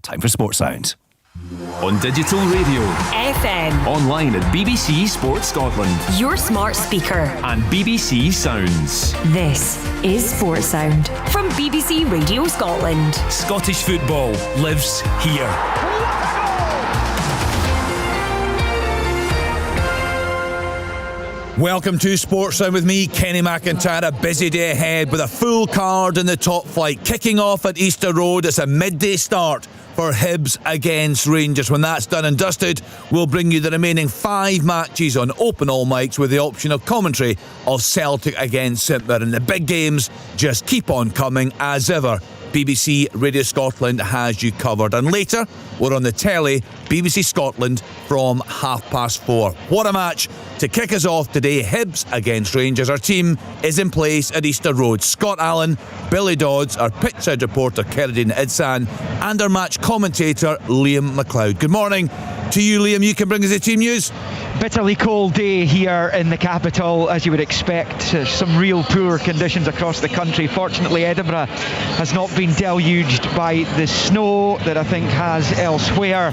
time for Sports Sound. On digital radio, FM, online at BBC Sports Scotland, your smart speaker, and BBC Sounds. This is Sports Sound from BBC Radio Scotland. Scottish football lives here. Welcome to Sports Sound with me, Kenny McIntyre. A busy day ahead with a full card in the top flight. Kicking off at Easter Road, it's a midday start for Hibs against Rangers. When that's done and dusted, we'll bring you the remaining 5 matches on open all mics with the option of commentary of Celtic against St Mirren. The big games just keep on coming as ever. BBC Radio Scotland has you covered. And later, we're on the telly, BBC Scotland from 4:30. What a match to kick us off today. Hibs against Rangers. Our team is in place at Easter Road. Scott Allen, Billy Dodds, our pitchside reporter Keridin Idsan, and our match commentator Liam McLeod. Good morning to you, Liam. You can bring us the team news. Bitterly cold day here in the capital, as you would expect. Some real poor conditions across the country. Fortunately, Edinburgh has not been deluged by the snow that I think has elsewhere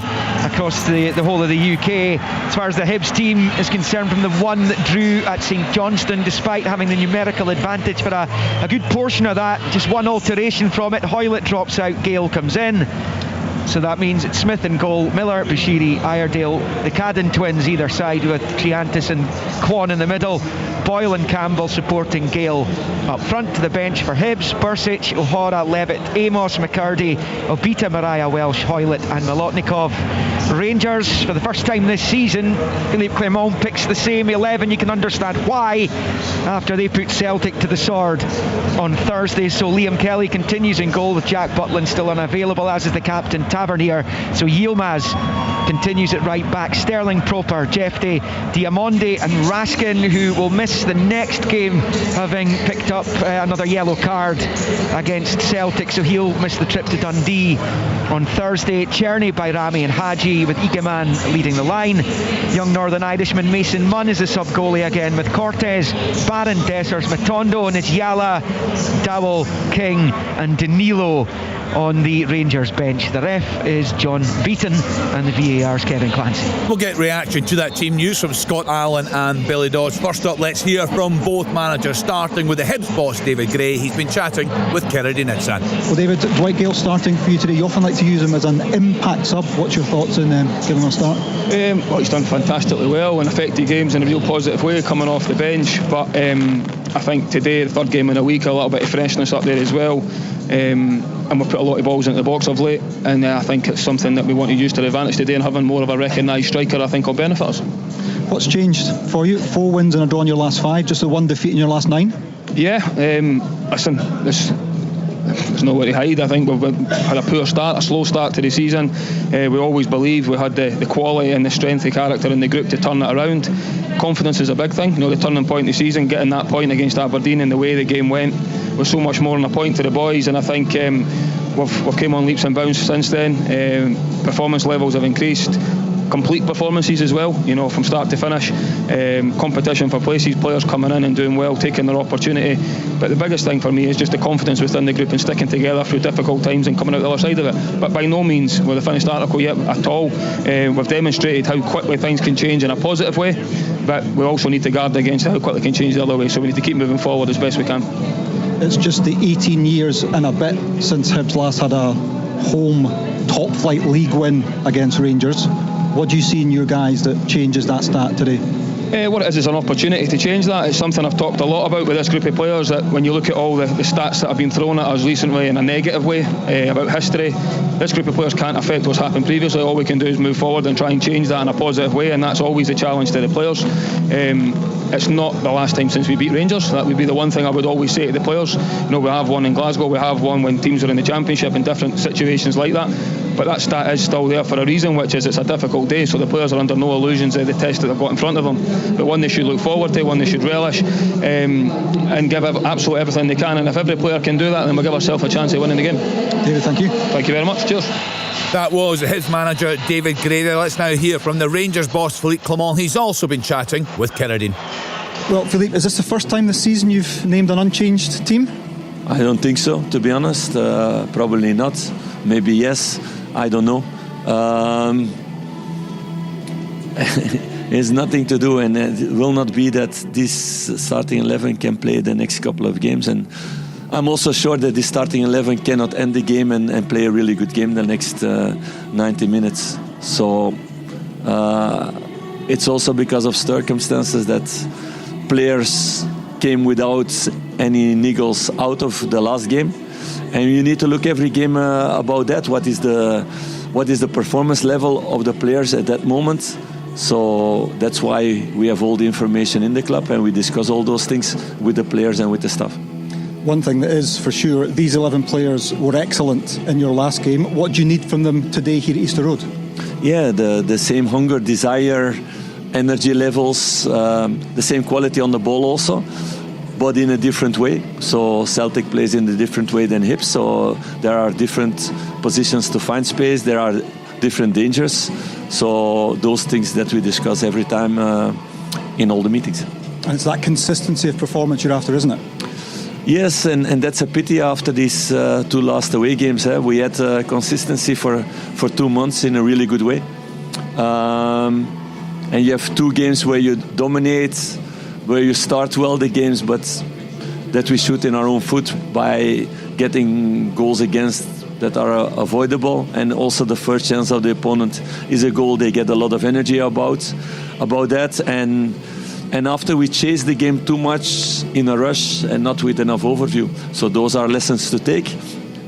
across the whole of the UK. As far as the Hibs team is concerned, from the one that drew at St Johnstone, despite having the numerical advantage for a good portion of that, just one alteration from it. Hoylett drops out, Gale comes in. So that means it's Smith in goal, Miller, Bashiri, Iredale, the Cadden twins either side with Triantis and Kwon in the middle, Boyle and Campbell supporting Gale up front. To the bench for Hibs, Bursic, O'Hara, Levitt, Amos, McCurdy, Obita, Mariah, Welsh, Hoylett and Milotnikov. Rangers, for the first time this season, Philippe Clement picks the same 11. You can understand why after they put Celtic to the sword on Thursday. So Liam Kelly continues in goal with Jack Butland still unavailable, as is the captain Tavernier. So Yilmaz continues at right back. Sterling, Proper, Jeffrey, Diamonde and Raskin, who will miss the next game having picked up another yellow card against Celtic, so he'll miss the trip to Dundee on Thursday. Cherny, Bayrami and Haji, with Egeman leading the line. Young Northern Irishman Mason Munn is the sub-goalie again, with Cortez, Barron, Dessers, Matondo, Nijala, Dowell, King and Danilo on the Rangers bench. The ref is John Beaton and the VAR's Kevin Clancy. We'll get reaction to that team news from Scott Allen and Billy Dodds. First up, let's hear from both managers, starting with the Hibs boss David Gray. He's been chatting with Keridin Idsan. Well, David, Dwight Gale starting for you today. You often like to use him as an impact sub. What's your thoughts on giving him a start? Well, he's done fantastically well and affected games in a real positive way coming off the bench, but I think today, the third game in a week, a little bit of freshness up there as well. And we've put a lot of balls into the box of late, and I think it's something that we want to use to the advantage today, and having more of a recognised striker I think will benefit us. What's changed for you? 4 wins and a draw in your last 5, just the 1 defeat in your last 9? Yeah, listen, there's nowhere to hide. I think we've had a poor start, a slow start to the season. We always believed we had the quality and the strength of character in the group to turn it around. Confidence is a big thing, the turning point of the season, getting that point against Aberdeen and the way the game went was so much more than a point to the boys, and I think we've came on leaps and bounds since then. Performance levels have increased, complete performances as well, from start to finish. Competition for places, players coming in and doing well, taking their opportunity. But the biggest thing for me is just the confidence within the group and sticking together through difficult times and coming out the other side of it. But by no means with the finished article yet at all. We've demonstrated how quickly things can change in a positive way, but we also need to guard against how quickly it can change the other way, so we need to keep moving forward as best we can. It's just the 18 years and a bit since Hibs last had a home top flight league win against Rangers. What do you see in your guys that changes that stat today? What it is an opportunity to change that. It's something I've talked a lot about with this group of players, that when you look at all the stats that have been thrown at us recently in a negative way about history, this group of players can't affect what's happened previously. All we can do is move forward and try and change that in a positive way, and that's always a challenge to the players. It's not the last time since we beat Rangers. That would be the one thing I would always say to the players. We have won in Glasgow, we have won when teams are in the Championship in different situations like that. But that stat is still there for a reason, which is it's a difficult day, so the players are under no illusions of the test that they've got in front of them. But one they should look forward to, one they should relish, and give absolutely everything they can. And if every player can do that, then we'll give ourselves a chance of winning the game. David, thank you. Thank you very much. Cheers. That was his manager David Gray. Let's now hear from the Rangers boss Philippe Clement. He's also been chatting with Keridin. Well, Philippe, is this the first time this season you've named an unchanged team? I don't think so, to be honest. Probably not. Maybe yes. I don't know. It's nothing to do, and it will not be that this starting 11 can play the next couple of games. And I'm also sure that this starting 11 cannot end the game and play a really good game the next 90 minutes. So it's also because of circumstances that players came without any niggles out of the last game, and you need to look every game about that. What is the performance level of the players at that moment? So that's why we have all the information in the club, and we discuss all those things with the players and with the staff. One thing that is for sure, these 11 players were excellent in your last game. What do you need from them today here at Easter Road? Yeah, the same hunger, desire, energy levels, the same quality on the ball also, but in a different way. So Celtic plays in a different way than Hibs, so there are different positions to find space, there are different dangers. So those things that we discuss every time in all the meetings. And it's that consistency of performance you're after, isn't it? Yes, and that's a pity after these 2 last away games. We had consistency for 2 months in a really good way. And you have 2 games where you dominate, where you start well the games, but that we shoot in our own foot by getting goals against that are avoidable. And also the first chance of the opponent is a goal. They get a lot of energy about that. And after we chase the game too much in a rush and not with enough overview. So those are lessons to take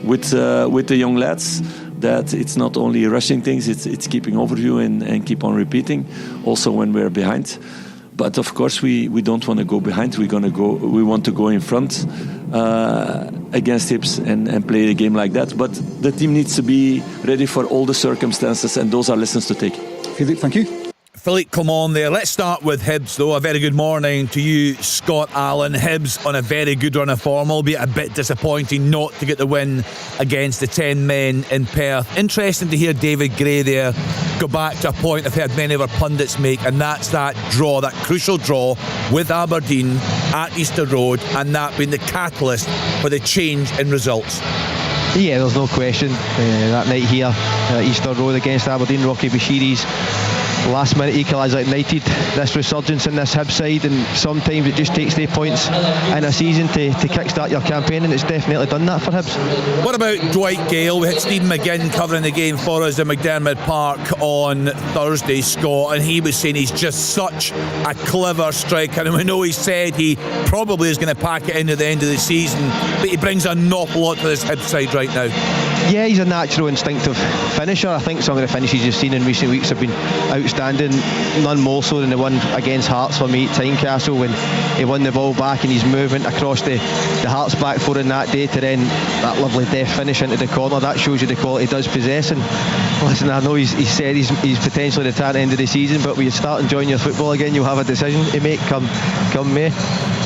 with the young lads, that it's not only rushing things, it's keeping overview and keep on repeating, also when we're behind. But of course we don't want to go behind. We want to go in front against Hibs and play a game like that. But the team needs to be ready for all the circumstances, and those are lessons to take. Philippe, thank you. Philippe, come on there. Let's start with Hibs, though. A very good morning to you, Scott Allen. Hibs on a very good run of form, albeit a bit disappointing not to get the win against the 10 men in Perth. Interesting to hear David Gray there go back to a point I've heard many of our pundits make, and that's that draw, that crucial draw with Aberdeen at Easter Road, and that being the catalyst for the change in results. Yeah, there's no question. That night here at Easter Road against Aberdeen, Rocky Bashiri's last minute equaliser ignited this resurgence in this Hibs side, and sometimes it just takes 3 points in a season to kick-start your campaign, and it's definitely done that for Hibs. What about Dwight Gale? We had Stephen McGinn covering the game for us in McDermott Park on Thursday, Scott, and he was saying he's just such a clever striker, and we know he said he probably is going to pack it in at the end of the season, but he brings an awful lot to this Hibs side right now. Yeah, he's a natural instinctive finisher. I think some of the finishes you've seen in recent weeks have been outstanding, none more so than the one against Hearts for me at Tynecastle, when he won the ball back and he's moving across the Hearts back four in that day to then that lovely deft finish into the corner. That shows you the quality he does possess. And listen, I know he's said he's potentially retired at the end of the season, but when you start enjoying your football again, you'll have a decision to make come May.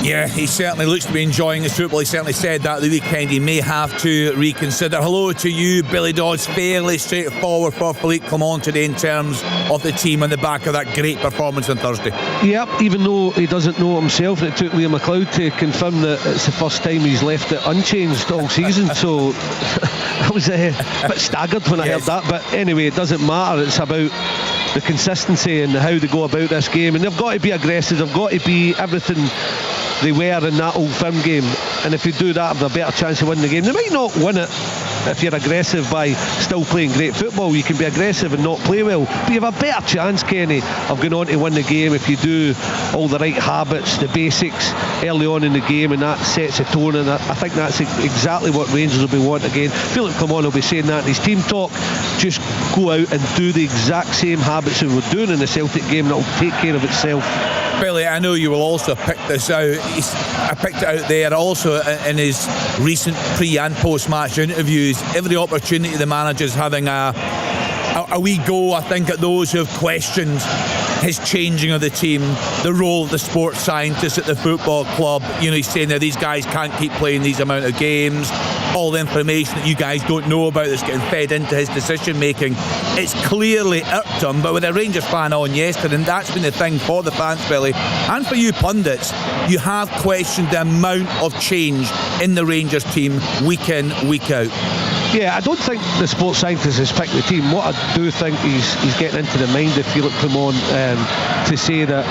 Yeah, he certainly looks to be enjoying his football. He certainly said that the weekend. He may have to reconsider. Hello to you, Billy Dodds. Fairly straightforward for Philippe Clement today in terms of the team on the back of that great performance on Thursday. Yep, even though he doesn't know himself, and it took Liam McLeod to confirm that it's the first time he's left it unchanged all season. So I was a bit staggered when I heard that. But anyway, it doesn't matter. It's about the consistency and how they go about this game, and they've got to be aggressive. They've got to be everything they were in that Old Firm game, and if you do that, have a better chance of winning the game. They might not win it if you're aggressive by still playing great football. You can be aggressive and not play well, but you have a better chance, Kenny, of going on to win the game if you do all the right habits, the basics early on in the game, and that sets a tone. And I think that's exactly what Rangers will be wanting again. Philippe Clement will be saying that in his team talk. Just go out and do the exact same habits that we're doing in the Celtic game, and it'll take care of itself. Billy, I know you will also pick this out. I picked it out there also in his recent pre- and post-match interviews. Every opportunity the manager's having a wee go, I think, at those who have questioned his changing of the team, the role of the sports scientists at the football club. You know, he's saying that these guys can't keep playing these amount of games. All the information that you guys don't know about that's getting fed into his decision making. It's clearly irked him, but with a Rangers fan on yesterday, and that's been the thing for the fans, Billy, and for you pundits, you have questioned the amount of change in the Rangers team week in, week out. Yeah, I don't think the sports scientist has picked the team. What I do think he's getting into the mind of Philippe Clement to say that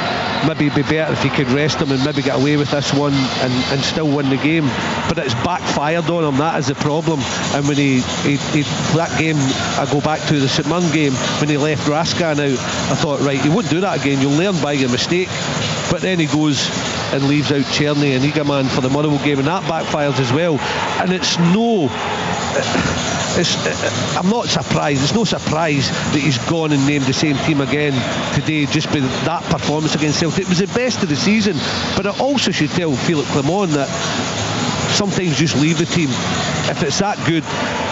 maybe it'd be better if he could rest him and maybe get away with this one and still win the game. But it's backfired on him. That is the problem. And when he that game, I go back to the St Mirren game when he left Raskin out, I thought, right, he wouldn't do that again. You'll learn by your mistake. But then he goes and leaves out Czerny and Egerman for the Motherwell game, and that backfires as well. And it's no. I'm not surprised. It's no surprise that he's gone and named the same team again today just by that performance against Celtic. It was the best of the season, but it also should tell Philippe Clement that sometimes just leave the team. If it's that good,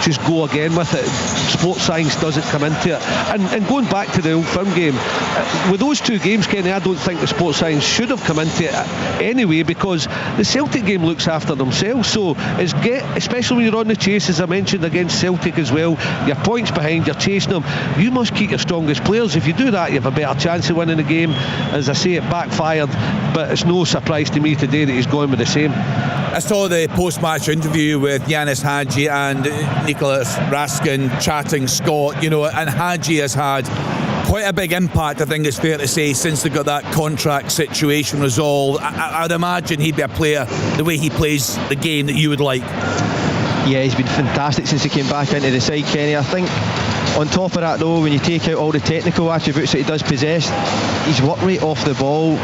just go again with it. Sports science doesn't come into it. And going back to the Old Firm game, with those two games, Kenny, I don't think the sports science should have come into it anyway, because the Celtic game looks after themselves. So especially when you're on the chase, as I mentioned against Celtic as well, your points behind, you're chasing them. You must keep your strongest players. If you do that, you have a better chance of winning the game. As I say, it backfired, but it's no surprise to me today that he's going with the same. I saw the post-match interview with Yanis Hadji and Nicholas Raskin chatting Scott, and Hadji has had quite a big impact, I think it's fair to say, since they got that contract situation resolved. I'd imagine he'd be a player, the way he plays the game, that you would like. Yeah, he's been fantastic since he came back into the side, Kenny. I think on top of that though, when you take out all the technical attributes that he does possess, his work rate off the ball,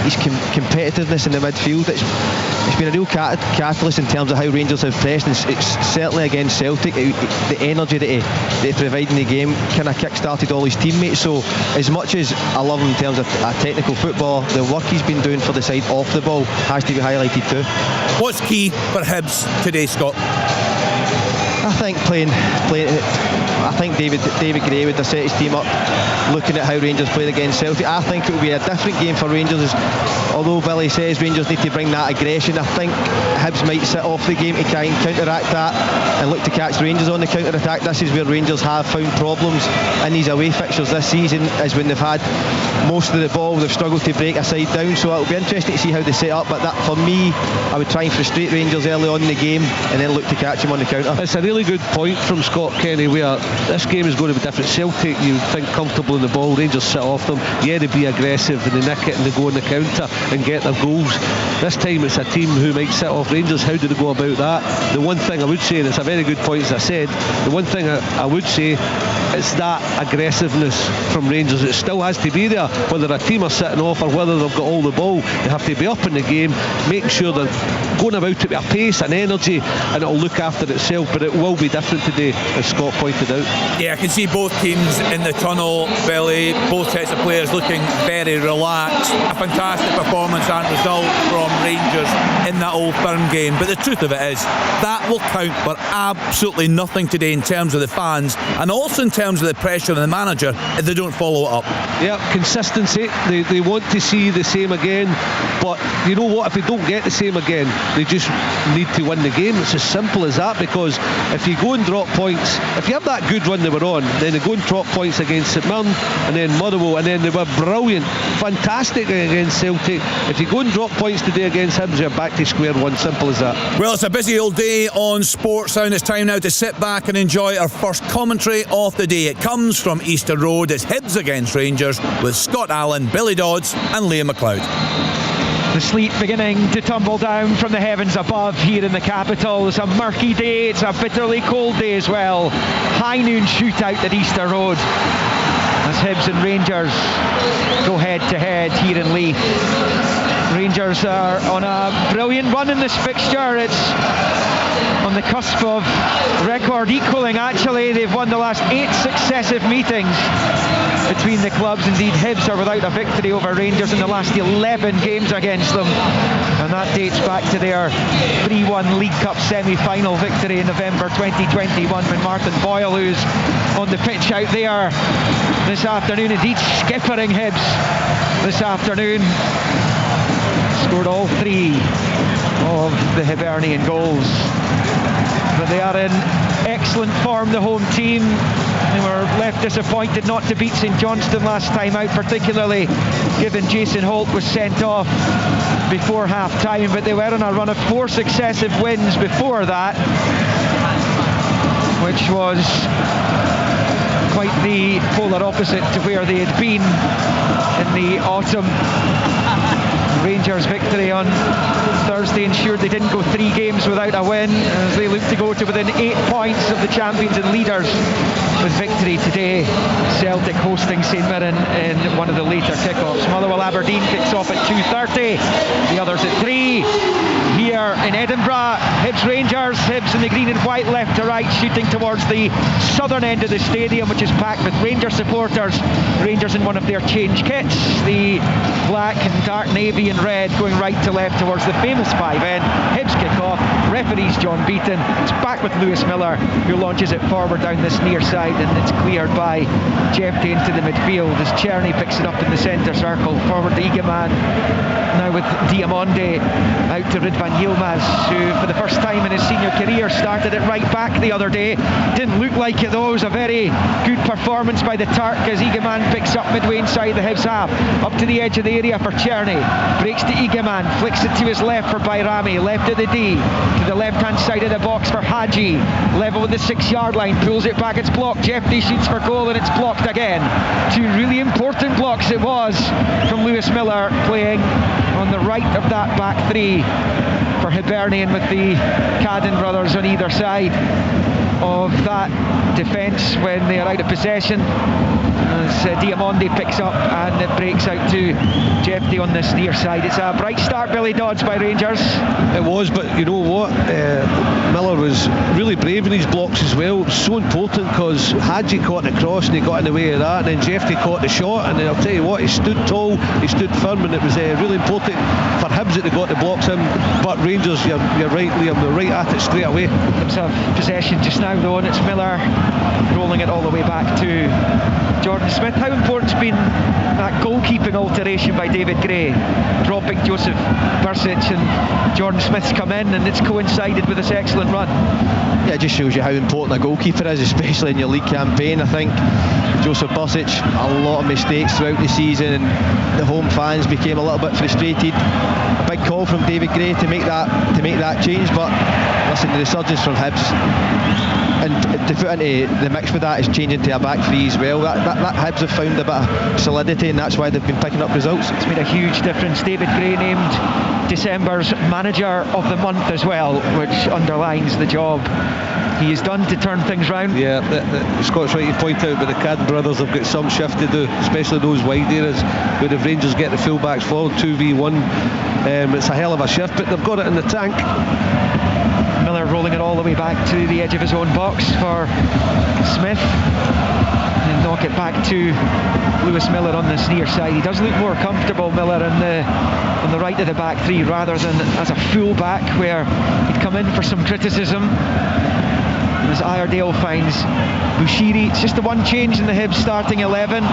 his competitiveness in the midfield, it's been a real catalyst in terms of how Rangers have pressed, and it's certainly against Celtic, the energy that he provided in the game kind of kick-started all his teammates. So as much as I love him in terms of a technical footballer, the work he's been doing for the side off the ball has to be highlighted too. What's key for Hibs today, Scott? I think I think David Gray would have set his team up looking at how Rangers played against Celtic. I think it will be a different game for Rangers. Although Billy says Rangers need to bring that aggression, I think Hibs might sit off the game to try and counteract that and look to catch Rangers on the counter-attack. This is where Rangers have found problems in these away fixtures this season, is when they've had most of the ball, they've struggled to break a side down. So it'll be interesting to see how they set up, but that, for me, I would try and frustrate Rangers early on in the game and then look to catch them on the counter. It's a really good point from Scott Kenny, where this game is going to be different. Celtic, you think comfortable in the ball, Rangers sit off them, yeah, they be aggressive and they nick it and they go on the counter and get their goals. This time it's a team who might sit off Rangers. How do they go about that? The one thing I would say, and it's a very good point as I said, the one thing I would say is that aggressiveness from Rangers. It still has to be there, whether a team are sitting off or whether they've got all the ball. They have to be up in the game, making sure they're going about it with a pace and energy, and it'll look after itself. But it will be different today, as Scott pointed out. Yeah, I can see both teams in the tunnel, Billy, both sets of players looking very relaxed. A fantastic performance and result from Rangers in that Old Firm game, but the truth of it is that will count for absolutely nothing today in terms of the fans, and also in terms of the pressure on the manager if they don't follow it up. Yeah, consistency. They want to see the same again, but you know what, if they don't get the same again, they just need to win the game. It's as simple as that, because if you go and drop points, if you have that good run they were on, then they go and drop points against St Mirren and then Motherwell, and then they were brilliant, fantastic against Celtic. If you go and drop points today against Hibs, you're back to square one. Simple as that. Well, it's a busy old day on Sports Sound. It's time now to sit back and enjoy our first commentary of the day. It comes from Easter Road. It's Hibs against Rangers with Scott Allen, Billy Dodds and Liam McLeod. The sleet beginning to tumble down from the heavens above here in the capital. It's a murky day, it's a bitterly cold day as well. High noon shootout at Easter Road as Hibs and Rangers go head to head here in Leith. Rangers are on a brilliant run in this fixture. It's on the cusp of record equalling, actually. They've won the last 8 successive meetings between the clubs. Indeed, Hibs are without a victory over Rangers in the last 11 games against them, and that dates back to their 3-1 League Cup semi-final victory in November 2021 when Martin Boyle, who's on the pitch out there this afternoon, indeed skippering Hibs this afternoon, scored all 3 of the Hibernian goals. But they are in excellent form, the home team. They were left disappointed not to beat St Johnstone last time out, particularly given Jason Holt was sent off before half-time, but they were on a run of 4 successive wins before that. which was quite the polar opposite to where they had been in the autumn. Rangers' victory on Thursday ensured they didn't go 3 games without a win, as they look to go to within 8 points of the champions and leaders with victory today. Celtic hosting St Mirren in one of the later kickoffs. Motherwell Aberdeen kicks off at 2:30, the others at 3. Here in Edinburgh, Hibs Rangers, Hibs in the green and white, left to right, shooting towards the southern end of the stadium, which is packed with Rangers supporters. Rangers in one of their change kits, the black and dark navy and red, going right to left towards the famous 5N. Hibs kick off, referee's John Beaton. It's back with Lewis Miller, who launches it forward down this near side, and it's cleared by Jefty into the midfield as Czerny picks it up in the centre circle, forward to Egeman. Now with Diamonde out to Ridvan Yilmaz, who for the first time in his senior career started at right back the other day. Didn't look like it though. It was a very good performance by the Turk as Egeman picks up midway inside the Hibs half, up to the edge of the area for Czerny, breaks to Egeman, flicks it to his left for Bayrami, left of the D, to the left hand side of the box for Hadji, level with the 6-yard line, pulls it back, it's blocked. Jefty shoots for goal and it's blocked again. 2 really important blocks it was from Lewis Miller, playing on the right of that back 3 for Hibernian, with the Cadden brothers on either side of that defence when they are out of possession, as Diamonde picks up and it breaks out to Jefty on this near side. It's a bright start, Billy Dodds, by Rangers. It was, but you know what, Miller was really brave in his blocks as well. So important, because Hadji caught the cross and he got in the way of that, and then Jefty caught the shot, and I'll tell you what, he stood tall, he stood firm, and it was really important for Hibs that they got the blocks in. But Rangers, you're right, Liam, they're right at it straight away. Hibs have possession just now though, and it's Miller rolling it all the way back to Jordan Smith. How important's been that goalkeeping alteration by David Gray, dropping Joseph Bursic, and Jordan Smith's come in, and it's coincided with this excellent run. Yeah, it just shows you how important a goalkeeper is, especially in your league campaign. I think Joseph Bursic, a lot of mistakes throughout the season, and the home fans became a little bit frustrated. A big call from David Gray to make that change, but listen, the resurgence from Hibs, and to put into the mix with that is changing to a back 3 as well. That Hibs have found a bit of solidity, and that's why they've been picking up results. It's made a huge difference. David Gray named December's Manager of the Month as well, which underlines the job he has done to turn things round. Yeah, Scott's right to point out, but the Cadden brothers have got some shift to do, especially those wide areas where the Rangers get the full-backs forward 2v1. It's a hell of a shift, but they've got it in the tank. Miller rolling it all the way back to the edge of his own box for Smith, and knock it back to Lewis Miller on this near side. He does look more comfortable, Miller, on the right of the back 3 rather than as a full back, where he'd come in for some criticism. As Iredale finds Bushiri, it's just the one change in the Hibs starting 11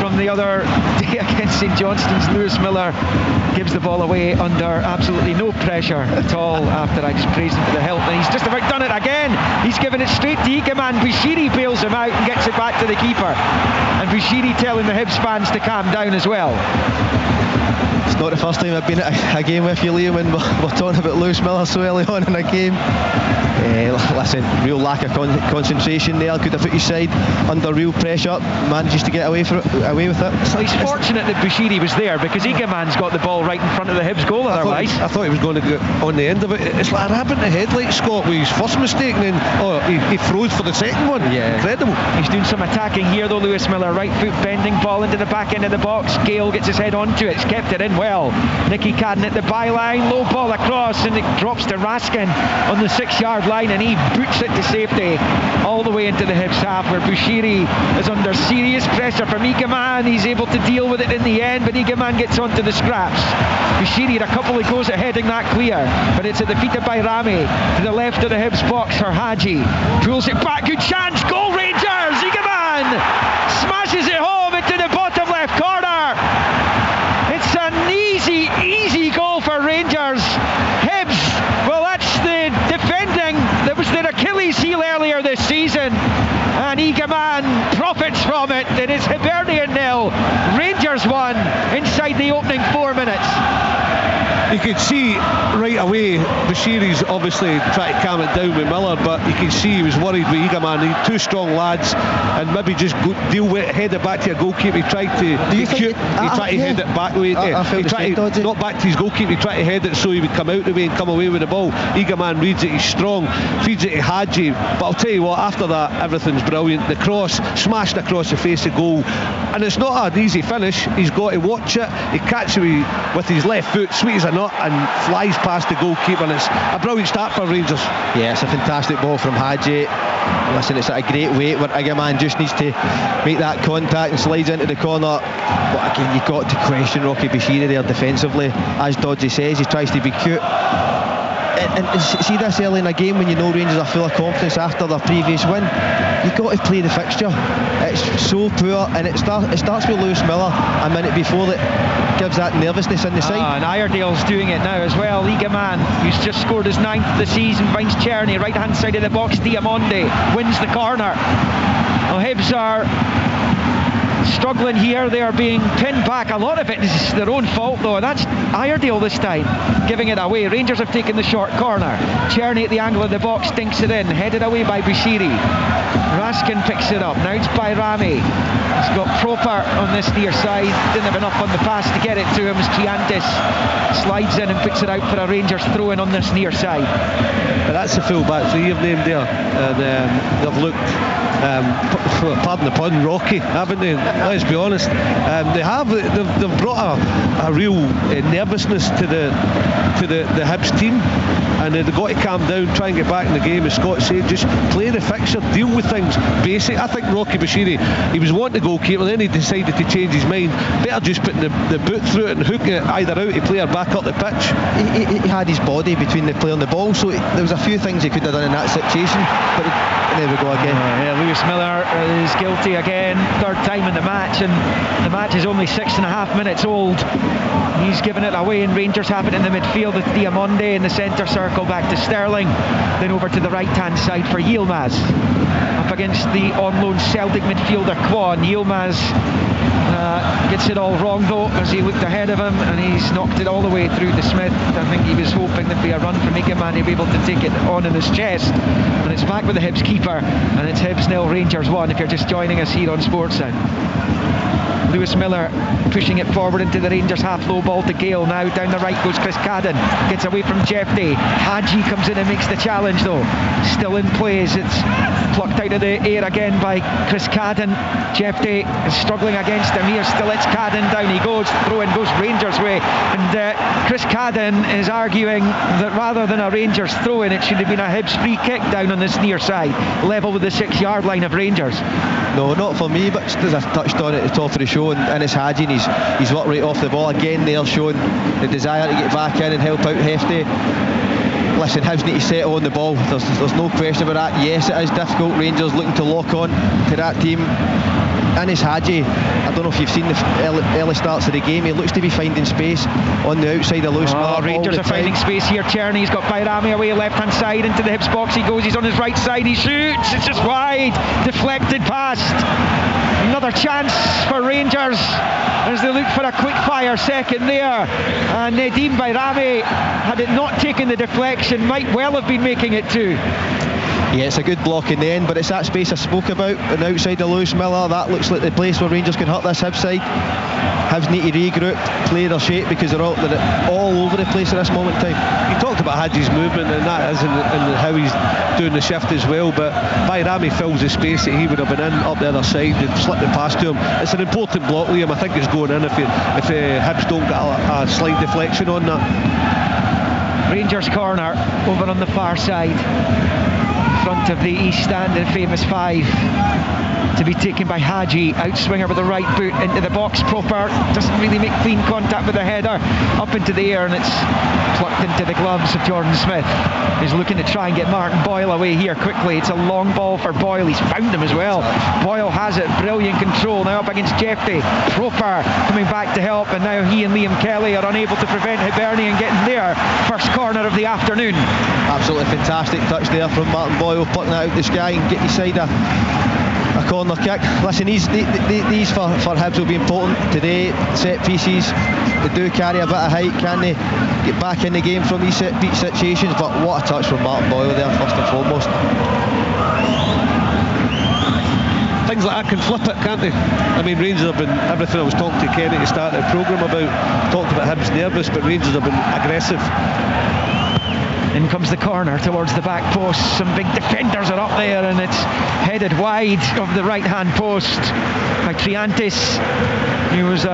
from the other day against St Johnstone's. Lewis Miller gives the ball away under absolutely no pressure at all, after I just praised him for the help, and he's just about done it again. He's given it straight to Egeman. Bushiri bails him out and gets it back to the keeper, and Bushiri telling the Hibs fans to calm down as well. It's not the first time I've been at a game with you, Liam, and we're talking about Lewis Miller so early on in a game. Listen, real lack of concentration there. Could have put his side under real pressure, manages to get away with it. So he's fortunate that Bushiri was there, because Egeman's got the ball right in front of the Hibs goal otherwise. I thought he was going to go on the end of it. It's like a rabbit in the headlights, Scott, with his first mistake, and then he froze for the second one. Yeah, incredible. He's doing some attacking here though, Lewis Miller. Right foot bending, ball into the back end of the box. Gale gets his head onto it, it's kept it in well. Nicky Cadden at the byline, low ball across, and it drops to Raskin on the 6-yard line, and he boots it to safety all the way into the Hibs half, where Bushiri is under serious pressure from Egeman. He's able to deal with it in the end, but Egeman gets onto the scraps. Bushiri had a couple of goes at heading that clear, but it's at the feet of Bayrami to the left of the Hibs box for Hadji. Pulls it back, good chance, goal Rangers! Egeman smashes it home into the bottom left corner. It's an easy goal for Rangers. Hibs, well, that's the defending that was their Achilles heel earlier this season, and Egeman profits from it, and it's Hibernian 0, Rangers 1 inside the opening 4 minutes. You could see right away, Bashiri's obviously trying to calm it down with Miller, but you can see he was worried with Eagleman. He had two strong lads, and maybe just deal with it, head it back to a goalkeeper. He tried to head it back the way. He tried to, not back to his goalkeeper, he tried to head it so he would come out the way and come away with the ball. Eagleman reads it, he's strong, feeds it to Hadji. But I'll tell you what, after that, everything's brilliant. The cross, smashed across the face of goal, and it's not an easy finish. He's got to watch it. He catches it with his left foot, sweet as a nut, and flies past the goalkeeper, and it's a brilliant start for Rangers. Yeah, it's a fantastic ball from Hadji. Listen, it's at a great weight where Eagleman just needs to make that contact and slides into the corner. But again, you've got to question Rocky Bashiri there defensively. As Dodgy says, he tries to be cute. And see this early in a game when you know Rangers are full of confidence after their previous win, you've got to play the fixture. It's so poor, and it starts with Lewis Miller a minute before that gives that nervousness in the side. And Iredale's doing it now as well. Eagleman, who's just scored his 9th of the season, finds Czerny, right hand side of the box. Diamonde wins the corner. Well, Hibs are struggling here. They are being pinned back. A lot of it is their own fault though. That's Iredale this time giving it away. Rangers have taken the short corner. Czerny at the angle of the box dinks it in, headed away by Bashiri. Raskin picks it up. Now it's by Rami. He's got Proper on this near side. Didn't have enough on the pass to get it to him as Chiantis slides in and puts it out for a Rangers throw in on this near side. But that's the full back three you've named there, and they've looked pardon the pun, rocky, haven't they? Let's be honest. They've brought a real nervousness to the Hibs team, and they've got to calm down, try and get back in the game. As Scott said, just play the fixture, deal with things basic. I think Rocky Bashiri, he was wanting to goalkeeper, then he decided to change his mind. Better just putting the boot through it and hooking it either out to player back up the pitch. He had his body between the player and the ball, so there was a few things he could have done in that situation, but there we go again. Lewis Miller is guilty again, third time in the match, and the match is only 6.5 minutes old. He's given it away, and Rangers have it in the midfield with Diamonde in the centre circle, back to Sterling, then over to the right hand side for Yilmaz, up against the on loan Celtic midfielder Kwon. Yilmaz gets it all wrong though, as he looked ahead of him, and he's knocked it all the way through to Smith. I think he was hoping there'd be a run from Eagleman, he'd be able to take it on in his chest, and it's back with the Hibs keeper, and it's Hibs 0, Rangers 1 if you're just joining us here on Sportsound. Lewis Miller pushing it forward into the Rangers half low ball to Gale. Now down the right goes Chris Cadden, gets away from Jeffrey. Hadji comes in and makes the challenge though, still in plays. It's plucked out of the air again by Chris Cadden. Jeffrey is struggling against him here, still it's Cadden, down he goes, throw in goes Rangers way, and Chris Cadden is arguing that rather than a Rangers throw in, it should have been a Hibs free kick down on this near side, level with the 6 yard line of Rangers. No, not for me, but as I've touched on at the top of the show, and it's Hadji, and he's worked right off the ball again there, showing the desire to get back in and help out Hefty. Listen, Hibs need to settle on the ball, there's no question about that. Yes, it is difficult, Rangers looking to lock on to that team. And it's Hadji, I don't know if you've seen the early starts of the game, he looks to be finding space on the outside of Lewis Miller. Rangers are finding space here. Czerny's got Bayrami away left hand side into the Hibs box, he goes, he's on his right side, he shoots, it's just wide, deflected past. Another chance for Rangers as they look for a quick fire second there, and Nedim Bayrami, had it not taken the deflection, might well have been making it too. Yeah, it's a good block in the end, but it's that space I spoke about on the outside of Lewis Miller. That looks like the place where Rangers can hurt this Hibs side. Hibs need to regroup, play their shape, because they're all over the place at this moment in time. You talked about Hadji's movement, and that is and how he's doing the shift as well, but Bayrami fills the space that he would have been in up the other side and slipped it past to him. It's an important block, Liam. I think it's going in if Hibs don't get a slight deflection on that. Rangers corner over on the far side, front of the East Stand in famous 5, to be taken by Hadji. Outswinger with the right boot into the box. Proper doesn't really make clean contact with the header, up into the air, and it's plucked into the gloves of Jordan Smith. He's looking to try and get Martin Boyle away here quickly. It's a long ball for Boyle, he's found him as well. Boyle has it, brilliant control, now up against Jeffrey. Proper coming back to help, and now he and Liam Kelly are unable to prevent Hibernian getting their first corner of the afternoon. Absolutely fantastic touch there from Martin Boyle, plucking it out the sky and getting inside a a corner kick. Listen, these for Hibs will be important today. Set pieces, they do carry a bit of height. Can they get back in the game from these set piece situations? But what a touch from Martin Boyle there, first and foremost. Things like that can flip it, can't they? I mean, Rangers have been, everything I was talking to Kenny to start the programme about, talked about Hibs nervous, but Rangers have been aggressive. In comes the corner towards the back post. Some big defenders are up there, and it's headed wide of the right hand post by Triantis. He was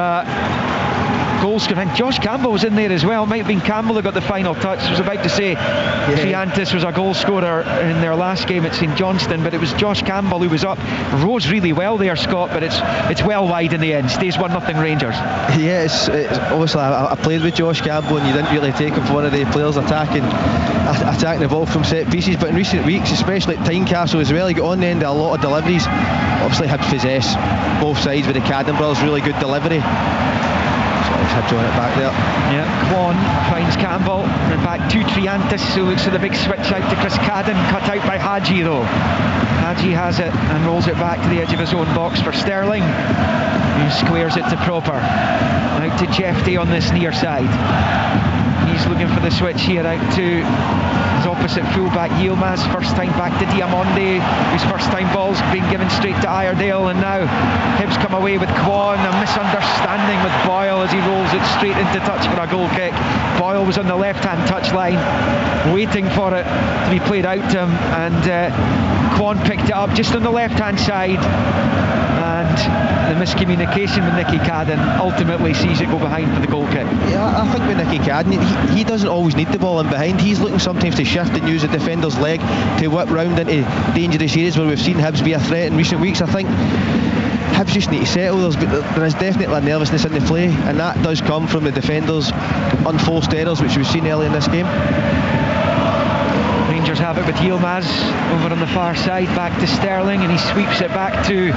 goal scorer, and Josh Campbell was in there as well. Might have been Campbell who got the final touch. I was about to say Triantis was a goal scorer in their last game at St Johnstone, but it was Josh Campbell who was up. Rose really well there, Scott, but it's well wide in the end. Stays 1-0 Rangers. Yeah, it's obviously I played with Josh Campbell, and you didn't really take him for one of the players attacking the ball from set pieces, but in recent weeks, especially at Tynecastle as well, he got on the end of a lot of deliveries. Obviously Hibs possess both sides with the Cadden brothers, really good delivery. Hibs on it back there. Yeah, Kwon finds Campbell and back to Triantis, who looks at the big switch out to Chris Cadden, cut out by Hadji though. Hadji has it and rolls it back to the edge of his own box for Sterling, who squares it to Proper. Out to Jeffy on this near side. He's looking for the switch here out to his opposite fullback Yilmaz. First time back to Diamonde, whose first time ball's been given straight to Iredale, and now Hibs come away with Kwon. A misunderstanding with Boyle as he rolls it straight into touch for a goal kick. Boyle was on the left hand touch line waiting for it to be played out to him, and Kwon picked it up just on the left hand side, and the miscommunication with Nicky Cadden ultimately sees it go behind for the goal kick. Yeah, I think with Nicky Cadden, he doesn't always need the ball in behind. He's looking sometimes to shift and use the defender's leg to whip round into dangerous areas where we've seen Hibs be a threat in recent weeks. I think Hibs just need to settle. There is definitely a nervousness in the play, and that does come from the defenders' unforced errors, which we've seen early in this game. Rangers have it with Yilmaz over on the far side, back to Sterling, and he sweeps it back to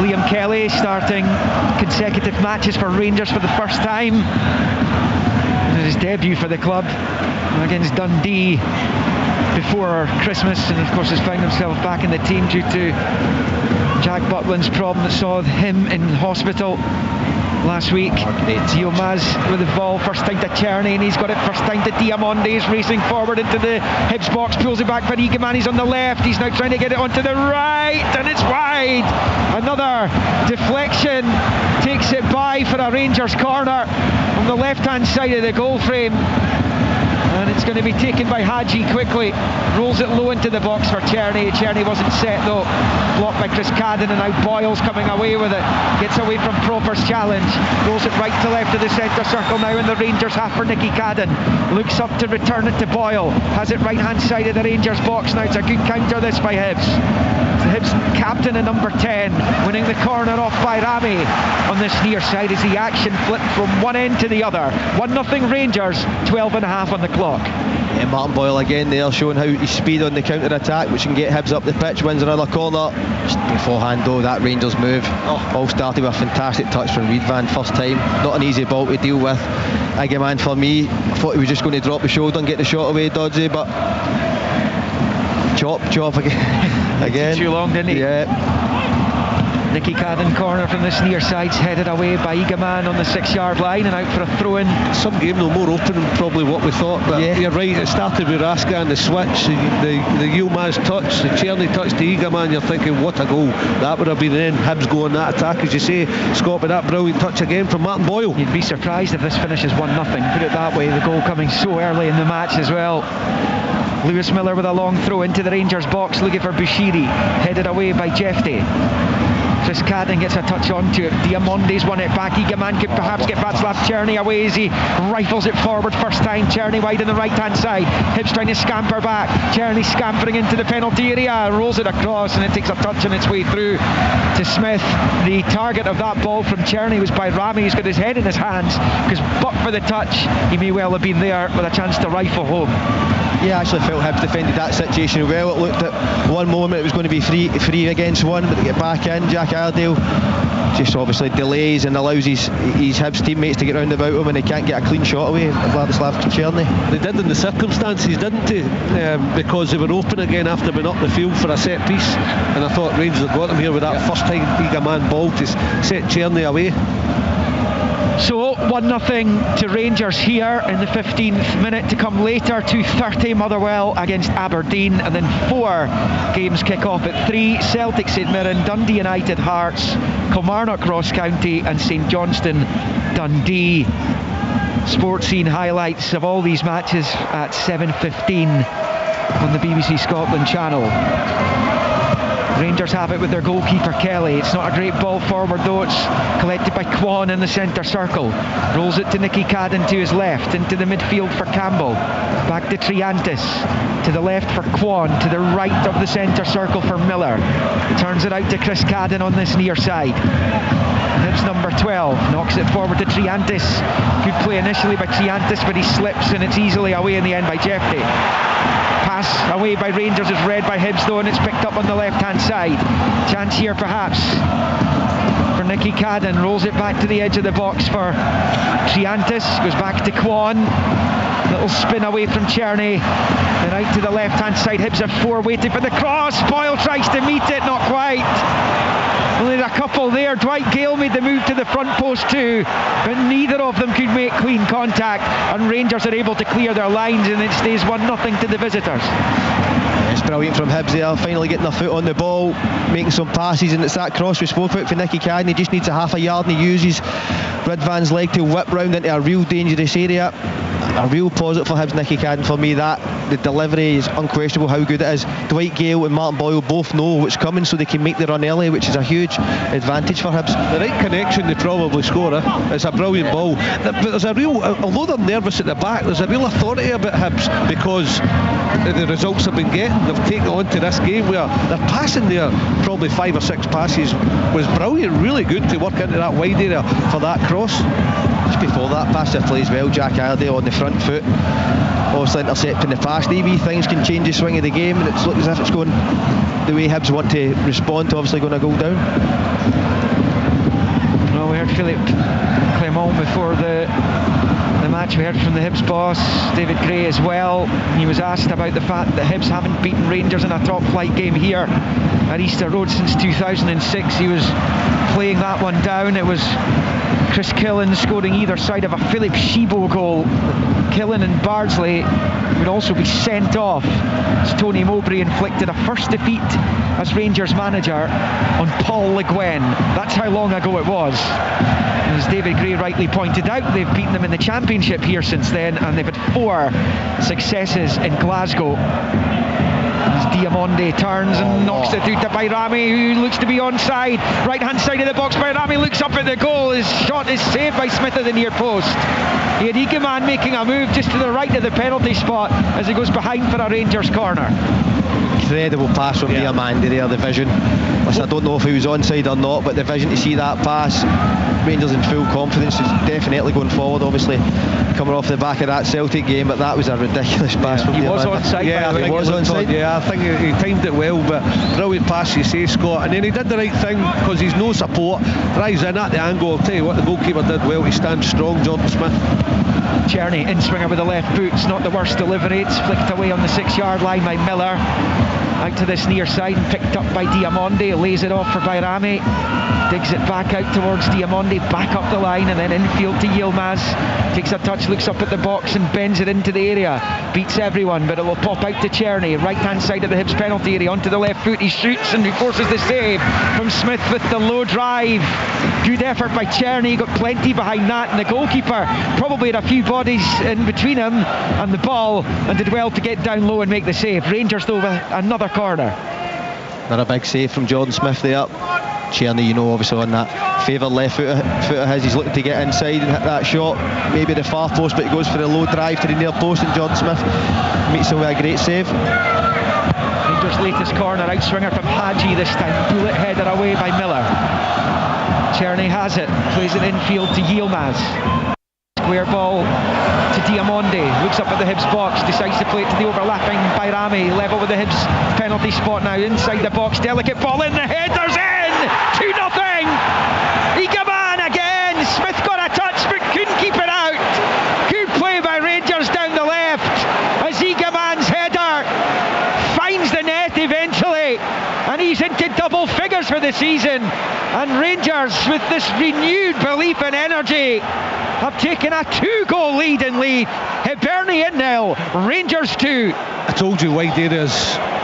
Liam Kelly, starting consecutive matches for Rangers for the first time. His debut for the club against Dundee before Christmas, and of course has found himself back in the team due to Jack Butland's problem that saw him in hospital last week. Yilmaz with the ball, first time to Czerny, and he's got it first time to Diamonde. He's racing forward into the Hibs box, pulls it back for Egeman. He's on the left, he's now trying to get it onto the right, and it's wide. Another deflection takes it by for a Rangers corner on the left hand side of the goal frame, and it's going to be taken by Hadji quickly. Rolls it low into the box for Czerny. Czerny wasn't set though, blocked by Chris Cadden, and now Boyle's coming away with it. Gets away from Proper's challenge, rolls it right to left of the centre circle now in the Rangers half for Nicky Cadden. Looks up to return it to Boyle, has it right hand side of the Rangers box now. It's a good counter this by Hibs. Hibs captain and number 10 winning the corner off by Rami on this near side as the action flipped from one end to the other. 1-0 Rangers, 12.5 on the clock. Yeah, Martin Boyle again there showing how his speed on the counter attack, which can get Hibs up the pitch, wins another corner. Just beforehand though, that Rangers move all started with a fantastic touch from Reedvan first time. Not an easy ball to deal with. Egeman for me, I thought he was just going to drop the shoulder and get the shot away dodgy, but chop again. Too long, didn't he? Yeah. Nicky Cadden corner from this near side's headed away by Egeman on the 6-yard line and out for a throw-in. Some game though, more open than probably what we thought, but yeah, you're right, it started with Raska and the switch, the Yilmaz touch, the Czerny touch to Egeman. You're thinking what a goal that would have been. Then Hibs go on that attack, as you say, Scott, with that brilliant touch again from Martin Boyle. You'd be surprised if this finishes 1-0, put it that way, the goal coming so early in the match as well. Lewis Miller with a long throw into the Rangers box, looking for Bushiri, headed away by Jeffy. Chris Cadden gets a touch onto it. Diamonde's won it back. Egeman could perhaps get Václav Czerny away as he rifles it forward first time. Czerny wide on the right hand side. Hibs trying to scamper back. Czerny scampering into the penalty area, rolls it across, and it takes a touch on its way through to Smith. The target of that ball from Czerny was by Rami. He's got his head in his hands because but for the touch he may well have been there with a chance to rifle home. Yeah, I actually felt Hibs defended that situation well. It looked at one moment it was going to be three against one, but to get back in, Jack Iredale just obviously delays and allows his Hibs teammates to get round about him, and he can't get a clean shot away. Vladislav Černý. They did in the circumstances, didn't they? Because they were open again after being up the field for a set piece, and I thought Rangers had got him here with that first time Eager man ball to set Černý away. So 1-0 to Rangers here in the 15th minute. To come later, 2:30 Motherwell against Aberdeen, and then 4 games kick off at 3. Celtic St Mirren, Dundee United Hearts, Kilmarnock Ross County and St Johnstone Dundee. Sports scene highlights of all these matches at 7:15 on the BBC Scotland channel. Rangers have it with their goalkeeper Kelly. It's not a great ball forward though. It's collected by Kwon in the centre circle. Rolls it to Nicky Cadden to his left, into the midfield for Campbell. Back to Triantis. To the left for Kwon. To the right of the centre circle for Miller. Turns it out to Chris Cadden on this near side. Hibs number 12 knocks it forward to Triantis. Good play initially by Triantis, but he slips and it's easily away in the end by Jeffrey. Pass away by Rangers is read by Hibs though, and it's picked up on the left hand side. Chance here perhaps for Nicky Cadden. Rolls it back to the edge of the box for Triantis. Goes back to Kwon. Little spin away from Černý. Then out to the left hand side. Hibs have 4 waiting for the cross. Boyle tries to meet it, not quite. Only a couple there. Dwight Gale made the move to the front post too, but neither of them could make clean contact, and Rangers are able to clear their lines, and it stays 1-0 to the visitors. It's brilliant from Hibs there, finally getting their foot on the ball, making some passes, and it's that cross we spoke about for Nicky Cadden. He just needs a half a yard and he uses Ridvan's leg to whip round into a real dangerous area. A real positive for Hibs, Nicky Cadden, for me. That the delivery is unquestionable how good it is. Dwight Gale and Martin Boyle both know what's coming, so they can make the run early, which is a huge advantage for Hibs. The right connection, they probably score. It's a brilliant ball, but there's a real, although they're nervous at the back, there's a real authority about Hibs because the results have been getting. They've taken on to this game where they're passing there, probably 5 or 6 passes was brilliant, really good to work into that wide area for that cross. Just before that pass, they plays well. Jack Iredale on the front foot, obviously intercepting the pass. Wee things can change the swing of the game, and it's looking as if it's going the way Hibs want to respond to obviously going to go down. Well, we heard Philippe Clement before the match. We heard from the Hibs boss David Gray as well. He was asked about the fact that Hibs haven't beaten Rangers in a top flight game here at Easter Road since 2006. He was playing that one down. It was Chris Killen scoring either side of a Philip Shibo goal. Killen and Bardsley would also be sent off as Tony Mowbray inflicted a first defeat as Rangers manager on Paul Le Guen. That's how long ago it was. As David Gray rightly pointed out, they've beaten them in the Championship here since then, and they've had 4 successes in Glasgow. As Diamonde turns and knocks it through to Bayrami, who looks to be onside. Right hand side of the box, Bayrami looks up at the goal. His shot is saved by Smith at the near post. He had Egeman making a move just to the right of the penalty spot as he goes behind for a Rangers corner. Incredible pass from Diamande there, the vision. Listen, I don't know if he was onside or not, but the vision to see that pass, Rangers in full confidence, is definitely going forward, obviously coming off the back of that Celtic game, but that was a ridiculous pass from Diamande. He was onside. Yeah, I think he was onside. Yeah, I think he timed it well, but brilliant pass, you say, Scott, and then he did the right thing because he's no support, drives in at the angle. I'll tell you what, the goalkeeper did well, he stands strong, Jordan Smith. Černý in swinger with the left boot. It's not the worst delivery. It's flicked away on the 6-yard line by Miller. Out to this near side and picked up by Diamonde. Lays it off for Bayrami. Digs it back out towards Diamonde. Back up the line and then infield to Yilmaz. Takes a touch, looks up at the box and bends it into the area. Beats everyone, but it will pop out to Černý. Right hand side of the Hibs penalty area. Onto the left foot. He shoots and he forces the save from Smith with the low drive. Good effort by Černý. Got plenty behind that, and the goalkeeper probably had a few bodies in between him and the ball and did well to get down low and make the save. Rangers though with another corner. Another big save from Jordan Smith there. Černý, you know, obviously on that favoured left foot of his, he's looking to get inside and hit that shot, maybe the far post, but he goes for the low drive to the near post, and Jordan Smith meets him with a great save. Rangers' latest corner, outswinger from Hadji this time, bullet header away by Miller. Černý has it, plays it infield to Yilmaz. Square ball to Diamonde, looks up at the Hibs box, decides to play it to the overlapping Bayrami, level with the Hibs penalty spot now, inside the box, delicate ball in, the header's in! 2-0! Igaman again! Smith got a touch but couldn't keep it out. Good play by Rangers down the left as Igaman's header finds the net eventually, and he's into double figures for the season. And Rangers, with this renewed belief and energy, have taken a 2-goal lead in Leith. Hibernian 0, Rangers 2. I told you wide areas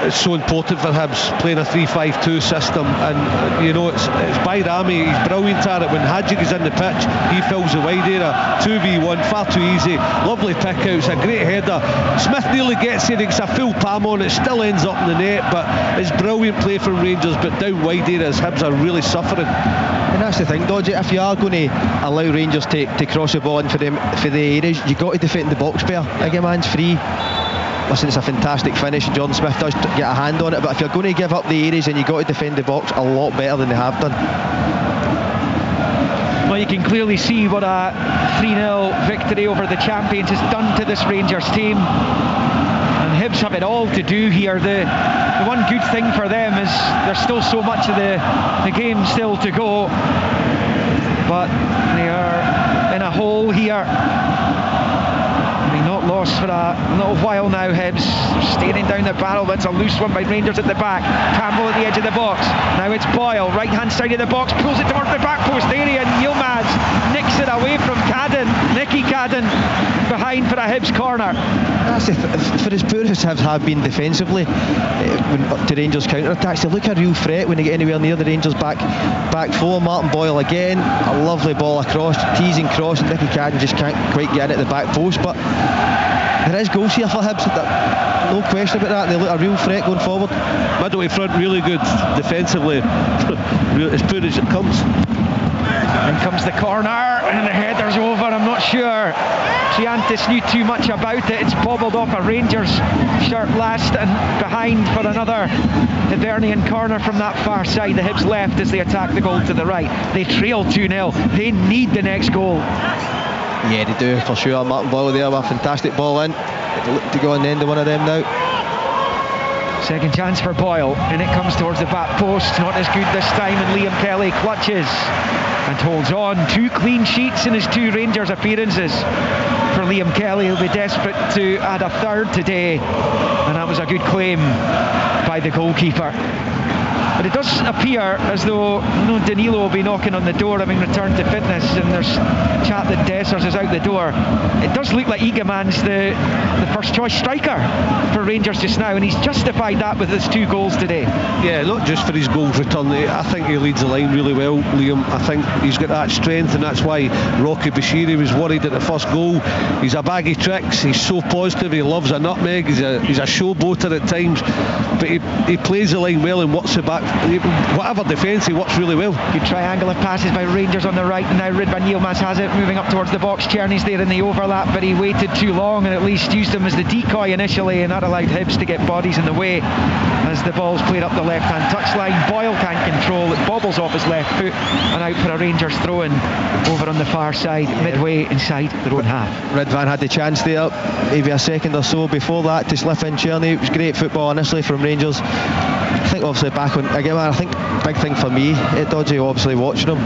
is so important for Hibs, playing a 3-5-2 system, and you know it's Bayrami, he's brilliant at it. When Hadjik is in the pitch, he fills the wide area. 2v1, far too easy, lovely pick out, it's a great header. Smith nearly gets it, it's a full palm on it, still ends up in the net, but it's brilliant play from Rangers. But down wide areas, Hibs are really suffering. And that's the thing, Dodgy, if you are going to allow Rangers to cross the ball in for the areas, you've got to defend the box better. Igaman's free. Listen, it's a fantastic finish, and Jordan Smith does get a hand on it, but if you're going to give up the areas, then you've got to defend the box a lot better than they have done. Well, you can clearly see what a 3-0 victory over the champions has done to this Rangers team. And Hibs have it all to do here. The one good thing for them is there's still so much of the game still to go, but they are in a hole here. Not lost for a little while now. Hibs staring down the barrel, but it's a loose one by Rangers at the back. Campbell at the edge of the box, now it's Boyle, right hand side of the box, pulls it towards the back post area, and Yilmaz nicks it away from Cadden. Nicky Cadden behind for a Hibs corner. That's for as poor as Hibs have been defensively to Rangers counter-attacks, they look a real threat when they get anywhere near the Rangers back four. Martin Boyle again, a lovely ball across, teasing cross, and Nicky Cadden just can't quite get it at the back post. But there is goals here for Hibs, no question about that. They look a real threat going forward. Middle to front, really good defensively, as poor as it comes. And comes the corner, and the header's over. I'm not sure Triantis knew too much about it. It's bobbled off a Rangers shirt last, and behind for another Hibernian corner from that far side. The Hibs left as they attack the goal to the right. They trail 2-0. They need the next goal. Yeah, they do, for sure. Martin Boyle there with a fantastic ball in. They look to go on the end of one of them now. Second chance for Boyle, and it comes towards the back post. Not as good this time, and Liam Kelly clutches and holds on. 2 clean sheets in his 2 Rangers appearances for Liam Kelly. He'll be desperate to add a third today, and that was a good claim by the goalkeeper. But it does appear as though Danilo will be knocking on the door, having returned to fitness, and there's chat that Dessers is out the door. It does look like Igaman's the first choice striker for Rangers just now, and he's justified that with his 2 goals today. Yeah, not just for his goals return. I think he leads the line really well, Liam. I think he's got that strength, and that's why Rocky Bashiri was worried at the first goal. He's a bag of tricks, he's so positive, he loves a nutmeg, he's a showboater at times, but he plays the line well and works it back. Whatever defence, he works really well. Good triangle of passes by Rangers on the right, and now Ridvan Yilmaz has it, moving up towards the box. Czerny's there in the overlap, but he waited too long and at least used him as the decoy initially, and that allowed Hibs to get bodies in the way as the ball's played up the left hand touchline. Boyle can't control it, bobbles off his left foot, and out for a Rangers throw-in over on the far side, midway inside their own half. Ridvan had the chance there, maybe a second or so before that, to slip in Czerny. It was great football initially from Rangers. I think obviously back on again, I think big thing for me, Dodgy, obviously watching him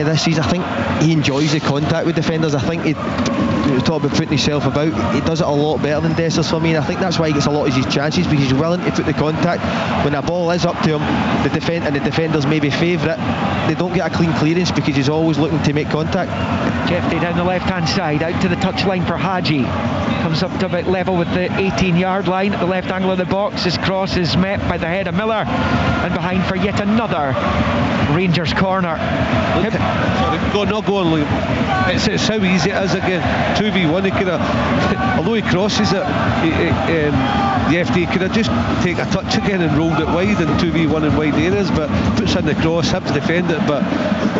this season, I think he enjoys the contact with defenders. I think he talk about putting himself about, he does it a lot better than Dessers for me, and I think that's why he gets a lot of his chances, because he's willing to put the contact. When a ball is up to him, the defenders maybe favour it, they don't get a clean clearance because he's always looking to make contact. Jeffrey down the left hand side, out to the touchline for Hadji, comes up to about level with the 18-yard line at the left angle of the box. His cross is met by the head of Miller, and behind for yet another Rangers corner. Go on, Liam. It's how easy it is again. 2v1, he could have, although he crosses it, the FD could have just take a touch again and rolled it wide in 2v1 in wide areas, but puts in the cross, Hibs defend it, but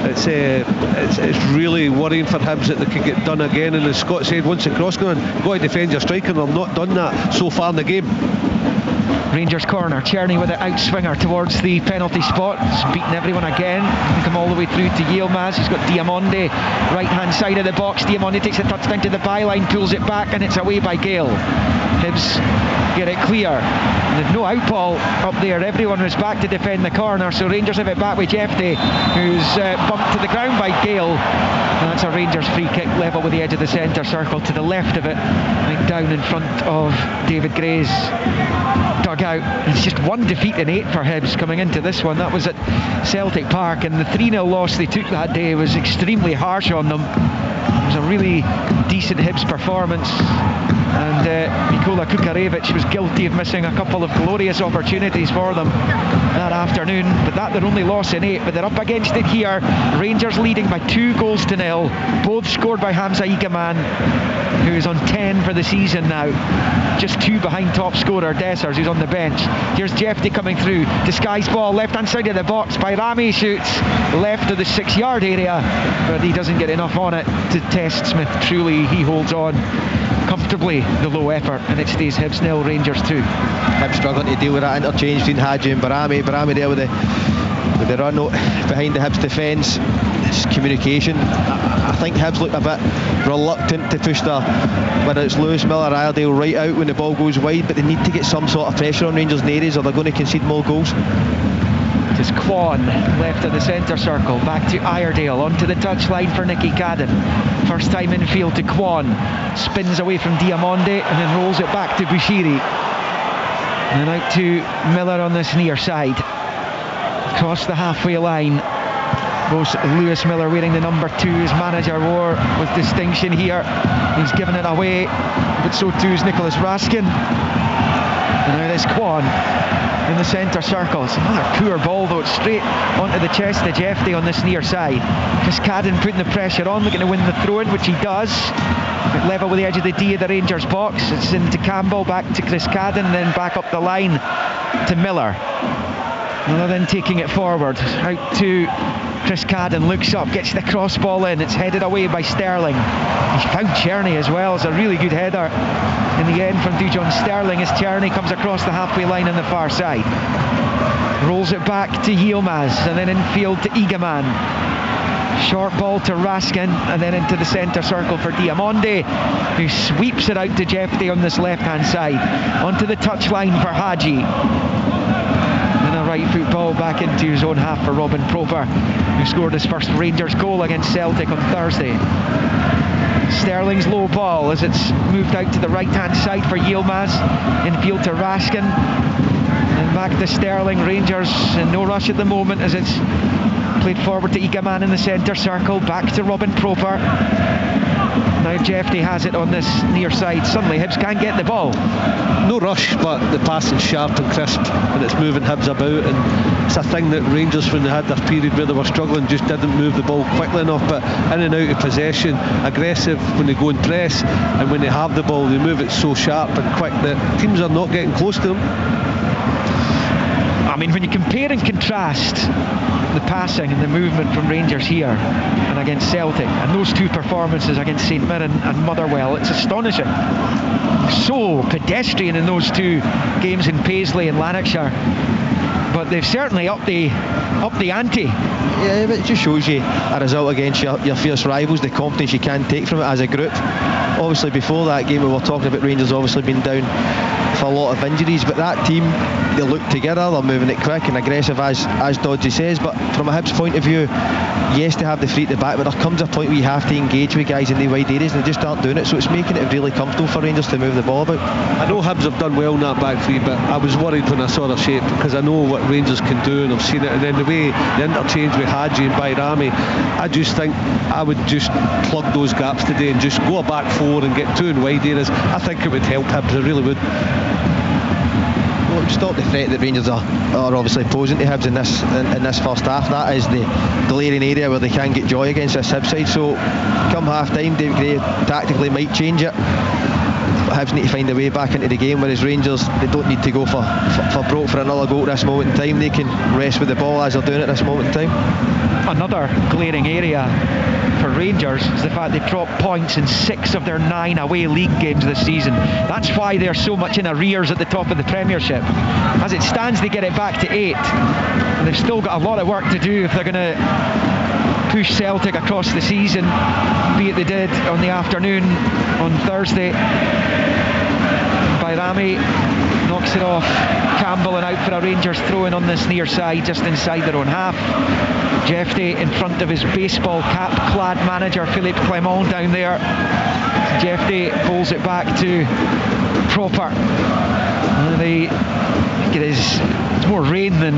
it's really worrying for Hibs that they could get done again. And as Scott said, once the cross going, got to defend your striker, and they've not done that so far in the game. Rangers corner, Czerny with an outswinger towards the penalty spot. He's beaten everyone again. He come all the way through to Yilmaz. He's got Diamonde right hand side of the box. Diamonde takes a touch down to the byline, pulls it back, and it's away by Gale. Hibs get it clear. And there's no outball up there. Everyone was back to defend the corner, so Rangers have it back with Jefty, who's bumped to the ground by Gale. And that's a Rangers free kick, level with the edge of the centre circle to the left of it, right down in front of David Gray's dugout. It's just one defeat in 8 for Hibs coming into this one. That was at Celtic Park, and the 3-0 loss they took that day was extremely harsh on them. It was a really decent Hibs performance, and Nikola Kukarevic was guilty of missing a couple of glorious opportunities for them that afternoon, but that their only loss in 8. But they're up against it here. Rangers leading by 2-0, both scored by Hamza Igaman, who is on 10 for the season now, just 2 behind top scorer Dessers, who's on the bench. Here's Jefty coming through, disguised ball left hand side of the box by Rami, shoots left of the 6-yard area, but he doesn't get enough on it to test Smith. Truly, he holds on comfortably the low effort, and it stays Hibs 0, Rangers 2. Hibs struggling to deal with that interchange between Hadji and Barami. Barami there with the run out behind the Hibs defence. It's communication. I think Hibs look a bit reluctant to push whether it's Lewis, Miller, Iredale right out when the ball goes wide, but they need to get some sort of pressure on Rangers in areas or they're going to concede more goals. It's Kwan, left of the centre circle, back to Iredale, onto the touchline for Nicky Cadden. First time in field to Kwan, spins away from Diamonde and then rolls it back to Bushiri. And out to Miller on this near side. Across the halfway line goes Lewis Miller, wearing the number 2, his manager wore with distinction here. He's given it away, but so too is Nicholas Raskin. And now there's Kwan in the centre circle. It's another poor ball though, it's straight onto the chest of Jefty on this near side. Chris Cadden putting the pressure on, looking to win the throw-in, which he does. But level with the edge of the D of the Rangers box. It's into Campbell, back to Chris Cadden, then back up the line to Miller. Miller then taking it forward, out to Chris Cadden, looks up, gets the cross ball in, it's headed away by Sterling. He's found Czerny as well. It's a really good header in the end from Dujon Sterling as Czerny comes across the halfway line on the far side. Rolls it back to Yilmaz and then infield to Igaman. Short ball to Raskin and then into the centre circle for Diamonde, who sweeps it out to Jefty on this left hand side. Onto the touchline for Hadji. And a right foot ball back into his own half for Robin Proper, who scored his first Rangers goal against Celtic on Thursday. Sterling's low ball as it's moved out to the right hand side for Yilmaz. Infield to Raskin. And back to Sterling. Rangers in no rush at the moment as it's played forward to Igaman in the centre circle. Back to Robin Proper. Now Jefty has it on this near side. Suddenly Hibs can't get the ball. No rush, but the passing's sharp and crisp and it's moving Hibs about, and it's a thing that Rangers, when they had their period where they were struggling, just didn't move the ball quickly enough. But in and out of possession, aggressive when they go and press, and when they have the ball they move it so sharp and quick that teams are not getting close to them. I mean, when you compare and contrast the passing and the movement from Rangers here and against Celtic, and those two performances against St Mirren and Motherwell, it's astonishing. So pedestrian in those two games in Paisley and Lanarkshire, but they've certainly upped the ante. Yeah, but it just shows you a result against your fierce rivals, the confidence you can take from it as a group. Obviously before that game we were talking about Rangers obviously being down for a lot of injuries, but that team, they look together, they're moving it quick and aggressive as Dodgy says. But from a Hibs point of view, yes, they have the free at the back, but there comes a point where you have to engage with guys in the wide areas and they just aren't doing it, so it's making it really comfortable for Rangers to move the ball about. I know Hibs have done well in that back three, but I was worried when I saw their shape because I know what Rangers can do and I've seen it, and then the way the interchange with Hadji and Bayrami, I just think I would just plug those gaps today and just go a back four and get 2 in wide areas. I think it would help Hibs, I really would. Well, it would stop the threat that Rangers are obviously posing to Hibs in this first half. That is the glaring area where they can get joy against this Hibs side. So come half time, David Gray tactically might change it. Hibs need to find a way back into the game, whereas Rangers, they don't need to go for broke for another goal at this moment in time. They can rest with the ball as they're doing at this moment in time. Another glaring area for Rangers is the fact they've dropped points in 6 of their 9 away league games this season. That's why they're so much in arrears at the top of the Premiership. As it stands, they get it back to 8, and they've still got a lot of work to do if they're going to push Celtic across the season, be it they did on the afternoon on Thursday. Bayrami knocks it off Campbell, and out for a Rangers throw-in on this near side, just inside their own half. Jeffrey in front of his baseball cap-clad manager Philippe Clement down there. Jeffrey pulls it back to Proper. It's more rain than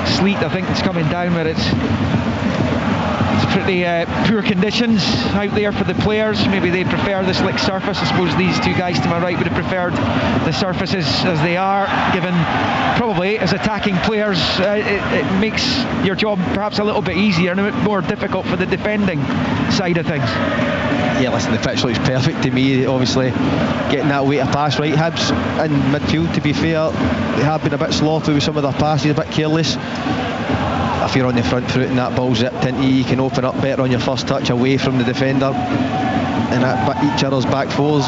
sleet, I think, that's coming down, where it's pretty poor conditions out there for the players. Maybe they prefer the slick surface. I suppose these two guys to my right would have preferred the surfaces as they are, given probably as attacking players it makes your job perhaps a little bit easier and a bit more difficult for the defending side of things. Yeah, listen, the pitch looks perfect to me. Obviously getting that weight of pass right. Hibs in midfield, to be fair, they have been a bit sloppy with some of their passes, a bit careless. If you're on the front foot and that ball zipped into you, you can open up better on your first touch away from the defender and at each other's back fours.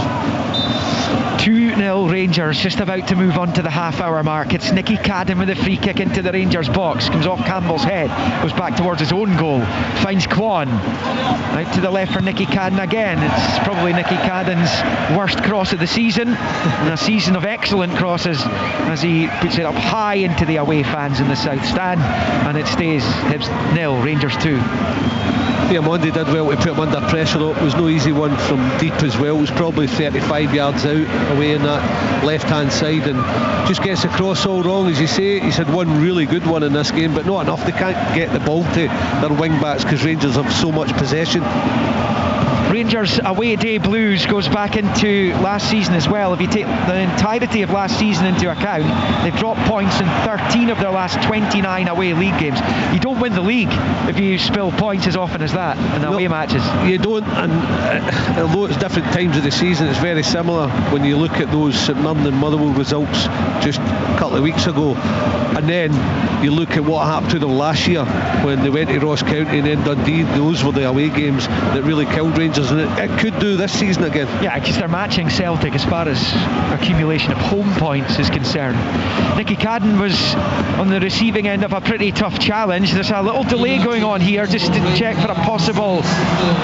2-0 Rangers, just about to move on to the half-hour mark. It's Nicky Cadden with a free kick into the Rangers box. Comes off Campbell's head, goes back towards his own goal, finds Kwan. Out to the left for Nicky Cadden again. It's probably Nicky Cadden's worst cross of the season, and a season of excellent crosses as he puts it up high into the away fans in the south stand, and it stays Hibs 0, Rangers 2. Yeah, Monday did well to put him under pressure. It was no easy one from deep as well. It was probably 35 yards out away in that left-hand side, and just gets across all wrong, as you say. He's had one really good one in this game, but not enough. They can't get the ball to their wing-backs because Rangers have so much possession. Rangers away day blues goes back into last season as well. If you take the entirety of last season into account, they've dropped points in 13 of their last 29 away league games. You don't win the league if you spill points as often as that in away matches. You don't, and although it's different times of the season, it's very similar when you look at those St Mirren and Motherwell results just a couple of weeks ago, and then you look at what happened to them last year when they went to Ross County and then Dundee. Those were the away games that really killed Rangers, and it could do this season again. Yeah, because they're matching Celtic as far as accumulation of home points is concerned. Nicky Cadden was on the receiving end of a pretty tough challenge. There's a little delay going on here just to check for a possible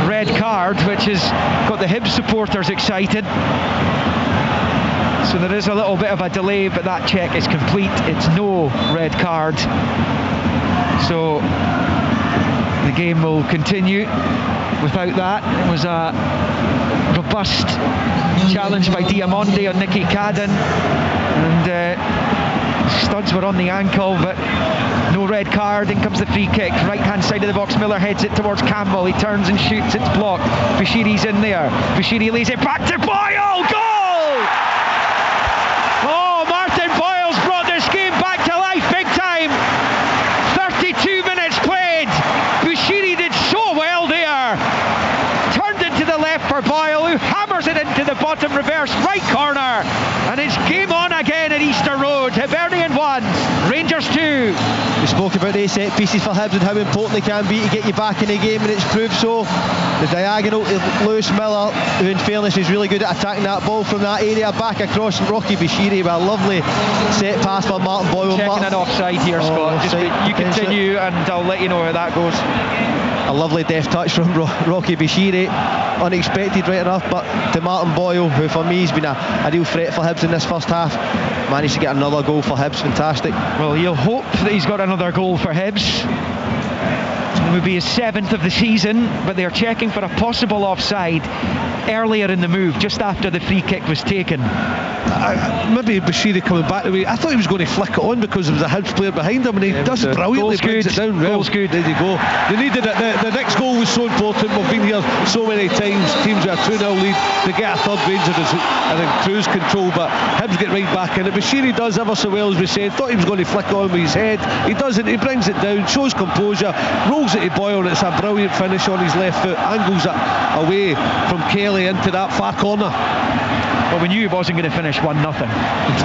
red card, which has got the Hibs supporters excited. So there is a little bit of a delay, but that check is complete. It's no red card. So the game will continue without that. It was a robust challenge by Diamonde on Nicky Cadden, and studs were on the ankle, but no red card. In comes the free kick, right hand side of the box. Miller heads it towards Campbell. He turns and shoots. It's blocked. Bushiri's in there. Bushiri lays it back to Boyle. Goal! Oh, Martin Boyle's brought this game back to life big time. 32 minutes played. Bushiri did so well there. Turned it to the left for Boyle, who hammers it into the bottom reverse right corner. And it's game on again at Easter Road. Hibernian 1, Rangers 2. We spoke about the set pieces for Hibs and how important they can be to get you back in the game, and it's proved so. The diagonal to Lewis Miller, who in fairness is really good at attacking that ball from that area, back across Rocky Bushiri with a lovely set pass for Martin Boyle. Checking an offside here, Scott. Just you continue and I'll let you know how that goes. A lovely deft touch from Rocky Bushiri, unexpected right enough, but to Martin Boyle, who for me has been a real threat for Hibs in this first half. Managed to get another goal for Hibs, fantastic. Well, you'll hope that he's got another goal for Hibs. It would be his 7th of the season, but they're checking for a possible offside earlier in the move, just after the free kick was taken. Maybe Bushiri coming back the way. I thought he was going to flick it on because there was a Hibs player behind him, and he does it brilliantly. Brings it down well. Goal's good. There you go. They needed it. The next goal was so important. We've been here so many times. Teams with a 2-0 lead, they get a third Rangers and in cruise control, but Hibs get right back in it. Bushiri does ever so well, as we said. Thought he was going to flick on with his head. He doesn't. He brings it down, shows composure, rolls it to Boyle, and it's a brilliant finish on his left foot. Angles it away from Kelly into that far corner. Well, we knew it wasn't going to finish 1-0.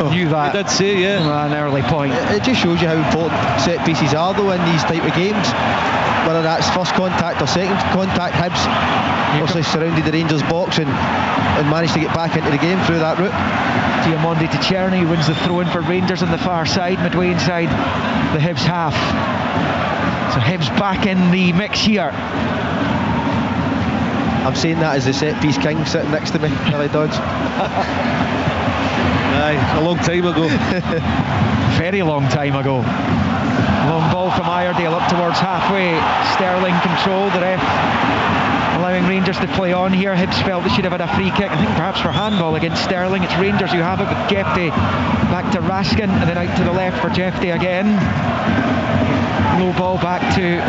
We knew that. You did say, yeah. An early point. It just shows you how important set pieces are, though, in these type of games. Whether that's first contact or second contact, Hibs obviously surrounded the Rangers box and managed to get back into the game through that route. Diamonde to Czerny wins the throw-in for Rangers on the far side, midway inside the Hibs half. So Hibs back in the mix here. I'm saying that as the set piece king sitting next to me, Billy Dodds. Aye, a long time ago. Very long time ago. Long ball from Iredale up towards halfway. Sterling control, the ref allowing Rangers to play on here. Hibs felt they should have had a free kick, I think perhaps for handball against Sterling. It's Rangers who have it with Jefty back to Raskin and then out to the left for Jefty again. Low ball back to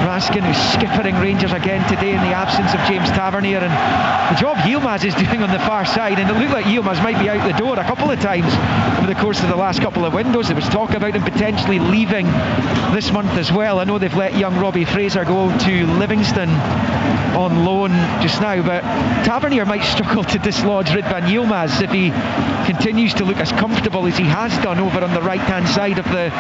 Raskin, who's skippering Rangers again today in the absence of James Tavernier, and the job Yilmaz is doing on the far side, and it looked like Yilmaz might be out the door a couple of times over the course of the last couple of windows. There was talk about him potentially leaving this month as well. I know they've let young Robbie Fraser go to Livingston on loan just now, but Tavernier might struggle to dislodge Ridvan Yilmaz if he continues to look as comfortable as he has done over on the right hand side of the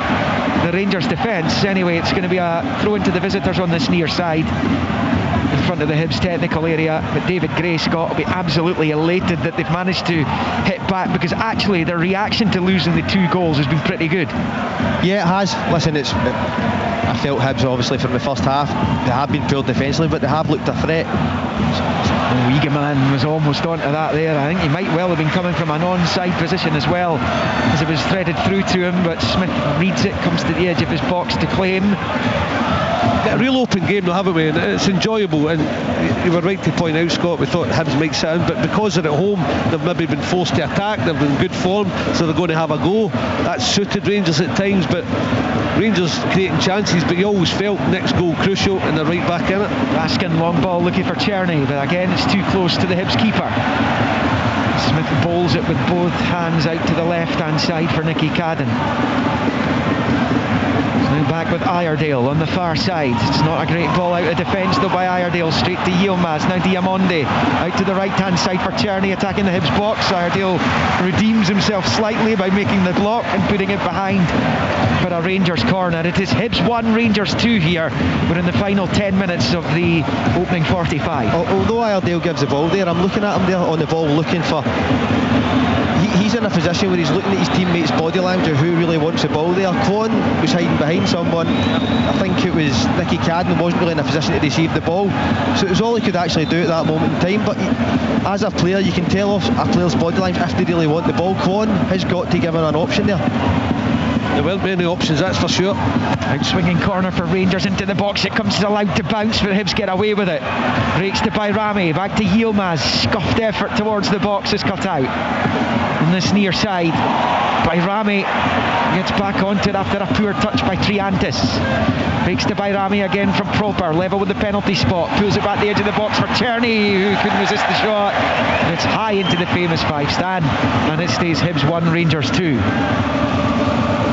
Rangers defence. Anyway, it's going to be a throw into the visitors on this near side in front of the Hibs technical area, but David Gray, Scott, will be absolutely elated that they've managed to hit back, because actually their reaction to losing the 2 goals has been pretty good. Yeah, it has. Listen, I felt Hibs obviously from the first half, they have been poor defensively, but they have looked a threat. Wiegeman was almost onto that there. I think he might well have been coming from an onside position as well, as it was threaded through to him, but Smith reads it, comes to the edge of his box to claim. A real open game, haven't we? And it's enjoyable, and you were right to point out, Scott, we thought Hibs might sit in, but because they're at home, they've maybe been forced to attack, they've been in good form, so they're going to have a go. That's suited Rangers at times, but Rangers creating chances, but you always felt next goal crucial, and they're right back in it. Raskin, long ball looking for Czerny, but again it's too close to the Hibs keeper. Smith bowls it with both hands out to the left hand side for Nicky Cadden. Now back with Iredale on the far side. It's not a great ball out of defence though by Iredale, straight to Yilmaz. Now Diamonde out to the right hand side for Czerny, attacking the Hibs box. Iredale redeems himself slightly by making the block and putting it behind for a Rangers corner. It is Hibs 1, Rangers 2 here. We're in the final 10 minutes of the opening 45. Although Iredale gives the ball there, I'm looking at him there on the ball looking for... He's in a position where he's looking at his teammates' body language of who really wants the ball there. Con was hiding behind someone. I think it was Nicky Cadden wasn't really in a position to receive the ball, so it was all he could actually do at that moment in time. But as a player, you can tell off a player's body language if they really want the ball. Con has got to give him an option there. There weren't many options, that's for sure. Out swinging corner for Rangers into the box. It comes allowed to bounce, but Hibs get away with it. Breaks to Bayrami, back to Yilmaz. Scuffed effort towards the box is cut out. On this near side, Bayrami gets back onto it after a poor touch by Triantis. Breaks to Bayrami again from Proper, level with the penalty spot. Pulls it back the edge of the box for Czerny, who couldn't resist the shot. And it's high into the famous 5 stand, and it stays Hibs 1, Rangers 2.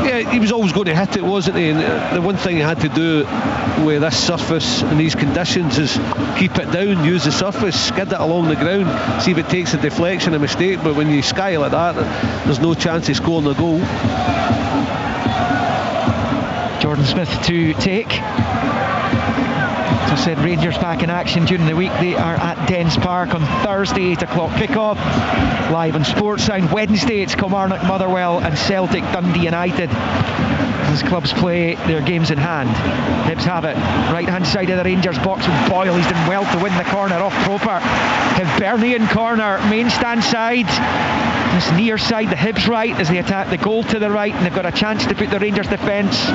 Yeah, he was always going to hit it, wasn't he? And the one thing he had to do with this surface and these conditions is keep it down, use the surface, skid it along the ground, see if it takes a deflection, a mistake. But when you sky like that, there's no chance of scoring a goal. Jordan Smith to take. As I said, Rangers back in action during the week. They are at Dens Park on Thursday, 8 o'clock kickoff. Live on Sportsound. Wednesday, it's Kilmarnock, Motherwell and Celtic Dundee United as clubs play their games in hand. Hibs have it. Right hand side of the Rangers box with Boyle. He's done well to win the corner off Proper. Hibernian corner, main stand side. This near side, the Hibs right, as they attack the goal to the right, and they've got a chance to put the Rangers defence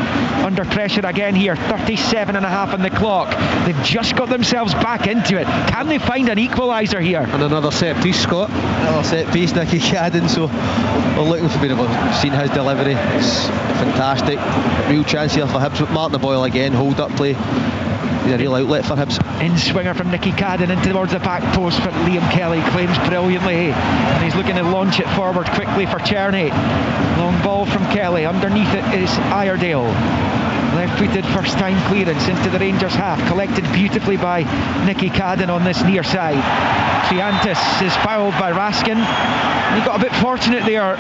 under pressure again here. 37.5 on the clock. They've just got themselves back into it. Can they find an equaliser here? And another set piece, Scott. Another set piece, Nicky Cadden. So we're looking for being able to see his delivery. It's fantastic. Real chance here for Hibs with Martin Boyle again. Hold up play. He's a real outlet for Hibs. In swinger from Nicky Cadden in towards the back post, but Liam Kelly claims brilliantly, and he's looking to launch it forward quickly for Czerny. Long ball from Kelly. Underneath it is Iredale. Left-footed first-time clearance into the Rangers half, collected beautifully by Nicky Cadden on this near side. Triantis is fouled by Raskin. He got a bit fortunate there,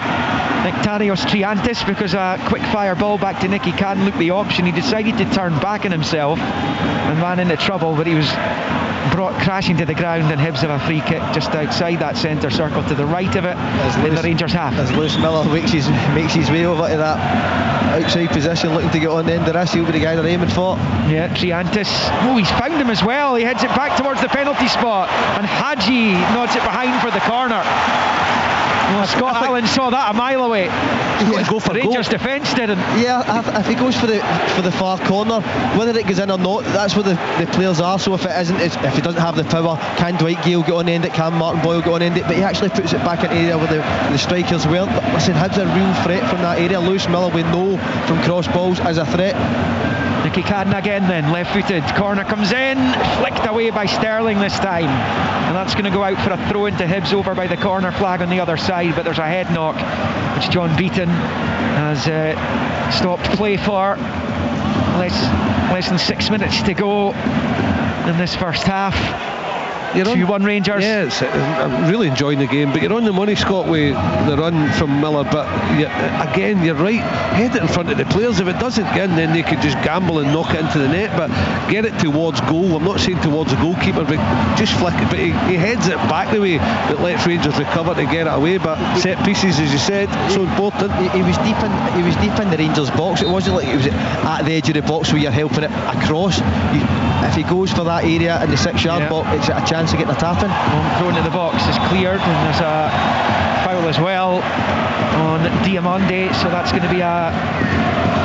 Nectarios Triantis, because a quick-fire ball back to Nicky Cadden looked the option. He decided to turn back on himself and ran into trouble, but he was brought crashing to the ground, and Hibs have a free kick just outside that centre circle to the right of it in the Rangers half. As Lewis Miller makes his way over to that outside position, looking to get on the end of this, he'll be the guy they're aiming for. Yeah, Triantis, he's found him as well. He heads it back towards the penalty spot, and Hadji nods it behind for the corner. Scott Allen saw that a mile away. Go for Rangers defence didn't. Yeah, if he goes for the far corner, whether it goes in or not, that's where the players are. So if it isn't, if he doesn't have the power, can Dwight Gale get on the end it? Can Martin Boyle get on the end it? But he actually puts it back in an area where the strikers weren't. But listen, Hibs a real threat from that area. Lewis Miller, we know from cross balls, as a threat. Nicky Cadden again then, left-footed, corner comes in, flicked away by Sterling this time, and that's going to go out for a throw into Hibs over by the corner flag on the other side, but there's a head knock which John Beaton has stopped play for. Less than 6 minutes to go in this first half. 2-1 Rangers. Yes, I'm really enjoying the game, but you're on the money, Scott, with the run from Miller. But again, you're right, head it in front of the players. If it doesn't get in, then they could just gamble and knock it into the net, but get it towards goal. I'm not saying towards the goalkeeper, but just flick it. But he heads it back the way that lets Rangers recover to get it away. But set pieces, as you said, so important. He was deep in the Rangers box. It wasn't like it was at the edge of the box where you're helping it across. If he goes for that area in the 6-yard box, it's a chance of getting a tap in. Thrown into the box is cleared, and there's a foul as well on Diamande, so that's going to be a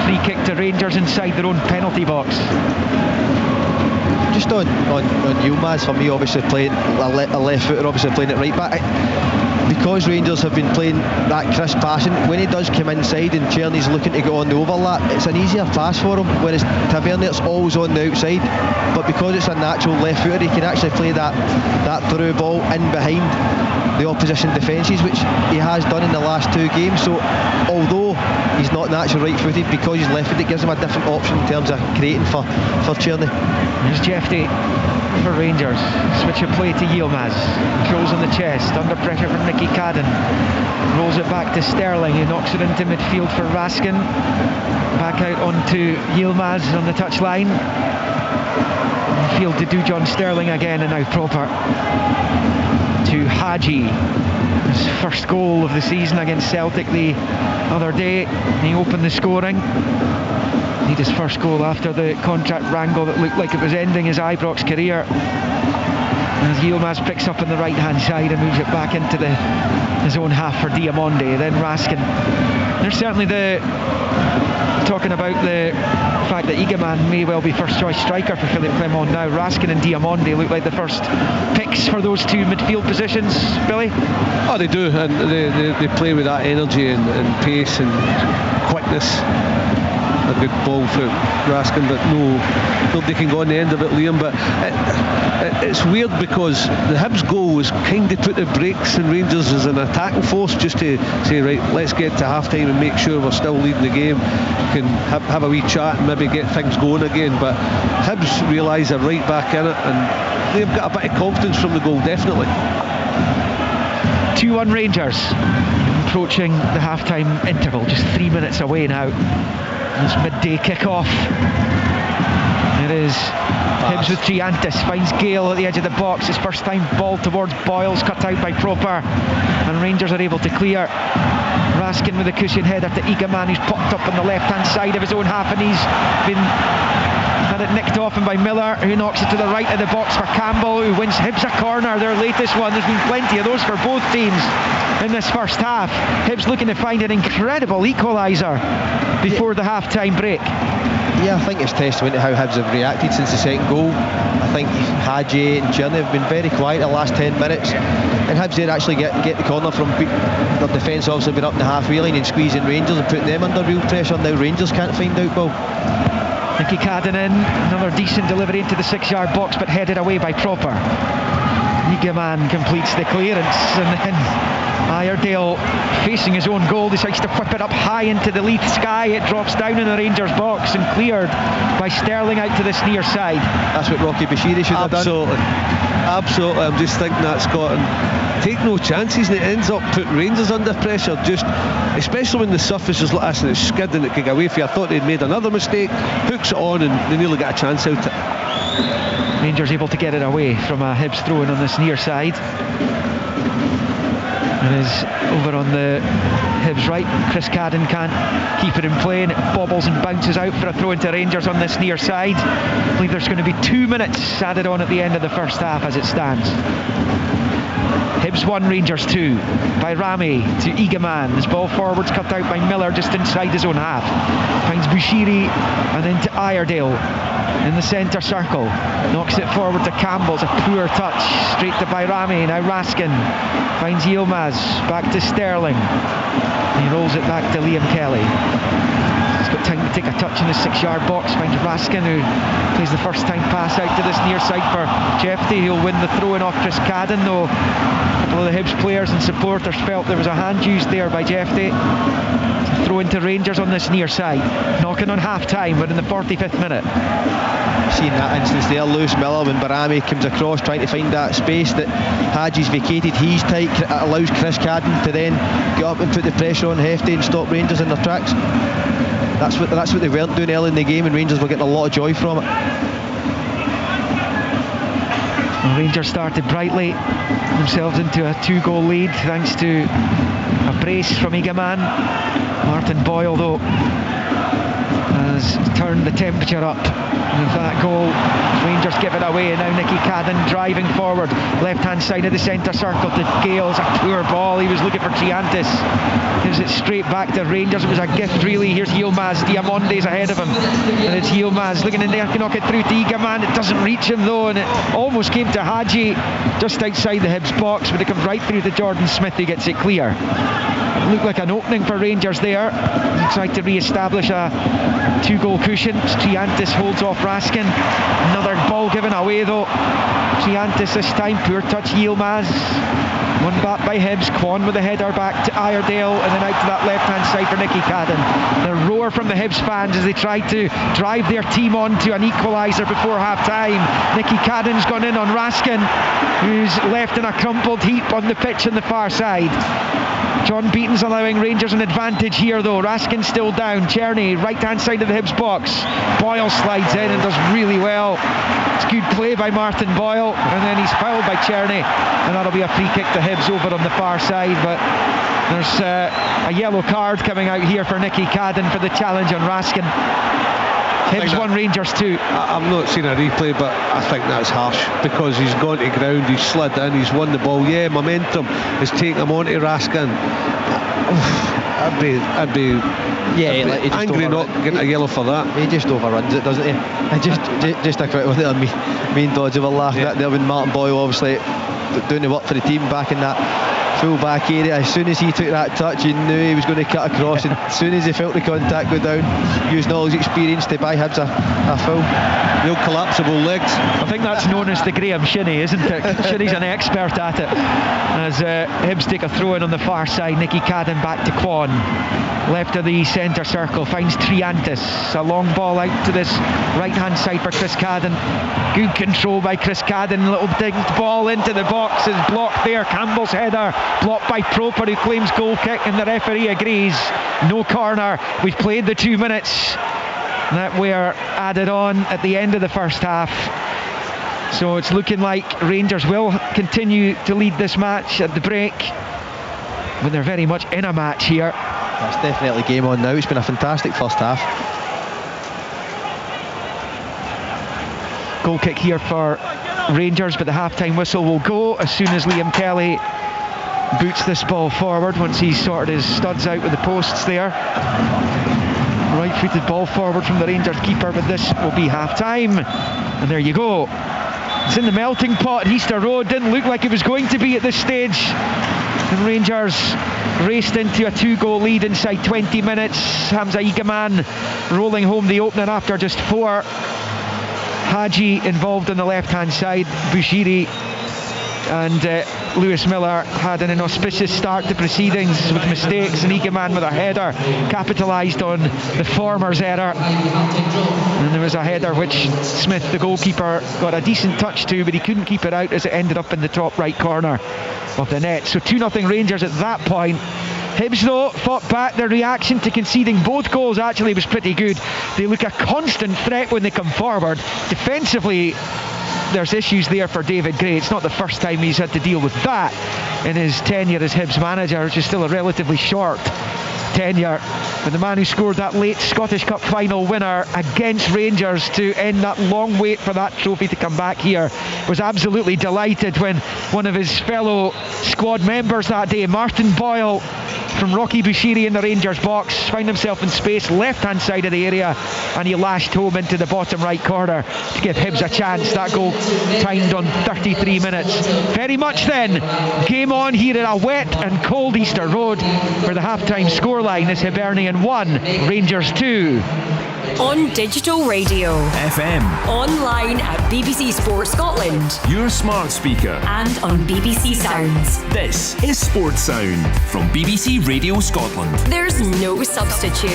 free kick to Rangers inside their own penalty box. Just on Yilmaz, for me, obviously playing a left footer, obviously playing it right back. Because Rangers have been playing that crisp passing, when he does come inside and Czerny's looking to get on the overlap, it's an easier pass for him, whereas Tavernier's always on the outside. But because it's a natural left footer, he can actually play that through ball in behind the opposition defences, which he has done in the last 2 games. So although he's not naturally right footed, because he's left footed, it gives him a different option in terms of creating for Czerny. Here's Jeffrey for Rangers, switch of play to Yilmaz, controls on the chest, under pressure from Nicky Cadden, rolls it back to Sterling, who knocks it into midfield for Raskin, back out onto Yilmaz on the touchline, field to do John Sterling again, and now proper to Hadji, his first goal of the season against Celtic the other day. He opened the scoring. Need his first goal after the contract wrangle that looked like it was ending his Ibrox career. As Yilmaz picks up on the right hand side and moves it back into his own half for Diamande, then Raskin. There's certainly talking about the fact that Igaman may well be first choice striker for Philippe Clement now. Raskin and Diamande look like the first picks for those two midfield positions, Billy. Oh, they do, and they play with that energy and pace and quickness. A good ball for Raskin, but nobody can go on the end of it, Liam. But it's weird because the Hibs goal was kind of put the brakes on Rangers as an attacking force, just to say, right, let's get to half time and make sure we're still leading the game, can have a wee chat and maybe get things going again. But Hibs realise they're right back in it, and they've got a bit of confidence from the goal, definitely. 2-1 Rangers, approaching the half-time interval, just 3 minutes away now. This midday kick-off. It is Hibs with Triantis, finds Gale at the edge of the box, his first time ball towards Boyles, cut out by Proper, and Rangers are able to clear. Raskin with a cushion header to Igaman, who's popped up on the left hand side of his own half, and he's had it nicked off him by Miller, who knocks it to the right of the box for Campbell, who wins Hibs a corner, their latest one. There's been plenty of those for both teams in this first half. Hibs looking to find an incredible equaliser before the half-time break. Yeah, I think it's testament to how Hibs have reacted since the second goal. I think Hadji and Czerny have been very quiet the last 10 minutes, and Hibs did actually get the corner from their defence, obviously been up the halfway line and squeezing Rangers and putting them under real pressure. Now Rangers can't find out ball. Nicky Cadden in, another decent delivery into the 6-yard box, but headed away by Proper. Igaman completes the clearance, and then Iredale, facing his own goal, decides to whip it up high into the Leith sky. It drops down in the Rangers box and cleared by Sterling out to this near side. That's what Rocky Bashiri should have done. Absolutely. I'm just thinking that, Scott. And take no chances, and it ends up putting Rangers under pressure, just especially when the surface is like this and it's skidding, it could go away for you. I thought they'd made another mistake, hooks it on, and they nearly got a chance out it. Rangers able to get it away from a Hibs throw-in on this near side. It is over on the Hibs right. Chris Cadden can't keep it in play, and it bobbles and bounces out for a throw into Rangers on this near side. I believe there's going to be 2 minutes added on at the end of the first half as it stands. Hibs 1, Rangers 2. By Rami to Egaman. His ball forwards cut out by Miller just inside his own half. Finds Bushiri and then to Iredale in the centre circle. Knocks it forward to Campbell. It's a poor touch. Straight to Bayrami. Now Raskin finds Yilmaz. Back to Sterling. He rolls it back to Liam Kelly. He's got time to take a touch in the 6-yard box. Finds Raskin, who plays the first time pass out to this near side for Jeffrey. He'll win the throw-in off Chris Cadden, though a couple of the Hibs players and supporters felt there was a hand used there by Jeffrey. Throw into Rangers on this near side. Knocking on half-time. We're in the 45th minute. Seen that instance there, Lewis Miller, when Barami comes across trying to find that space that Hadji's vacated. He's tight, it allows Chris Cadden to then get up and put the pressure on Hefty and stop Rangers in their tracks. That's what they weren't doing early in the game, and Rangers were getting a lot of joy from it. And Rangers started brightly, themselves into a 2-goal lead thanks to a brace from Egaman. Martin Boyle, though, has turned the temperature up with that goal. Rangers give it away, and now Nicky Cadden driving forward, left hand side of the centre circle to Gales. A poor ball, he was looking for Triantis, gives it straight back to Rangers. It was a gift really. Here's Yilmaz, Diamonde's ahead of him, and it's Yilmaz looking in there to knock it through to Egaman. It doesn't reach him though, and it almost came to Hadji just outside the Hibs box, but it comes right through to Jordan Smith, who gets it clear. It looked like an opening for Rangers there. He tried to re-establish a 2-goal cushion. Triantis holds off Raskin. Another ball given away though. Triantis this time, poor touch Yilmaz. Won back by Hibs. Kwon with the header back to Iredale, and then out to that left hand side for Nicky Cadden. The roar from the Hibs fans as they tried to drive their team on to an equaliser before half time. Nicky Cadden's gone in on Raskin, who's left in a crumpled heap on the pitch on the far side. John Beaton's allowing Rangers an advantage here though. Raskin still down. Cherney, right hand side of the Hibs box. Boyle slides in and does really well. It's good play by Martin Boyle, and then he's fouled by Cherney, and that'll be a free kick to Hibs over on the far side. But there's a yellow card coming out here for Nicky Cadden for the challenge on Raskin. Hibs 1, Rangers 2. I've not seen a replay, but I think that's harsh, because he's gone to ground, he's slid in, he's won the ball. Yeah, momentum is taking him on to Raskin. I'd be angry not getting a yellow for that. He just overruns it, doesn't he? And just a quick one there, mean dodge of a laugh there when Martin Boyle obviously doing the work for the team back in that full back area. As soon as he took that touch, you knew he was going to cut across, and as soon as he felt the contact go down, using all his experience to buy Hibs a full. Real collapsible legs. I think that's known as the Graham Shinnie, isn't it? Shinnie's an expert at it. As Hibs take a throw in on the far side, Nicky Cadden back to Kwon, left of the centre circle, finds Triantis. A long ball out to this right hand side for Chris Cadden. Good control by Chris Cadden. Little dinked ball into the box is blocked there. Campbell's header blocked by Proper, who claims goal kick, and the referee agrees. No corner. We've played the 2 minutes that were added on at the end of the first half. So it's looking like Rangers will continue to lead this match at the break, but they're very much in a match here. That's definitely game on now. It's been a fantastic first half. Goal kick here for Rangers, but the half-time whistle will go as soon as Liam Kelly boots this ball forward, once he's sorted his studs out with the posts there. Right-footed ball forward from the Rangers keeper, but this will be half-time. And there you go. It's in the melting pot at Easter Road. Didn't look like it was going to be at this stage. And Rangers raced into a 2-goal lead inside 20 minutes. Hamza Egaman rolling home the opener after just 4. Hadji involved on the left-hand side. Bushiri and Lewis Miller had an inauspicious start to proceedings with mistakes, and Egan with a header capitalised on the former's error, and there was a header which Smith, the goalkeeper, got a decent touch to, but he couldn't keep it out as it ended up in the top right corner of the net. So 2-0 Rangers at that point. Hibs though fought back. Their reaction to conceding both goals actually was pretty good. They look a constant threat when they come forward. Defensively, there's issues there for David Gray. It's not the first time he's had to deal with that in his tenure as Hibs manager, which is still a relatively short tenure. But the man who scored that late Scottish Cup final winner against Rangers to end that long wait for that trophy to come back here was absolutely delighted when one of his fellow squad members that day, Martin Boyle from Rocky Bushiri in the Rangers box, found himself in space left hand side of the area, and he lashed home into the bottom right corner to give Hibs a chance. That goal timed on 33 minutes. Very much then game on here at a wet and cold Easter Road, where the half-time scoreline is Hibernian 1, Rangers 2. On digital radio, FM, online at BBC Sports Scotland, your smart speaker, and on BBC Sounds. This is Sports Sound from BBC Radio Scotland. There's no substitute.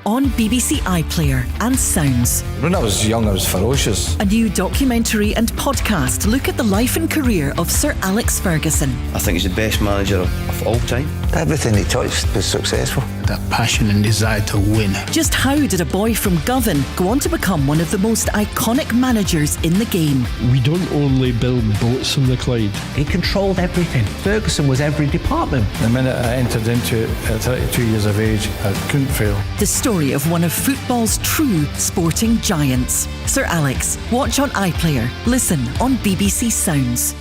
On BBC iPlayer and Sounds. When I was young, I was ferocious. A new documentary and podcast look at the life and career of Sir Alex Ferguson. I think he's the best manager of all time. Everything he touched was successful. That passion and desire to win. Just how did a boy from Govan go on to become one of the most iconic managers in the game? We don't only build boats on the Clyde. He controlled everything. Ferguson was every department. The minute I entered into it at 32 years of age, I couldn't fail. The story of one of football's true sporting giants. Sir Alex. Watch on iPlayer. Listen on BBC Sounds.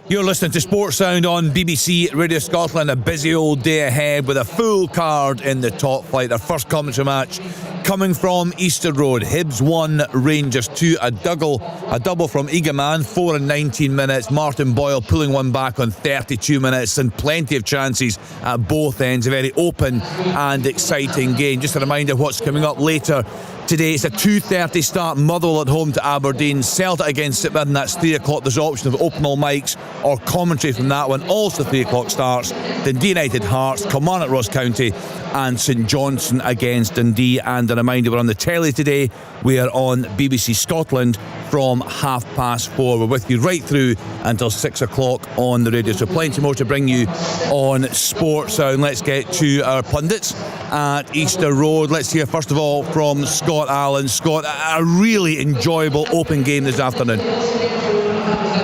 You're listening to Sports Sound on BBC Radio Scotland. A busy old day ahead with a full card in the top flight. Our first commentary match coming from Easter Road. Hibs 1, Rangers 2. A double from Egan, 4 and 19 minutes. Martin Boyle pulling one back on 32 minutes, and plenty of chances at both ends. A very open and exciting game. Just a reminder what's coming up later today. It's a 2:30 start. Motherwell at home to Aberdeen. Celtic against St Mirren. That's 3 o'clock. There's an option of open all mics or commentary from that one. Also 3 o'clock starts. Dundee United Hearts, Kilmarnock Ross County, and St Johnstone against Dundee. And a reminder, we're on the telly today. We are on BBC Scotland from 4:30. We're with you right through until 6 o'clock on the radio. So plenty more to bring you on Sports Sound. Let's get to our pundits at Easter Road. Let's hear first of all from Scott Allen. Scott, a really enjoyable open game this afternoon.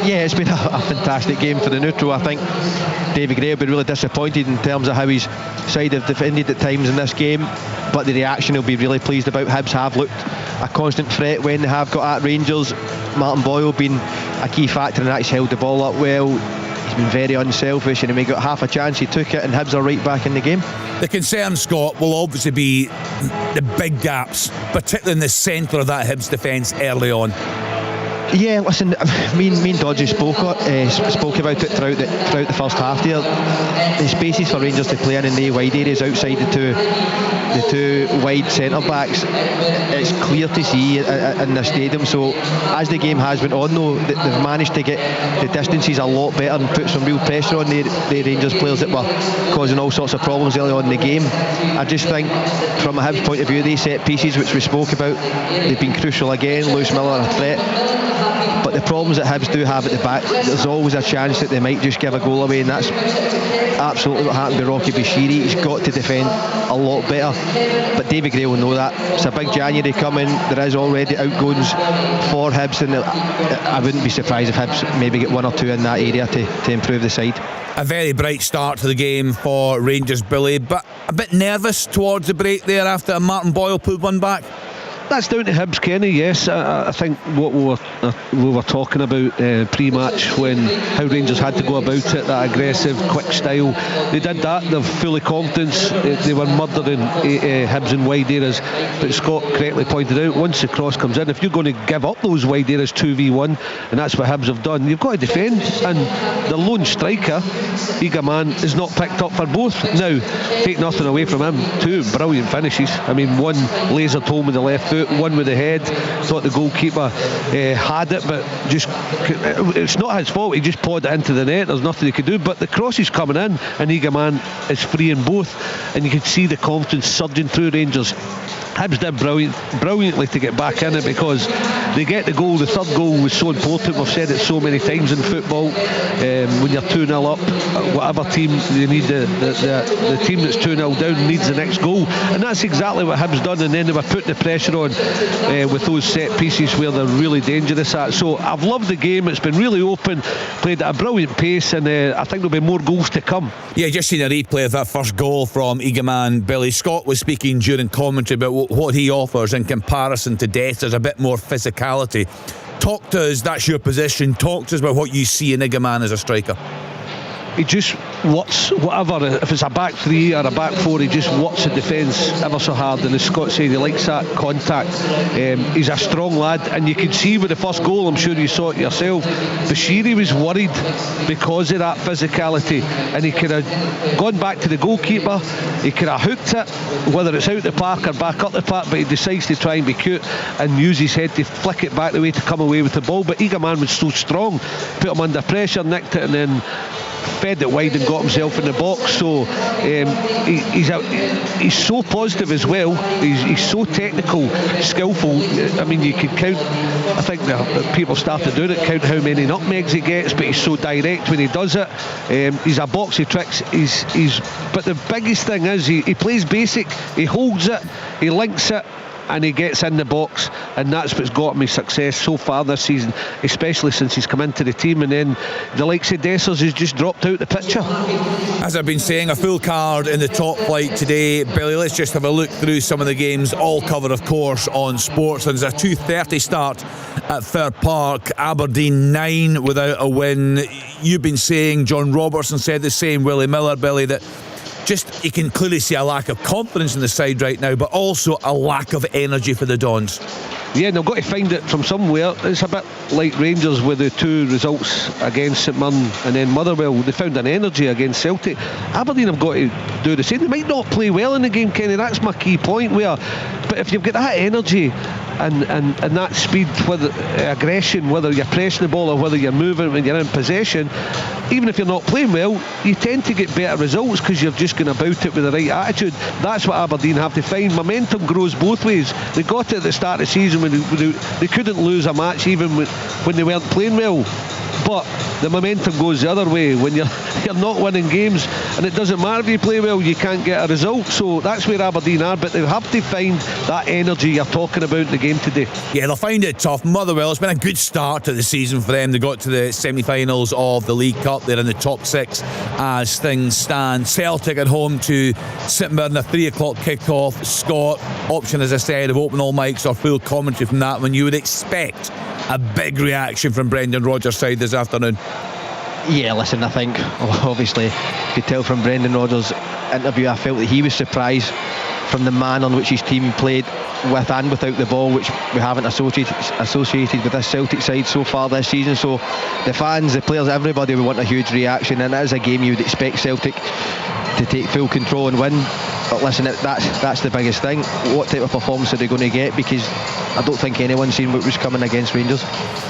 Yeah, it's been a fantastic game for the neutral. I think David Gray will be really disappointed in terms of how his side have defended at times in this game, but the reaction he'll be really pleased about. Hibs have looked a constant threat when they have got at Rangers. Martin Boyle been a key factor and actually held the ball up well. He's been very unselfish, and when he got half a chance he took it, and Hibs are right back in the game. The concern, Scott, will obviously be the big gaps, particularly in the centre of that Hibs defence early on. Yeah, listen, me and Dodgy spoke about it throughout the first half there. The spaces for Rangers to play in the wide areas outside the two wide centre-backs, it's clear to see in the stadium. So as the game has went on though, they've managed to get the distances a lot better and put some real pressure on the Rangers players that were causing all sorts of problems early on in the game. I just think from a Hibs point of view, these set pieces which we spoke about, they've been crucial again. Lewis Miller a threat. But the problems that Hibs do have at the back, there's always a chance that they might just give a goal away, and that's absolutely what happened to Rocky Bushiri. He's got to defend a lot better, but David Gray will know that. It's a big January coming. There is already outgoings for Hibs, and I wouldn't be surprised if Hibs maybe get 1 or 2 in that area to improve the side. A very bright start to the game for Rangers, Billy, but a bit nervous towards the break there after Martin Boyle pulled one back. That's down to Hibs, Kenny. Yes, I think what we were talking about pre-match, when how Rangers had to go about it, that aggressive, quick style. They did that. They're fully confident. They were murdering Hibs in wide areas. But Scott correctly pointed out, once the cross comes in, if you're going to give up those wide areas 2v1, and that's what Hibs have done, you've got to defend. And the lone striker, Igaman, is not picked up for both. Now, take nothing away from him. Two brilliant finishes. I mean, one lasered home with the left foot, one with the head. Thought the goalkeeper had it, but just it's not his fault. He just pawed it into the net. There's nothing he could do. But the cross is coming in, and Igaman is free in both, and you could see the confidence surging through Rangers. Hibs did brilliantly to get back in it, because they get the goal. The third goal was so important. We've said it so many times in football. When you're 2-0 up, whatever team you need, the team that's 2-0 down needs the next goal, and that's exactly what Hibs done. And then they were putting the pressure on with those set pieces where they're really dangerous at. So I've loved the game. It's been really open, played at a brilliant pace, and I think there'll be more goals to come. Yeah, just seen a replay of that first goal from Igaman. Billy Scott was speaking during commentary about what he offers in comparison to Death. There's a bit more physicality. Talk to us, that's your position. Talk to us about what you see in Igaman as a striker. He just watts whatever, if it's a back three or a back four, he just watts the defence ever so hard, and as Scott said, he likes that contact. He's a strong lad, and you could see with the first goal, I'm sure you saw it yourself, Bashiri was worried because of that physicality, and he could have gone back to the goalkeeper, he could have hooked it, whether it's out the park or back up the park, but he decides to try and be cute and use his head to flick it back the way to come away with the ball. But Igaman was so strong, put him under pressure, nicked it, and then fed it wide and got himself in the box. So he's so positive as well. He's so technical, skillful. I mean, you could count, I think the people started doing it, count how many nutmegs he gets, but he's so direct when he does it. He's a box of tricks. But the biggest thing is he plays basic. He holds it, he links it, and he gets in the box, and that's what's got him his success so far this season, especially since he's come into the team. And then the likes of Dessers has just dropped out the picture. As I've been saying, a full card in the top flight today. Billy, let's just have a look through some of the games, all covered of course on Sports. And there's a 2:30 start at Fir Park. Aberdeen 9 without a win. You've been saying, John Robertson said the same, Willie Miller, Billy, that just you can clearly see a lack of confidence in the side right now, but also a lack of energy for the Dons. Yeah, and they've got to find it from somewhere. It's a bit like Rangers with the two results against St Mirren and then Motherwell. They found an energy against Celtic. Aberdeen have got to do the same. They might not play well in the game, Kenny, that's my key point. But if you've got that energy and that speed, whether aggression, whether you're pressing the ball or whether you're moving when you're in possession, even if you're not playing well, you tend to get better results because you're just going about it with the right attitude. That's what Aberdeen have to find. Momentum grows both ways. They got it at the start of the season when they couldn't lose a match even when they weren't playing well. But the momentum goes the other way when you're not winning games, and it doesn't matter if you play well, you can't get a result. So that's where Aberdeen are, but they have to find that energy you're talking about in the game today. Yeah, they'll find it tough. Motherwell, it's been a good start to the season for them. They got to the semi-finals of the League Cup. They're in the top 6 as things stand. Celtic at home to St Mirren, a 3 o'clock kick-off. Scott, option as I said of open all mics or full commentary from that one. You would expect a big reaction from Brendan Rodgers' side this afternoon. Yeah, listen, I think obviously you could tell from Brendan Rodgers' interview, I felt that he was surprised from the manner on which his team played with and without the ball, which we haven't associated with this Celtic side so far this season. So the fans, the players, everybody would want a huge reaction, and it is a game you would expect Celtic to take full control and win. But listen, that's the biggest thing. What type of performance are they going to get? Because I don't think anyone's seen what was coming against Rangers.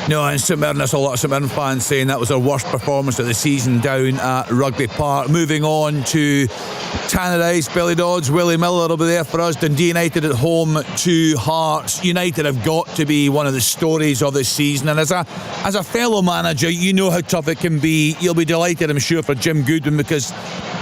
No, and St Mirren, there's a lot of St Mirren fans saying that was their worst performance of the season down at Rugby Park. Moving on to Tannadice, Billy Dodds, Willie Miller will be there for us. Dundee United at home to Hearts. United have got to be one of the stories of this season, and as a fellow manager, you know how tough it can be. You'll be delighted, I'm sure, for Jim Goodwin, because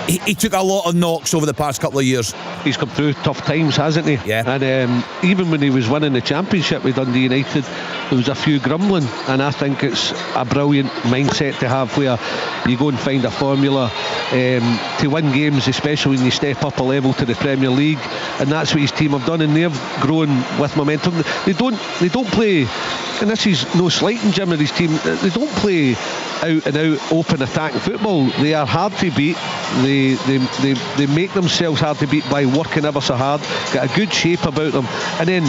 he took a lot of knocks over the past couple of years. He's come through tough times, hasn't he? Yeah. And even when he was winning the championship with Dundee United, there was a few grumbling, and I think it's a brilliant mindset to have, where you go and find a formula to win games, especially when you step up a level to the Premier League, and that's what his team have done, and they've grown with momentum. They don't play, and this is no slighting Jim and his team, they don't play out and out open attacking football. They are hard to beat. They make themselves hard to beat by working ever so hard, got a good shape about them, and then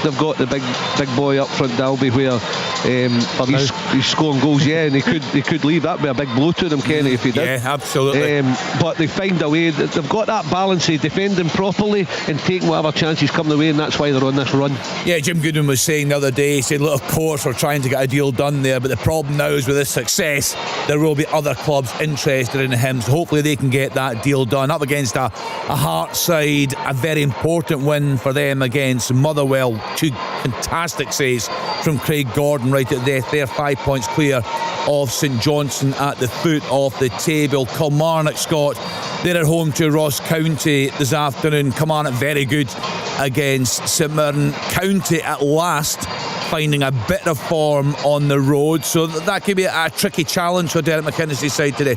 they've got the big boy up front, Dalby, where he's scoring goals, and he could leave. That would be a big blow to them, Kenny, if he did. Yeah, absolutely. But they find a way. They've got that balance of defending properly and taking whatever chances come their way, and that's why they're on this run. Yeah, Jim Goodwin was saying the other day, he said, look, of course we're trying to get a deal done there, but the problem now is with this success, there will be other clubs interested in him, so hopefully they can get that deal done. Up against a Hearts side, a very important win for them against Motherwell. 2 fantastic saves from Craig Gordon right at death. They're 5 points clear of St Johnstone at the foot of the table. Kilmarnock, Scott, they're at home to Ross County this afternoon. Kilmarnock very good against St Mirren. County at last finding a bit of form on the road, so that could be a tricky challenge for Derek McInnes's side today.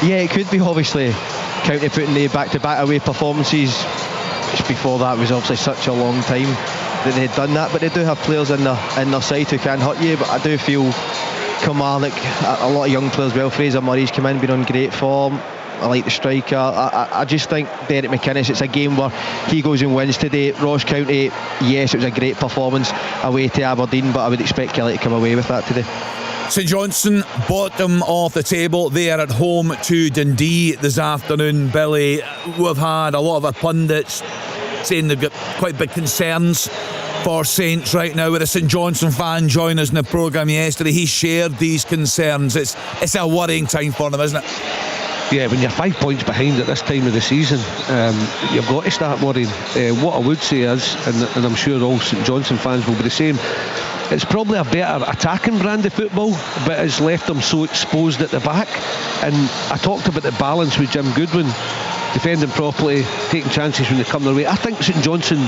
Yeah, it could be. Obviously County putting the back-to-back away performances just before that was obviously such a long time that they had done that, but they do have players in their side who can hurt you. But I do feel Kilmarnock, a lot of young players well. Fraser Murray's come in, been on great form. I like the striker. I just think Derek McInnes, it's a game where he goes and wins today. Ross County, yes, it was a great performance away to Aberdeen, but I would expect Kelly to come away with that today. St Johnstone, bottom of the table. They are at home to Dundee this afternoon. Billy, we've had a lot of our pundits saying they've got quite big concerns for Saints right now. With a St Johnstone fan join us in the programme yesterday, he shared these concerns. It's a worrying time for them, isn't it? Yeah, when you're 5 points behind at this time of the season, you've got to start worrying. What I would say is, and I'm sure all St Johnstone fans will be the same, it's probably a better attacking brand of football, but it's left them so exposed at the back. And I talked about the balance with Jim Goodwin, defending properly, taking chances when they come their way. I think St Johnstone,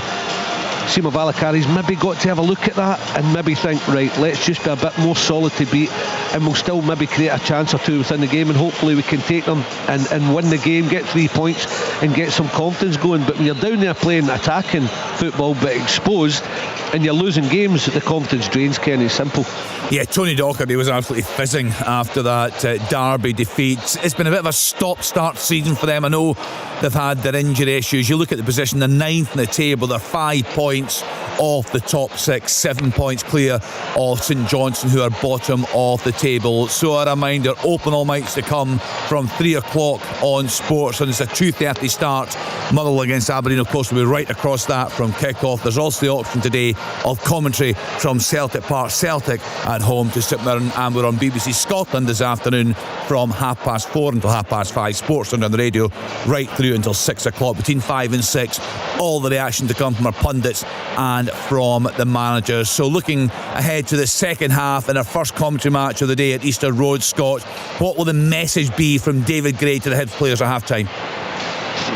Simo Valakari's maybe got to have a look at that and maybe think, right, let's just be a bit more solid to beat, and we'll still maybe create a chance or two within the game, and hopefully we can take them and win the game, get 3 points and get some confidence going. But when you're down there playing attacking football but exposed and you're losing games, the confidence drains, Kenny. Simple. Yeah, Tony Docherty was absolutely fizzing after that Derby defeat. It's been a bit of a stop-start season for them. I know they've had their injury issues. You look at the position, they're 9th in the table. They're 5 points off the top 6, 7 points clear of St Johnstone, who are bottom of the table. So a reminder, open all nights to come from 3 o'clock on Sports, and it's a 2:30 start. Motherwell against Aberdeen, of course, will be right across that from kick-off. There's also the option today of commentary from Celtic Park. Celtic at home to St Mirren, and we're on BBC Scotland this afternoon from 4:30 until 5:30. Sports on the radio right through until 6 o'clock. Between 5 and 6, all the reaction to come from our pundits and from the managers. So looking ahead to the second half and our first commentary match of the day at Easter Road, Scott, what will the message be from David Gray to the head players at half time?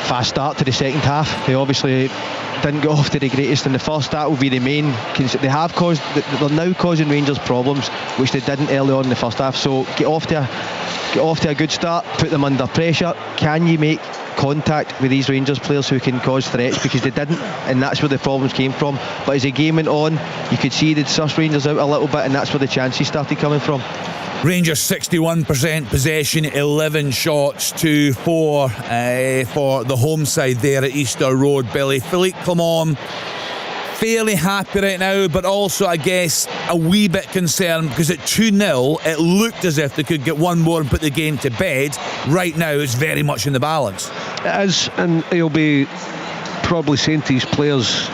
Fast start to the second half. They obviously didn't get off to the greatest in the first. That will be the main. They're now causing Rangers problems, which they didn't early on in the first half. So get off to a good start, put them under pressure. Can you make contact with these Rangers players who can cause threats? Because they didn't, and that's where the problems came from. But as the game went on, you could see they'd suss Rangers out a little bit, and that's where the chances started coming from. Rangers 61% possession, 11 shots to 4 for the home side there at Easter Road. Billy, Philippe Clement fairly happy right now, but also I guess a wee bit concerned because at 2-0 it looked as if they could get one more and put the game to bed. Right now it's very much in the balance. It is, and he'll be probably saying to his players,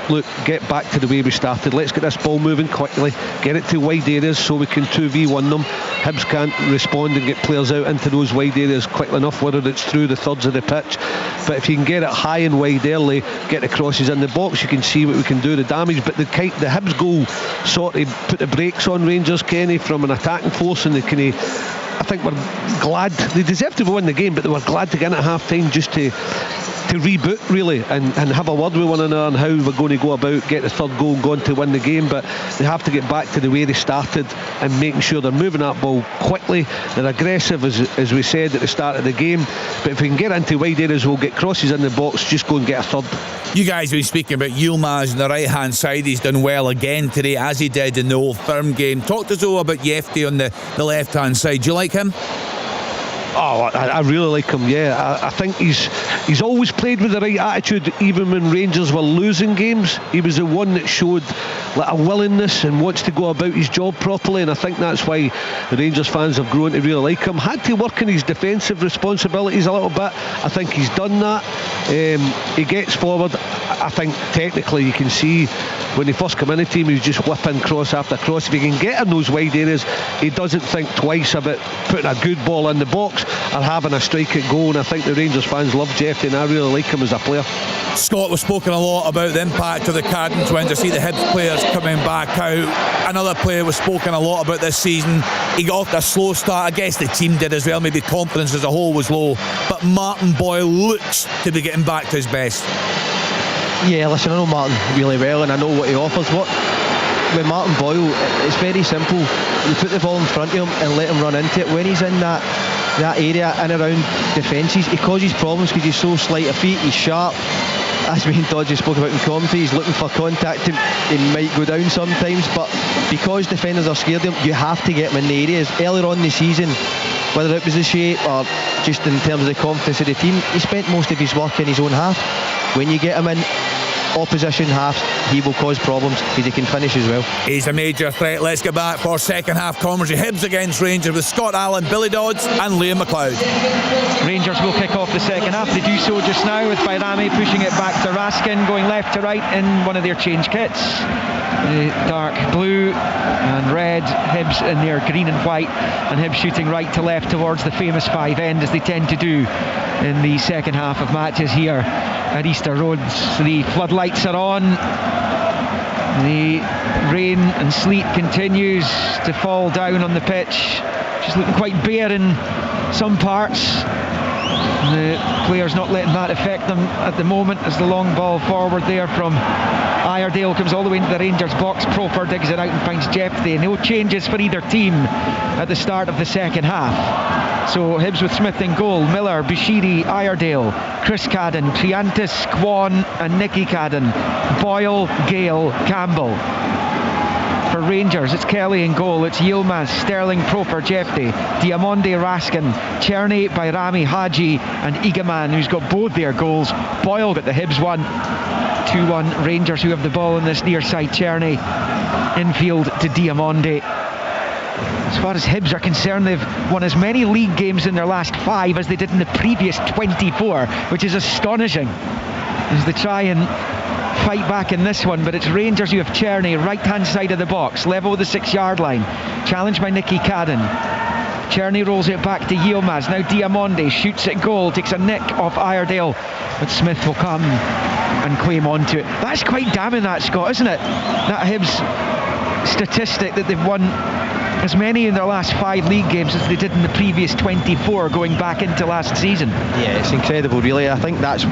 look, get back to the way we started. Let's get this ball moving quickly, get it to wide areas so we can 2v1 them. Hibs can't respond and get players out into those wide areas quickly enough, whether it's through the thirds of the pitch. But if you can get it high and wide early, get the crosses in the box, you can see what we can do, the damage. But the Hibs goal sort of put the brakes on Rangers, Kenny, from an attacking force, and they kind of, I think we're glad they deserve to win the game, but they were glad to get in at half time just to reboot really and have a word with one another on how we're going to go about get the third goal and go on to win the game. But they have to get back to the way they started and making sure they're moving that ball quickly, they're aggressive as we said at the start of the game. But if we can get into wide areas, we'll get crosses in the box, just go and get a third. You guys have been speaking about Yilmaz on the right hand side. He's done well again today, as he did in the Old Firm game. Talk to us all about Yefty on the left hand side. Do you like him? Oh, I really like him, yeah. I think he's always played with the right attitude, even when Rangers were losing games. He was the one that showed like a willingness and wants to go about his job properly, and I think that's why the Rangers fans have grown to really like him. Had to work on his defensive responsibilities a little bit. I think he's done that. He gets forward. I think technically you can see when he first came in the team, he was just whipping cross after cross. If he can get in those wide areas, he doesn't think twice about putting a good ball in the box or having a strike at goal, and I think the Rangers fans love Jeffy, and I really like him as a player. Scott, was spoken a lot about the impact of the Cadden twins. I see the Hibs players coming back out. Another player was spoken a lot about this season. He got off a slow start. I guess the team did as well. Maybe confidence as a whole was low, but Martin Boyle looks to be getting back to his best. Yeah, listen, I know Martin really well and I know what he offers. With Martin Boyle, it's very simple. You put the ball in front of him and let him run into it. When he's in that area and around defences, he causes problems because he's so slight of feet, he's sharp. As me and Dodgy spoke about in commentary, he's looking for contact. He might go down sometimes, but because defenders are scared of him, you have to get him in the areas. Earlier on in the season, whether it was the shape or just in terms of the confidence of the team, he spent most of his work in his own half. When you get him in opposition halves, he will cause problems because he can finish as well. He's a major threat. Let's get back for second half commentary. Hibs against Rangers with Scott Allen, Billy Dodds and Liam McLeod. Rangers will kick off the second half. They do so just now with Bayrami pushing it back to Raskin, going left to right in one of their change kits. The dark blue and red, Hibs in their green and white, and Hibs shooting right to left towards the famous five end, as they tend to do in the second half of matches here at Easter Road. The floodlights are on. The rain and sleet continues to fall down on the pitch. Just looking quite bare in some parts. The players not letting that affect them at the moment, as the long ball forward there from Iredale comes all the way into the Rangers box. Proper digs it out and finds Jeffrey. No changes for either team at the start of the second half. So Hibs with Smith in goal, Miller, Bushiri, Iredale, Chris Cadden, Triantis, Kwan and Nicky Cadden, Boyle, Gale, Campbell. For Rangers, it's Kelly in goal, it's Yilmaz, Sterling, Proper, Jeffrey, Diamonde, Raskin, Cherney, Bayrami, Haji and Igaman, who's got both their goals. Boyle got the Hibs one. 2-1 Rangers, who have the ball on this near side. Cherney infield to Diamonde. As far as Hibs are concerned, they've won as many league games in their last 5 as they did in the previous 24, which is astonishing as they try and fight back in this one. But it's Rangers who have Cherney right hand side of the box, level with the 6-yard line, challenged by Nicky Cadden. Cherney rolls it back to Yilmaz. Now Diamonde shoots at goal, takes a nick off Iredale, but Smith will come and claim onto it. That's quite damning, that, Scott, isn't it? That Hibs statistic that they've won as many in their last 5 league games as they did in the previous 24 going back into last season. Yeah, it's incredible really. I think that's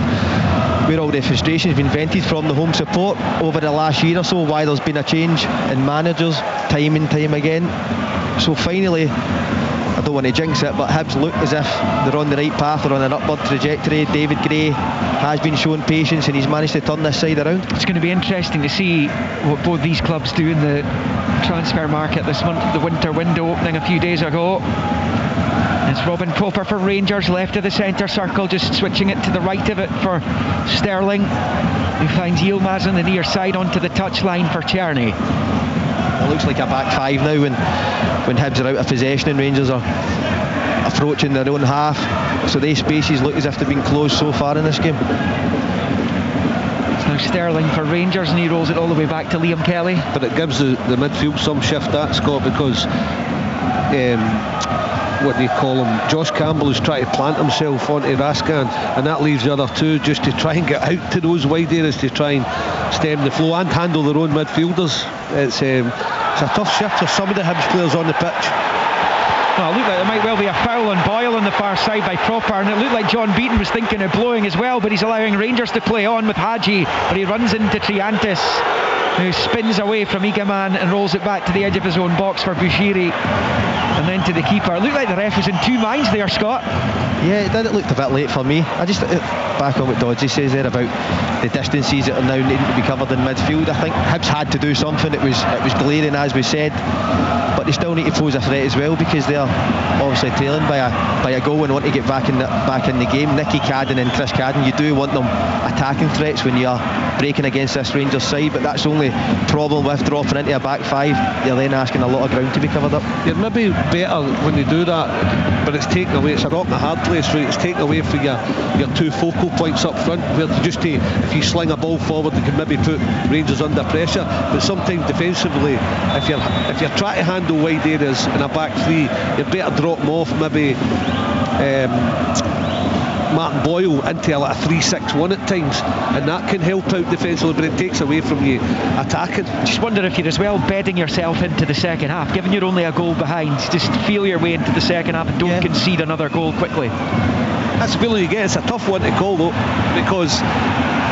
where all the frustration has been vented from, the home support over the last year or so, why there's been a change in managers time and time again. So finally, I don't want to jinx it, but Hibs look as if they're on the right path, they're on an upward trajectory. David Gray has been showing patience and he's managed to turn this side around. It's going to be interesting to see what both these clubs do in the transfer market this month. The winter window opening a few days ago. It's Robin Proper for Rangers, left of the centre circle, just switching it to the right of it for Sterling, who finds Yilmaz on the near side onto the touchline for Cherney. It looks like a back 5 now when Hibs are out of possession and Rangers are approaching their own half, so these spaces look as if they've been closed so far in this game. It's now Sterling for Rangers and he rolls it all the way back to Liam Kelly. But it gives the midfield some shift, that, Scott, because what do you call him, Josh Campbell is trying to plant himself onto Raskin, and that leaves the other two just to try and get out to those wide areas to try and stem the flow and handle their own midfielders. It's a tough shift for some of the Hibs players on the pitch. Well, it looked like there might well be a foul on Boyle on the far side by Proper, and it looked like John Beaton was thinking of blowing as well, but he's allowing Rangers to play on with Hadji, but he runs into Triantis, who spins away from Igaman and rolls it back to the edge of his own box for Bushiri, and then to the keeper. It looked like the ref was in two minds there, Scott. Yeah, it looked a bit late for me. I just back on what Dodgy says there about the distances that are now needing to be covered in midfield. I think Hibs had to do something. It was glaring, as we said, but they still need to pose a threat as well, because they are obviously trailing by a goal and want to get back in the game. Nicky Cadden and Chris Cadden, you do want them attacking threats when you are breaking against this Rangers side, but that's the only problem with dropping into a back five. You're then asking a lot of ground to be covered up. You're maybe better when you do that, but it's taken away. It's a rock in a hard place, right? It's taken away from your two focal points up front, where if you sling a ball forward, you can maybe put Rangers under pressure. But sometimes defensively, if you're trying to handle wide areas in a back three, you better drop them off, maybe Martin Boyle into a 3-6-1 at times, and that can help out defensively, but it takes away from you attacking. Just wonder if you're as well bedding yourself into the second half, given you're only a goal behind. Just feel your way into the second half and don't concede another goal quickly. That's the feeling you get. It's a tough one to call though, because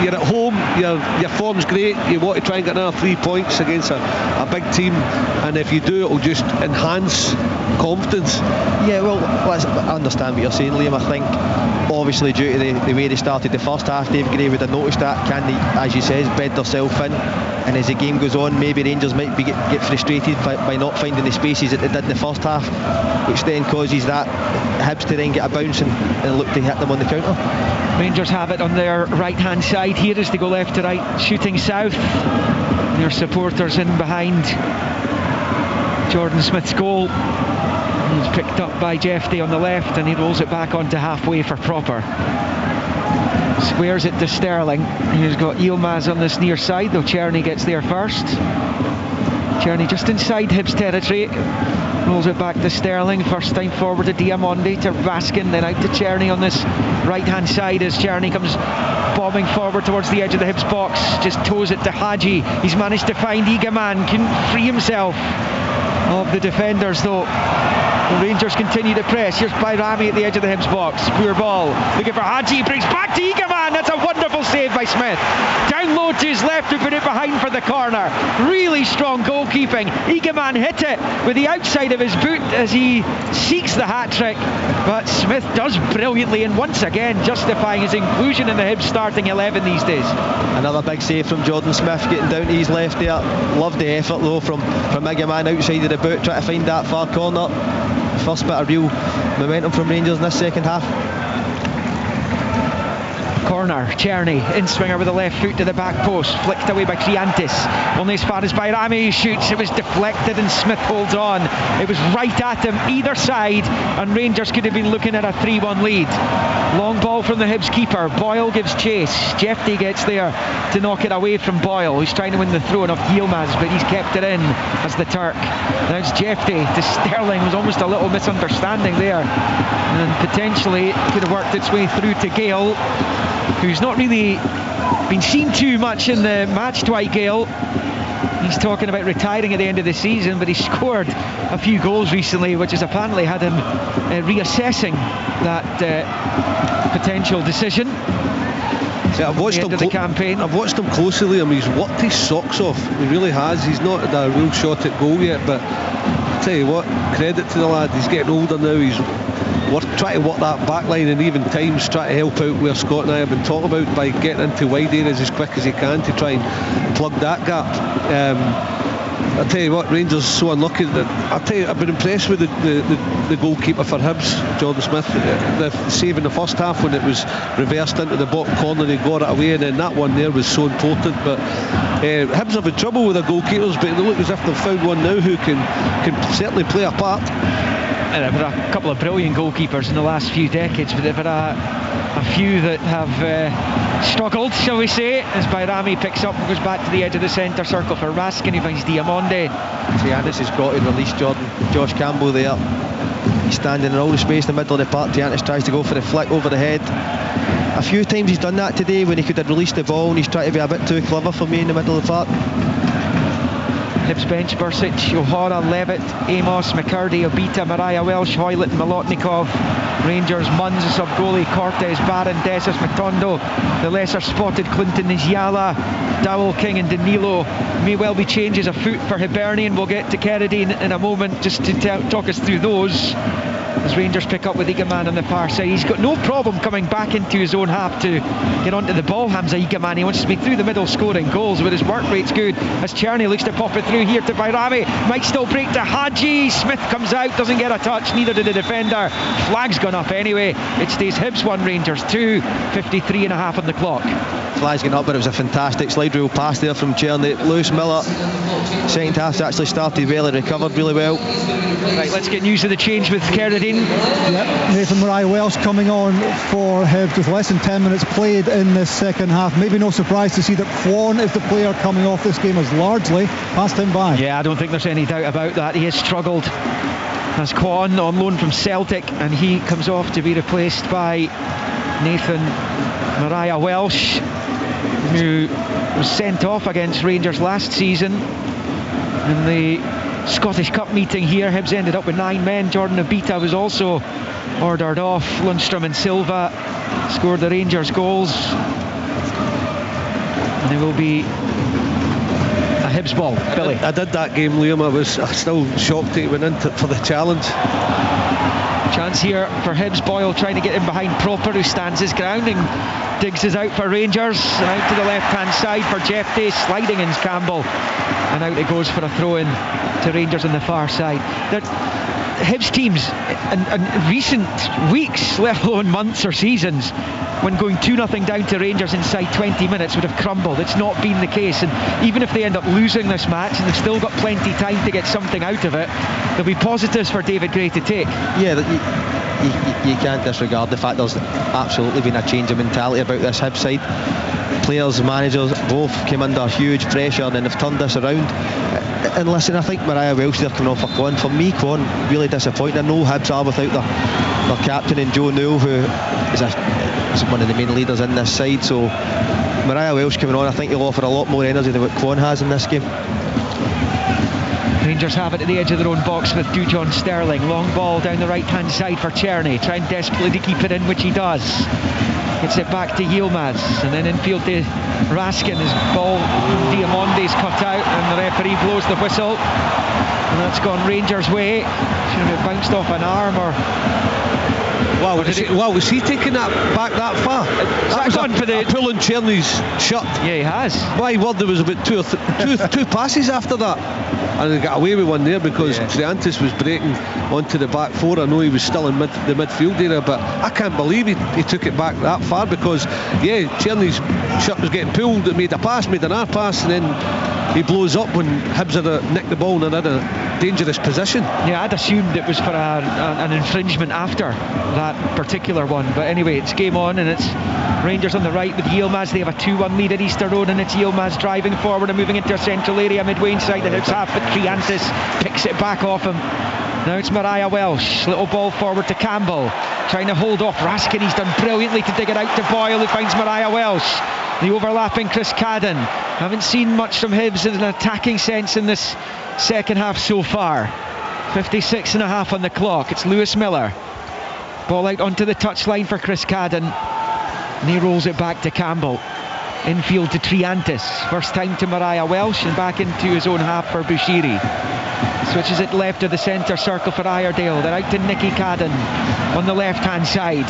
you're at home, your form's great, you want to try and get another 3 points against a big team, and if you do, it'll just enhance confidence. Yeah, well, I understand what you're saying, Liam. I think obviously due to the way they started the first half, Dave Gray would have noticed that. Can they, as you says, bed themselves in, and as the game goes on, maybe Rangers might get frustrated by not finding the spaces that they did in the first half, which then causes that Hibs to then get a bounce and look to hit them on the counter. Rangers have it on their right hand side here as they go left to right, shooting south. Their supporters in behind Jordan Smith's goal. He's picked up by Jeffrey on the left, and he rolls it back onto halfway for Proper. Squares it to Sterling. He's got Yilmaz on this near side, though Czerny gets there first. Czerny just inside Hibs territory. Rolls it back to Sterling. First time forward to Diamonde, to Raskin, then out to Czerny on this right hand side as Czerny comes bombing forward towards the edge of the Hibs box. Just toes it to Hadji. He's managed to find Igaman, can free himself of the defenders though. The Rangers continue to press. Here's Bayrami at the edge of the Hibs box. Poor ball. Looking for Hadji. Brings back to Igaman. That's a wonderful save by Smith. Down low to his left to put it behind for the corner. Really strong goalkeeping. Igaman hit it with the outside of his boot as he seeks the hat-trick. But Smith does brilliantly, and once again justifying his inclusion in the Hibs starting 11 these days. Another big save from Jordan Smith, getting down to his left there. Loved the effort though from Igaman outside of the boot, trying to find that far corner. First bit of real momentum from Rangers in this second half. Corner, Czerny, in-swinger with the left foot to the back post, flicked away by Triantis, only as far as Bayrami shoots. It was deflected and Smith holds on. It was right at him either side, and Rangers could have been looking at a 3-1 lead. Long ball from the Hibs keeper. Boyle gives chase. Jeffrey gets there to knock it away from Boyle, who's trying to win the throw-in of Yilmaz, but he's kept it in as the Turk. Now it's Jeffrey to Sterling. It was almost a little misunderstanding there, and potentially it could have worked its way through to Gale, who's not really been seen too much in the match, Dwight Gale. He's talking about retiring at the end of the season, but he scored a few goals recently, which has apparently had him reassessing that potential decision. Yeah, I've watched him closely. I mean, he's worked his socks off. He really has. He's not had a real shot at goal yet, but I'll tell you what, credit to the lad. He's getting older now. He's trying to work that back line, and even times try to help out where Scott and I have been talking about by getting into wide areas as quick as he can to try and plug that gap. I'll tell you what, Rangers are so unlucky. I'll tell you, I've been impressed with the goalkeeper for Hibs, Jordan Smith. The save in the first half when it was reversed into the bottom corner and he got it away, and then that one there was so important. But Hibs have had trouble with their goalkeepers, but they look as if they've found one now who can certainly play a part. And there have been a couple of brilliant goalkeepers in the last few decades, but there have been a few that have struggled, shall we say, as Bayrami picks up and goes back to the edge of the centre circle for Raskin. He finds Diamonde. Triantis has got to release Josh Campbell there. He's standing in all the space in the middle of the park. Triantis tries to go for the flick over the head. A few times he's done that today when he could have released the ball, and he's trying to be a bit too clever for me in the middle of the park. Hibs bench: Bursic, O'Hara, Levitt, Amos, McCurdy, Obita, Mariah Welsh, Hoylett, Molotnikov. Rangers: Munns, a sub-goalie, Cortes, Barron, Dessus, Matondo. The lesser spotted Clinton Nziala, Dowell, King and Danilo. May well be changes afoot for Hibernian. We'll get to Keradine in a moment just to talk us through those. As Rangers pick up with Igaman on the far side. He's got no problem coming back into his own half to get onto the ball, Hamza Igaman. He wants to be through the middle scoring goals, but his work rate's good as Czerny looks to pop it through here to Bayrami. Might still break to Hadji. Smith comes out, doesn't get a touch, neither did the defender. Flag's gone up anyway. It stays Hibs 1, Rangers 2, 53 and a half on the clock. Flag's gone up, but it was a fantastic slide rule pass there from Czerny. Lewis Miller, second half's actually started well and recovered really well. Right, let's get news of the change with Keradine. Yep, Nathan Mariah Welsh coming on for Hibs with less than 10 minutes played in this second half. Maybe no surprise to see that Kwon is the player coming off this game, as largely passed him by. Yeah, I don't think there's any doubt about that. He has struggled as Kwon on loan from Celtic, and he comes off to be replaced by Nathan Mariah Welsh, who was sent off against Rangers last season in the Scottish Cup meeting here. Hibs ended up with 9 men. Jordan Obita was also ordered off. Lundstrom and Silva scored the Rangers goals, and it will be a Hibs ball. Billy. I did that game, Liam. I was still shocked that he went in for the challenge. Chance here for Hibs. Boyle trying to get in behind Proper, who stands his ground, and Diggs is out for Rangers, and out to the left hand side for Jeff Day. Sliding in Campbell, and out it goes for a throw in to Rangers on the far side. Hibs teams in recent weeks, let alone months or seasons, when going 2-0 down to Rangers inside 20 minutes, would have crumbled. It's not been the case, and even if they end up losing this match, and they've still got plenty of time to get something out of it, there'll be positives for David Gray to take. Yeah, you can't disregard the fact there's absolutely been a change of mentality about this Hibs side. Players, managers, both came under huge pressure and then have turned this around. And listen, I think Mariah Welsh there coming off for Kwon. For me, Kwon really disappointing. I know Hibs are without their captain in Joe Newell, who is one of the main leaders in this side. So Mariah Welsh coming on, I think he'll offer a lot more energy than what Kwon has in this game. Rangers have it at the edge of their own box with Dujon Sterling. Long ball down the right hand side for Czerny, trying desperately to keep it in, which he does. Gets it back to Yilmaz, and then infield to Raskin. His ball from Diamonde's cut out, and the referee blows the whistle, and that's gone Rangers' way. Should have bounced off an arm, or was he taking that back that far? That was on for the pulling Czerny's shirt. Yeah, he has. My word, there was about two passes after that, and he got away with one there because Triantis was breaking onto the back four. I know he was still in the midfield area, but I can't believe he took it back that far, because Czerny's shirt was getting pulled. It made an arm pass, and then he blows up when Hibs had nicked the ball and in a dangerous position. Yeah, I'd assumed it was for an infringement after that particular one, but anyway, it's game on, and it's Rangers on the right with Yilmaz. They have a 2-1 lead at Easter Road, and it's Yilmaz driving forward and moving into a central area midway inside the Hibs half, but Triantis picks it back off him. Now it's Mariah Welsh, little ball forward to Campbell, trying to hold off Raskin. He's done brilliantly to dig it out to Boyle, who finds Mariah Welsh. The overlapping Chris Cadden. Haven't seen much from Hibs in an attacking sense in this second half so far. 56 and a half on the clock. It's Lewis Miller. Ball out onto the touchline for Chris Cadden, and he rolls it back to Campbell. Infield to Triantis. First time to Mariah Welsh, and back into his own half for Bushiri. Switches it left of the centre circle for Iredale. They're out to Nicky Cadden on the left hand side.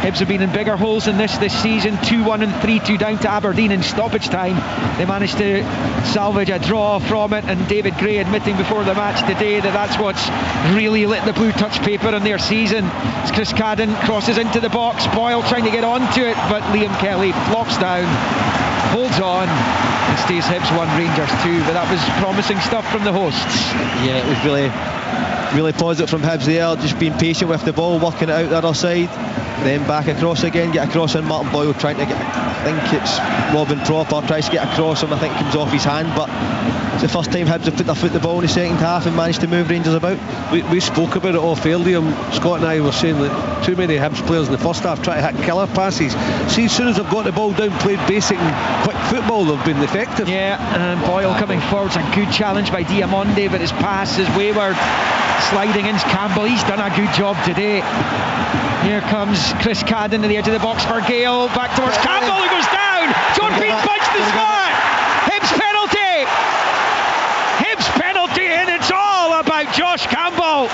Hibs have been in bigger holes than this season. 2-1 and 3-2 down to Aberdeen in stoppage time. They managed to salvage a draw from it, and David Gray admitting before the match today that that's what's really lit the blue touch paper on their season. As Chris Cadden crosses into the box, Boyle trying to get onto it, but Liam Kelly flops down, holds on, and stays Hibs 1, Rangers 2. But that was promising stuff from the hosts. Yeah, it was really positive from Hibs there, just being patient with the ball, working it out the other side, then back across again, get across in. Martin Boyle trying to get, I think it's Robin Proper tries to get across him, I think it comes off his hand, but It's the first time Hibs have put their foot the ball in the second half and managed to move Rangers about. We spoke about it off earlier. Scott and I were saying that too many Hibs players in the first half try to hit killer passes. See, as soon as they've got the ball down, played basic and quick football, they've been effective. Yeah, and Boyle coming forward. A good challenge by Diamonde, but his pass is wayward. Sliding in Campbell, he's done a good job today. Here comes Chris Cadden to the edge of the box for Gale, back towards Campbell, who goes down. John Bean punched the spot. Hibs penalty. Hibs penalty, and it's all about Josh Campbell.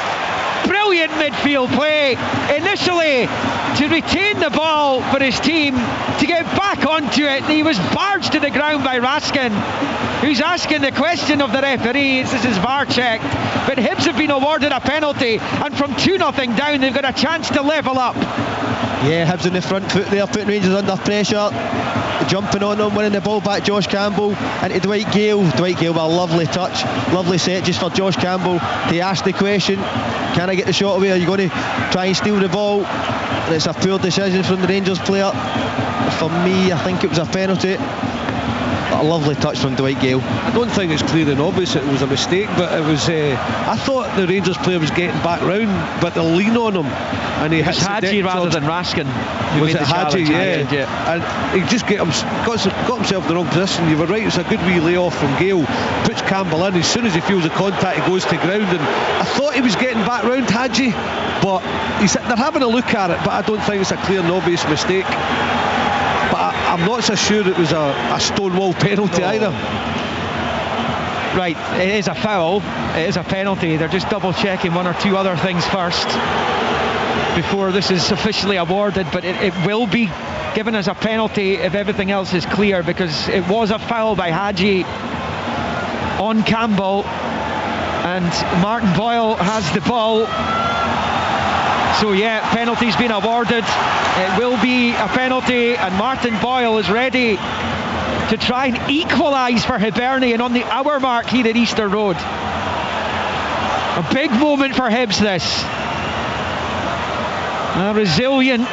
Brilliant midfield play. Initially to retain the ball for his team, to get back onto it, and he was barged to the ground by Raskin, who's asking the question of the referee. This is VAR checked, but Hibs have been awarded a penalty, and from 2-0 down they've got a chance to level up. Yeah, Hibs on the front foot there, putting Rangers under pressure, jumping on them, winning the ball back. Josh Campbell into Dwight Gale with a lovely touch, lovely set just for Josh Campbell to ask the question, can I get the shot away, are you going to try and steal the ball? And it's a poor decision from the Rangers player. For me, I think it was a penalty. A lovely touch from Dwight Gale. I don't think it's clear and obvious it was a mistake, but it was. I thought the Rangers player was getting back round, but the lean on him, and he hits Hadji rather than Raskin. Was it Hadji? Yeah. And he just got himself in the wrong position. You were right. It's a good wee layoff from Gale. Puts Campbell in. As soon as he feels the contact, he goes to ground. And I thought he was getting back round Hadji, but they're having a look at it. But I don't think it's a clear and obvious mistake. But I'm not so sure it was a stonewall penalty either. Right, it is a foul, it is a penalty. They're just double checking one or two other things first before this is officially awarded, but it will be given as a penalty if everything else is clear, because it was a foul by Hadji on Campbell, and Martin Boyle has the ball. So yeah, penalty's been awarded. It will be a penalty, and Martin Boyle is ready to try and equalise for Hibernian on the hour mark here at Easter Road. A big moment for Hibs, this. A resilient,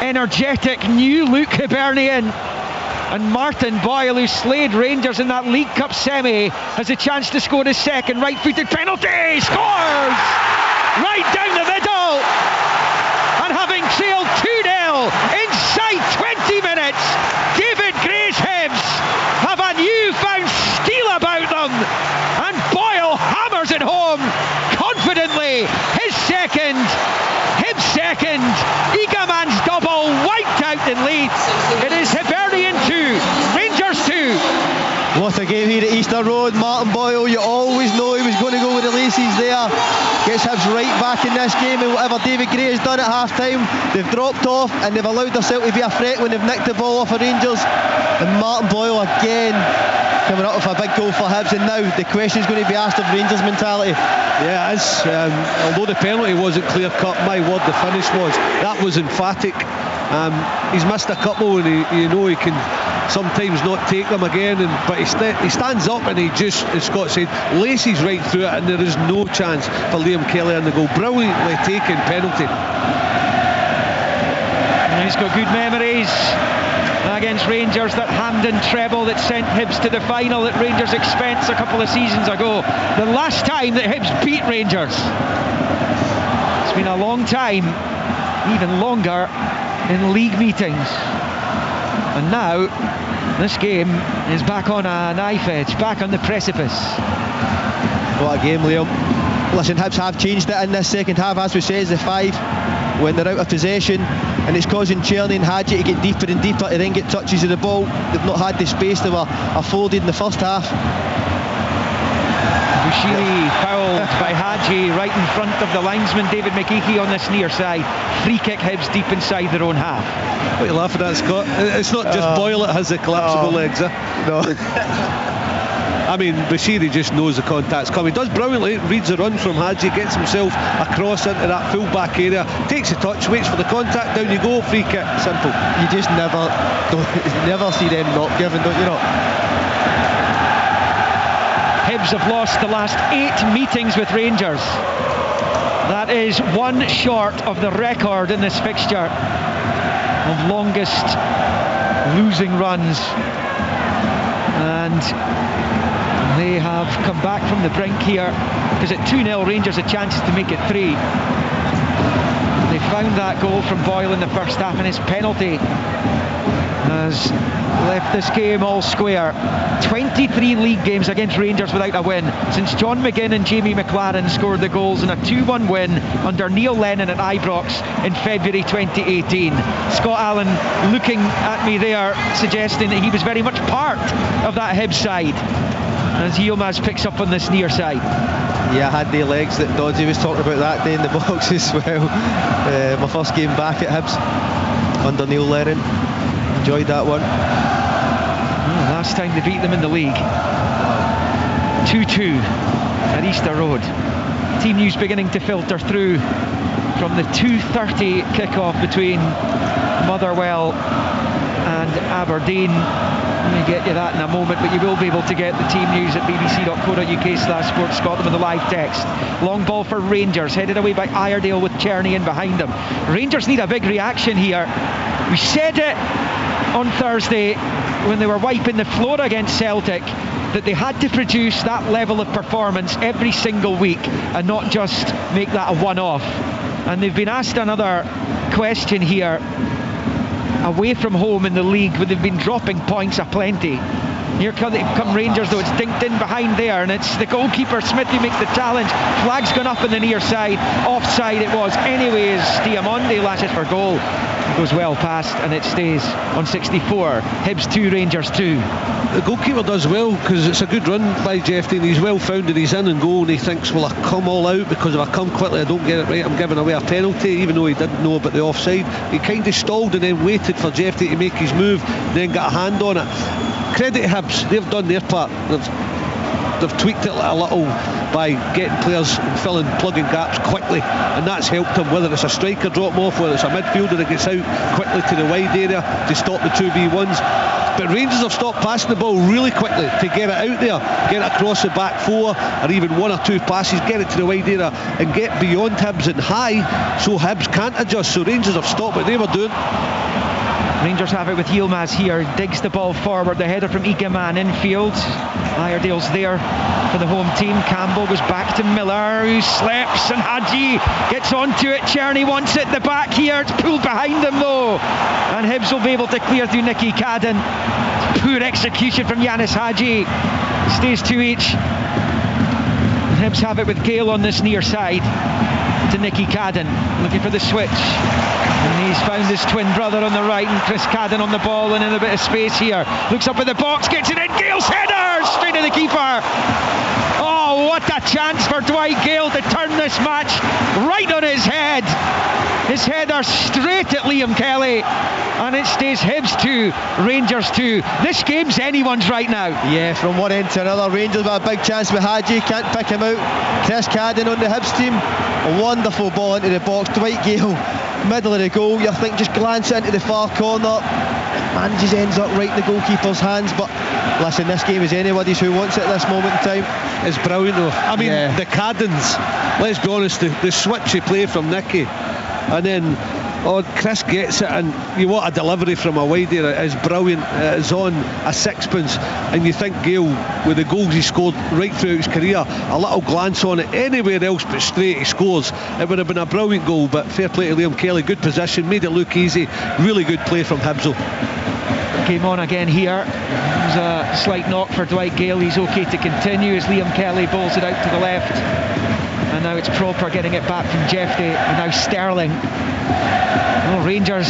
energetic, new look Hibernian. And Martin Boyle, who slayed Rangers in that League Cup semi, has a chance to score his second right-footed penalty. Scores! Right down the middle, and having trailed 2-0 inside 20 minutes, David Gray's Hibs have a newfound steel about them, and Boyle hammers it home confidently. His second, Hibs second, Egaman's double, wiped out in Leeds. It is Hibernian 2, Rangers 2. What a game here at Easter Road. Martin Boyle, you always know he was going to go with the laces there. Gets Hibs right back in this game, and whatever David Gray has done at half-time, they've dropped off and they've allowed themselves to be a threat when they've nicked the ball off of Rangers. And Martin Boyle again coming up with a big goal for Hibs, and now the question is going to be asked of Rangers mentality. Yeah, it is. Although the penalty wasn't clear-cut, my word, the finish was. That was emphatic. He's missed a couple, and he can sometimes not take them again, but he stands up and he just, as Scott said, laces right through it, and there is no chance for Liam Kelly in the goal. Brilliantly taken penalty. And he's got good memories against Rangers, that Hampden treble that sent Hibs to the final at Rangers' expense a couple of seasons ago. The last time that Hibs beat Rangers. It's been a long time, even longer in league meetings. And now this game is back on a knife edge, back on the precipice. What a game, Liam. Listen, Hibs have changed it in this second half, as we said, the 5 when they're out of possession, and it's causing Czerny and Hadji to get deeper and deeper to then get touches of the ball. They've not had the space. They were afforded in the first half. Bushiri fouled by Hadji right in front of the linesman David McGeehee on this near side. Free kick Hibs deep inside their own half. What are you laughing at, Scott? It's not just Boyle that has the collapsible legs, No. I mean, Bushiri just knows the contact's coming. Does brilliantly, reads a run from Hadji, gets himself across into that full back area, takes a touch, waits for the contact, down you go, free kick, simple. You just never see them not given, don't you know? Hibs have lost the last 8 meetings with Rangers. That is one short of the record in this fixture of longest losing runs. And They have come back from the brink here, because at 2-0 Rangers had chances to make it 3. They found that goal from Boyle in the first half, and his penalty has left this game all square. 23 league games against Rangers without a win since John McGinn and Jamie McLaren scored the goals in a 2-1 win under Neil Lennon at Ibrox in February 2018. Scott Allen looking at me there, suggesting that he was very much part of that Hibs side, as Yilmaz picks up on this near side. Yeah, I had the legs that Dodgy was talking about that day in the box as well. My first game back at Hibs under Neil Lennon. Enjoyed that one. Last time they beat them in the league, 2-2 at Easter Road. Team news beginning to filter through from the 2:30 kickoff between Motherwell and Aberdeen. Let me get you that in a moment, but you will be able to get the team news at bbc.co.uk/Sports Scotland with a live text. Long ball for Rangers, headed away by Iredale with Czerny in behind them. Rangers need a big reaction here. We said it on Thursday when they were wiping the floor against Celtic, that they had to produce that level of performance every single week and not just make that a one-off. And they've been asked another question here, away from home in the league, where they've been dropping points aplenty. Here come Rangers, though. It's dinked in behind there, and it's the goalkeeper Smith who makes the challenge. Flag's gone up on the near side. Offside it was anyways. Diamonde lashes for goal. It goes well past, and it stays on 64. Hibs 2, Rangers 2. The goalkeeper does well, because it's a good run by Jeffrey, and he's well founded. He's in and goal, and he thinks, well, I come all out, because if I come quickly I don't get it right, I'm giving away a penalty, even though he didn't know about the offside. He kind of stalled and then waited for Jeffrey to make his move, then got a hand on it. Credit Hibs, they've done their part. They've tweaked it a little by getting players plugging gaps quickly, and that's helped them, whether it's a striker drop off, whether it's a midfielder that gets out quickly to the wide area to stop the 2v1s. But Rangers have stopped passing the ball really quickly to get it out there, get it across the back four, or even one or two passes, get it to the wide area and get beyond Hibs and high, so Hibs can't adjust. So Rangers have stopped what they were doing. Rangers have it with Yilmaz here, digs the ball forward, the header from Egaman infield. Iredale's there for the home team. Campbell goes back to Miller, who slips, and Hadji gets onto it. Czerny wants it, the back here, it's pulled behind them though, and Hibs will be able to clear through Nicky Cadden. Poor execution from Yanis Hadji. Stays 2 each. Hibs have it with Gale on this near side to Nicky Cadden, looking for the switch. And he's found his twin brother on the right, and Chris Cadden on the ball and in a bit of space here. Looks up at the box, gets it in, Gale's header! Straight to the keeper. Oh, what a chance for Dwight Gale to turn this match right on his head. His header straight at Liam Kelly. And it stays Hibs 2, Rangers 2. This game's anyone's right now. Yeah, from one end to another. Rangers with a big chance with Hadji, can't pick him out. Chris Cadden on the Hibs team, a wonderful ball into the box. Dwight Gale, middle of the goal, you think just glance into the far corner, man just ends up right in the goalkeeper's hands. But listen, this game is anybody's who wants it at this moment in time. It's brilliant though. I mean, the Caddens, let's be honest, the switchy play from Nicky, and then Chris gets it, and you want a delivery from a wide area. It is brilliant. It's on a sixpence, and you think Gale, with the goals he scored right throughout his career, a little glance on it anywhere else but straight he scores, it would have been a brilliant goal. But fair play to Liam Kelly, good position, made it look easy, really good play from Hibs. Came on again here. There's a slight knock for Dwight Gale. He's okay to continue as Liam Kelly bowls it out to the left, and now it's Proper getting it back from Jeffrey, and now Sterling. Rangers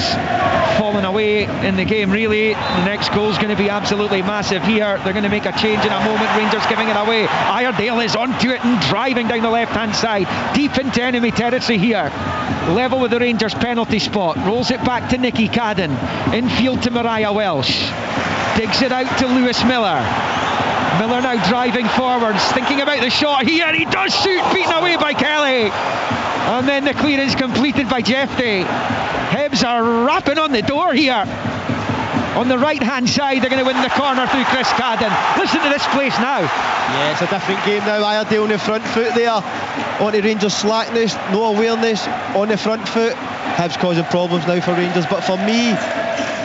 falling away in the game really. The next goal's going to be absolutely massive here. They're going to make a change in a moment. Rangers giving it away. Iredale is onto it and driving down the left hand side, deep into enemy territory here. Level with the Rangers penalty spot. Rolls it back to Nicky Cadden. Infield to Mariah Welsh. Digs it out to Lewis Miller. Miller now driving forwards, thinking about the shot here. He does shoot, beaten away by Kelly. And then the clearance completed by Jeffrey. Hibs are rapping on the door here. On the right hand side, they're going to win the corner through Chris Cadden. Listen to this place now. Yeah, it's a different game now. Iredale on the front foot there. Onto Rangers slackness, no awareness on the front foot. Hibs causing problems now for Rangers. But for me,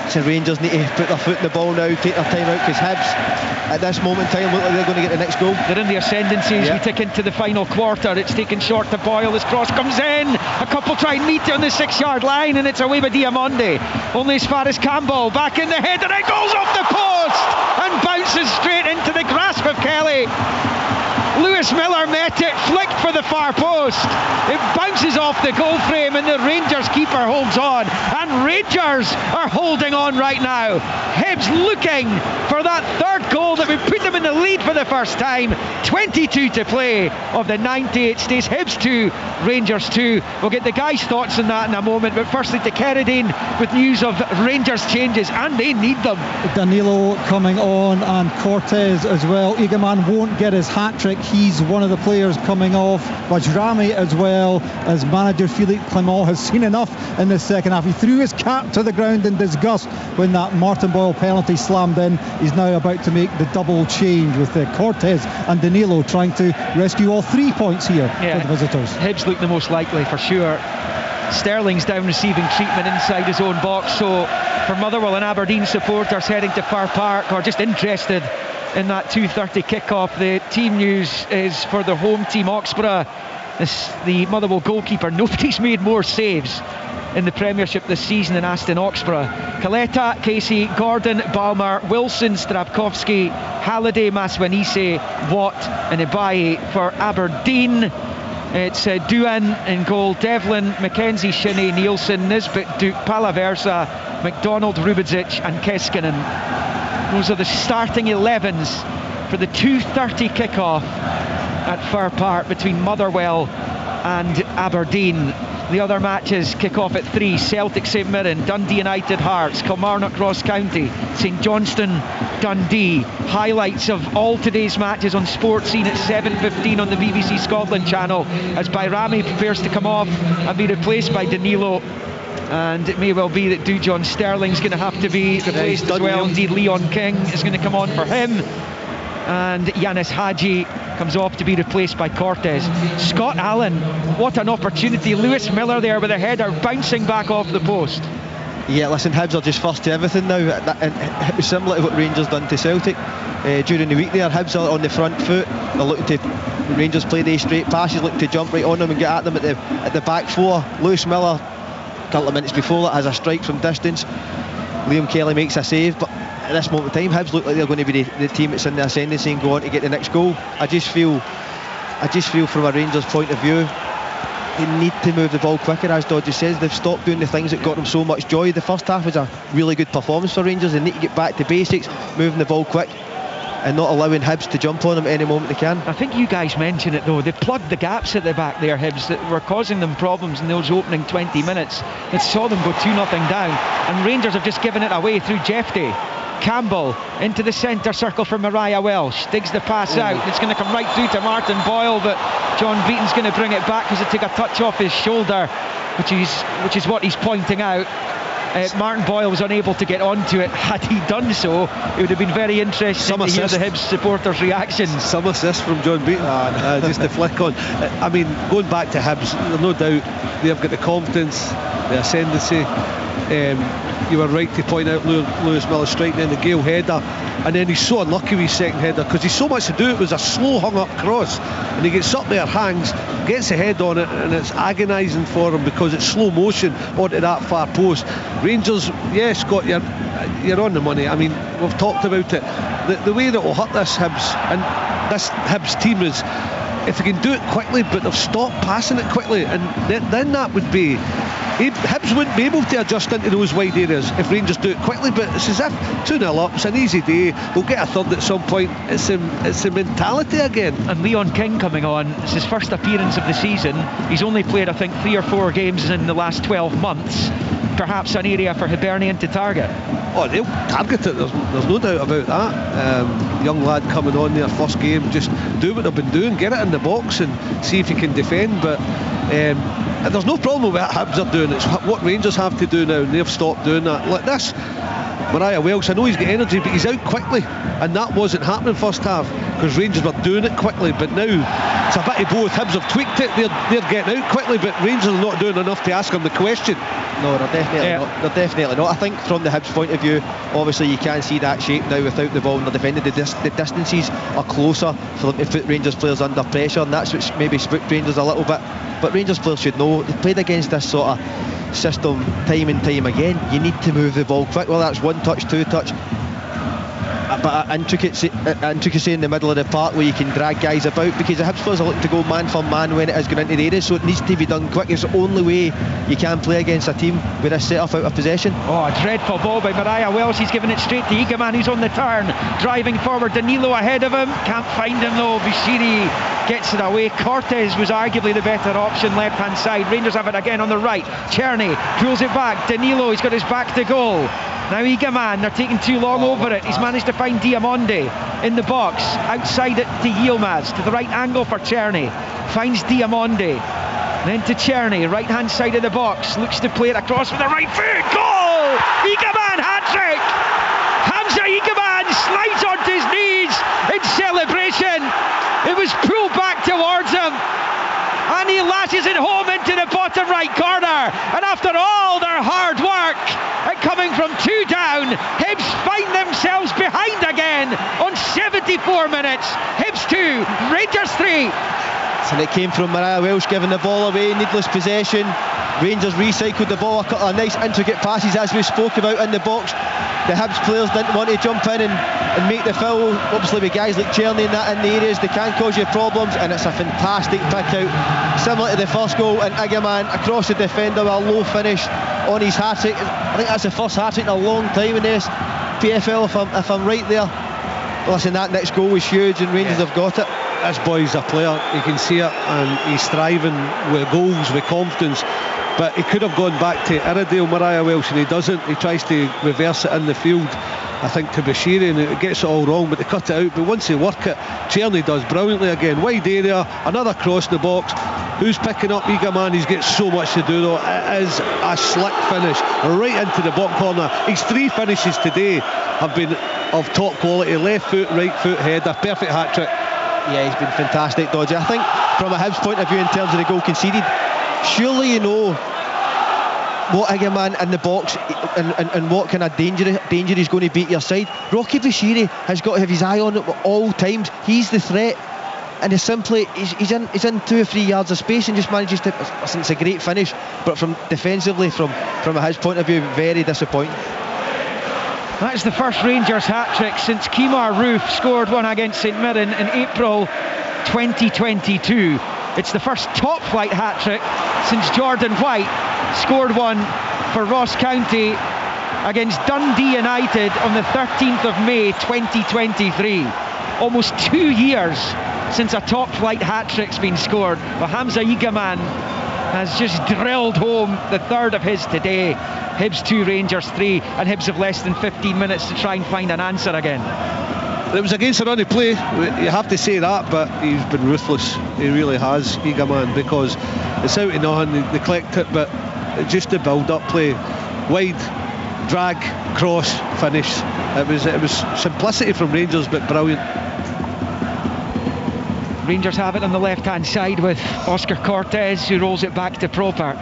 So Rangers need to put their foot in the ball now, take their time out, because Hibs at this moment in time look like they're going to get the next goal. They're in the ascendancy as we tick into the final quarter. It's taken short to Boyle. This cross comes in. A couple try and meet it on the 6-yard line, and it's away by Diamonde. Only as far as Campbell. Back in the head, and it goes off the post and bounces straight into the grasp of Kelly. Lewis Miller met it, flicked for the far post. It bounces off the goal frame, and the Rangers keeper holds on. And Rangers are holding on right now. Hibs looking for that third goal that would put them in the lead for the first time. 22 to play of the 98 stays. Hibs 2, Rangers 2. We'll get the guys' thoughts on that in a moment, but firstly to Kerridane with news of Rangers changes, and they need them. Danilo coming on, and Cortez as well. Eagleman won't get his hat-trick. He's one of the players coming off. Bajrami as well, as manager Philippe Clement has seen enough in the second half. He threw his cap to the ground in disgust when that Martin Boyle penalty slammed in. He's now about to make the double change with Cortez and Danilo trying to rescue all 3 points here for the visitors. Hibs look the most likely for sure. Sterling's down receiving treatment inside his own box, so for Motherwell and Aberdeen supporters heading to Fir Park, or just interested in that 2:30 kickoff, the team news is for the home team Oxborough. The Motherwell goalkeeper, nobody's made more saves in the Premiership this season than Aston Oxborough. Kaleta, Casey, Gordon, Balmer, Wilson, Strabkowski, Halliday, Maswanise, Watt and Ibaye for Aberdeen. It's Duan in goal, Devlin, McKenzie, Shinnie, Nielsen, Nisbet, Duke, Palaversa, McDonald, Rubidzic and Keskinen. Those are the starting 11s for the 2:30 kickoff at Fir Park between Motherwell and Aberdeen. The other matches kick off at 3. Celtic St Mirren, Dundee United Hearts, Kilmarnock Ross County, St Johnstone Dundee. Highlights of all today's matches on Sportscene at 7:15 on the BBC Scotland channel as Bayrami prepares to come off and be replaced by Danilo. And it may well be that Dujon Sterling's going to have to be replaced as well. Indeed, Leon King is going to come on for him. And Yanis Hadji comes off to be replaced by Cortez. Scott Allen, what an opportunity. Lewis Miller there with a header bouncing back off the post. Yeah, listen, Hibs are just first to everything now, and it was similar to what Rangers done to Celtic during the week there. Hibs are on the front foot. They're looking to, Rangers play these straight passes, looking to jump right on them and get at them at the back four. Lewis Miller, a couple of minutes before that, has a strike from distance. Liam Kelly makes a save, but at this moment in time, Hibs look like they're going to be the team that's in the ascendancy and go on to get the next goal. I just feel from a Rangers point of view, they need to move the ball quicker. As Dodgy says, they've stopped doing the things that got them so much joy. The first half was a really good performance for Rangers. They need to get back to basics, moving the ball quick and not allowing Hibs to jump on them at any moment they can. I think you guys mentioned it though, they've plugged the gaps at the back there, Hibs, that were causing them problems in those opening 20 minutes that saw them go 2-0 down, and Rangers have just given it away through Jefty. Campbell into the centre circle for Mariah Welsh, digs the pass out, it's going to come right through to Martin Boyle, but John Beaton's going to bring it back because it took a touch off his shoulder, which is what he's pointing out. Martin Boyle was unable to get onto it. Had he done so, it would have been very interesting to hear the Hibs supporters' reactions. Some assist from John Beaton, just to flick on. I mean, going back to Hibs, there's no doubt they've got the confidence, the ascendancy. You were right to point out Lewis Miller striking in the Gale header, and then he's so unlucky with his second header because he's so much to do. It was a slow hung up cross, and he gets up there, hangs, gets a head on it, and it's agonising for him because it's slow motion onto that far post. Rangers, yes, Scott, you're on the money. I mean, we've talked about it. The way that will hurt this Hibs and this Hibs team is if they can do it quickly, but they've stopped passing it quickly, and then that would be. Hibs wouldn't be able to adjust into those wide areas if Rangers do it quickly, but it's as if 2-0 up, it's an easy day, we'll get a third at some point. It's the mentality again. And Leon King coming on, it's his first appearance of the season. He's only played I think 3 or 4 games in the last 12 months. Perhaps an area for Hibernian to target. Oh, they'll target it, there's no doubt about that. Young lad coming on their first game, just do what they've been doing, get it in the box and see if he can defend, but there's no problem with what Hibs are doing. It's what Rangers have to do now, and they've stopped doing that. Like this, Mariah Welsh, I know he's got energy, but he's out quickly, and that wasn't happening first half because Rangers were doing it quickly, but now it's a bit of both. Hibs have tweaked it, they're getting out quickly, but Rangers are not doing enough to ask him the question. No, they're definitely not. They're definitely not. I think from the Hibs point of view, obviously you can't see that shape now without the ball in the defending. The distances are closer for them to put Rangers players under pressure, and that's what's maybe spooked Rangers a little bit. But Rangers players should know, they've played against this sort of system time and time again. You need to move the ball quick, whether that's one touch, two touch, but intricacy in the middle of the park where you can drag guys about, because the Hibs players are looking to go man for man when it is going into the area, so it needs to be done quick. It's the only way you can play against a team with a set-off out of possession. Oh, a dreadful ball by Mariah Welsh. He's giving it straight to Egeman, who's on the turn, driving forward. Danilo ahead of him, can't find him though. Bushiri gets it away. Cortez was arguably the better option left hand side. Rangers have it again on the right. Czerny pulls it back. Danilo, he's got his back to goal. Now Egeman, they're taking too long over it. He's managed to find Diamonde in the box, outside it to Yilmaz, to the right angle for Czerny. Finds Diamonde, then to Czerny, right hand side of the box, looks to play it across with the right foot. Goal! Egeman hat-trick! Hamza Egeman slides onto his knees in celebration. It was pulled back towards him, and he lashes it home into the bottom right corner. And after all their hard work at coming from two down, Hibs find themselves behind again on 74 minutes. Hibs 2, Rangers 3. And it came from Mariah Welsh giving the ball away, needless possession. Rangers recycled the ball, a couple of nice intricate passes as we spoke about in the box. The Hibs players didn't want to jump in and make the foul. Obviously with guys like Czerny and that in the areas, they can cause you problems, and it's a fantastic pick out, similar to the first goal. And Egeman across the defender with a low finish on his hat-trick. I think that's the first hat-trick in a long time in this PFL, if I'm right there. Listen, that next goal was huge, and Rangers have got it. This boy's a player, you can see it, and he's thriving with goals, with confidence. But he could have gone back to Iredale, Mariah Welsh, and he doesn't. He tries to reverse it in the field, I think, to Bushiri, and it gets it all wrong, but they cut it out. But once they work it, Czerny does brilliantly again. Wide area, another cross in the box. Who's picking up Egeman? He's got so much to do though. It is a slick finish right into the bottom corner. His 3 finishes today have been of top quality. Left foot, right foot, header, perfect hat-trick. Yeah, he's been fantastic, Dodgy. I think from a Hibs point of view in terms of the goal conceded, surely you know what Egeman in the box and what kind of danger he's going to be at your side. Rocky Bushiri has got to have his eye on it at all times. He's the threat, and he's in 2 or 3 yards of space and just manages to. It's a great finish, but from defensively, from a Hibs point of view, very disappointing. That's the first Rangers hat-trick since Kemar Roof scored one against St Mirren in April 2022. It's the first top-flight hat-trick since Jordan White scored one for Ross County against Dundee United on the 13th of May 2023. Almost 2 years since a top-flight hat-trick's been scored. But Hamza Egeman has just drilled home the third of his today. Hibs 2, Rangers 3, and Hibs have less than 15 minutes to try and find an answer again. It was against a running play, you have to say that, but he's been ruthless. He really has, Egeman, because it's out of nothing. They collect it, but just the build-up play, wide, drag, cross, finish. It was simplicity from Rangers, but brilliant. Rangers have it on the left-hand side with Oscar Cortez, who rolls it back to Proper.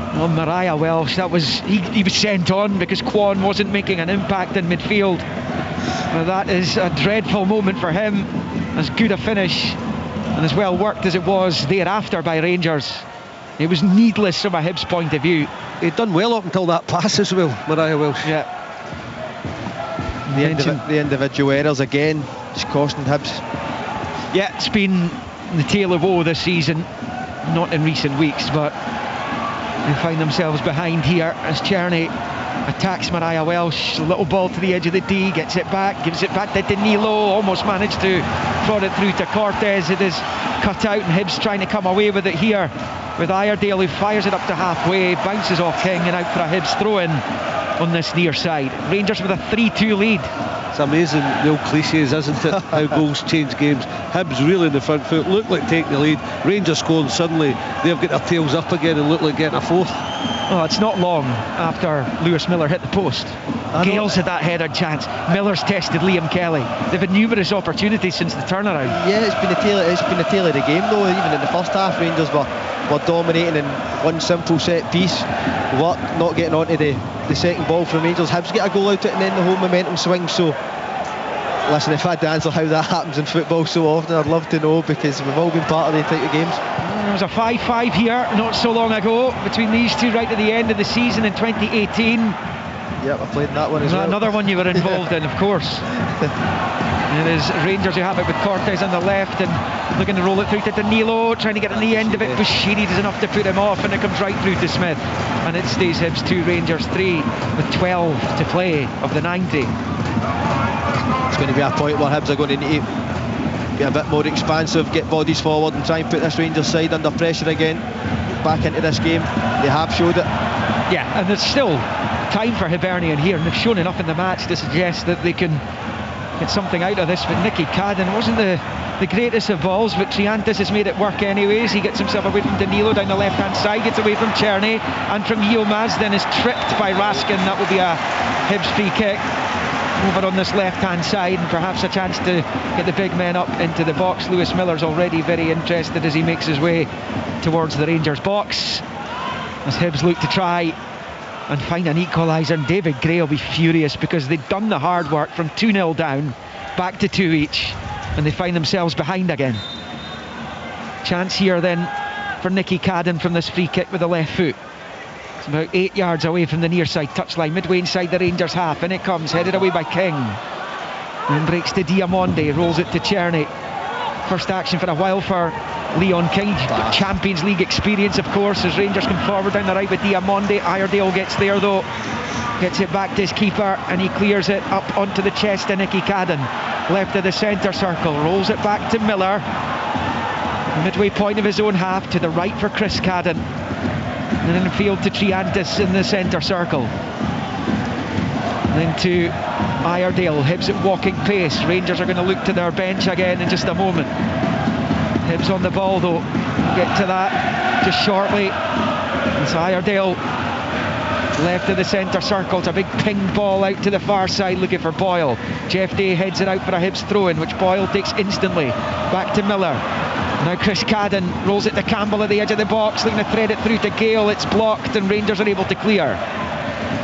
On Mariah Welsh, he was sent on because Kwon wasn't making an impact in midfield. Well, that is a dreadful moment for him. As good a finish and as well worked as it was thereafter by Rangers, it was needless from a Hibs point of view. He'd done well up until that pass as well, Mariah Welsh. Yeah. The individual errors again, just costing Hibs. Yeah, it's been the tale of woe this season, not in recent weeks, but they find themselves behind here as Czerny attacks Mariah Welsh. A little ball to the edge of the D, gets it back, gives it back to Danilo, almost managed to prod it through to Cortez. It is cut out, and Hibs trying to come away with it here with Iredale, who fires it up to halfway, bounces off King and out for a Hibs throw-in on this near side. Rangers with a 3-2 lead. It's amazing, the old cliches, isn't it? How goals change games. Hibs really in the front foot, look like taking the lead. Rangers scoring, suddenly they've got their tails up again and look like getting a fourth. Oh, it's not long after Lewis Miller hit the post. Gales had that header chance. Miller's tested Liam Kelly. They've had numerous opportunities since the turnaround. Yeah, it's been the tail of the game though. Even in the first half, Rangers were we're dominating in one simple set piece, we're not getting onto the second ball from Rangers. Hibs get a goal out of it and then the whole momentum swings. So listen, if I had to answer how that happens in football so often, I'd love to know, because we've all been part of the type of games. There was a 5-5 here not so long ago between these two right at the end of the season in 2018. Yep, I played in that one as well. Another one you were involved in, of course. It is Rangers who have it with Cortez on the left and looking to roll it through to Danilo, trying to get on the end of it. Bushiri does enough to put him off, and it comes right through to Smith. And it stays Hibs 2, Rangers 3 with 12 to play of the 90. It's going to be a point where Hibs are going to need to be a bit more expansive, get bodies forward and try and put this Rangers side under pressure again, back into this game. They have showed it. Yeah, and there's still time for Hibernian here, and they've shown enough in the match to suggest that they can get something out of this. But Nicky Cadden wasn't the greatest of balls, but Triantis has made it work anyways. He gets himself away from Danilo down the left hand side, gets away from Czerny, and from Yilmaz, then is tripped by Raskin. That will be a Hibs free kick over on this left hand side, and perhaps a chance to get the big men up into the box. Lewis Miller's already very interested as he makes his way towards the Rangers box, as Hibs look to try and find an equaliser. And David Gray will be furious, because they've done the hard work from 2-0 down back to 2 each, and they find themselves behind again. Chance here then for Nicky Cadden from this free kick with the left foot. It's about 8 yards away from the near side touchline, midway inside the Rangers half, and it comes, headed away by King, and breaks to Diamonde, rolls it to Czerny. First action for a while for Leon King. Champions League experience, of course, as Rangers come forward down the right with Diamonde. Iredale gets there though, gets it back to his keeper, and he clears it up onto the chest of Nicky Cadden, left of the centre circle, rolls it back to Miller, midway point of his own half, to the right for Chris Cadden, and in the field to Triantis in the centre circle, then to Iredale. Hibs at walking pace. Rangers are going to look to their bench again in just a moment. Hibs on the ball though, get to that just shortly. It's Iredale left of the centre circle. It's a big ping ball out to the far side looking for Boyle. Jeff Day heads it out for a Hibs throw-in, which Boyle takes instantly. Back to Miller. Now Chris Cadden rolls it to Campbell at the edge of the box, looking to thread it through to Gale. It's blocked and Rangers are able to clear.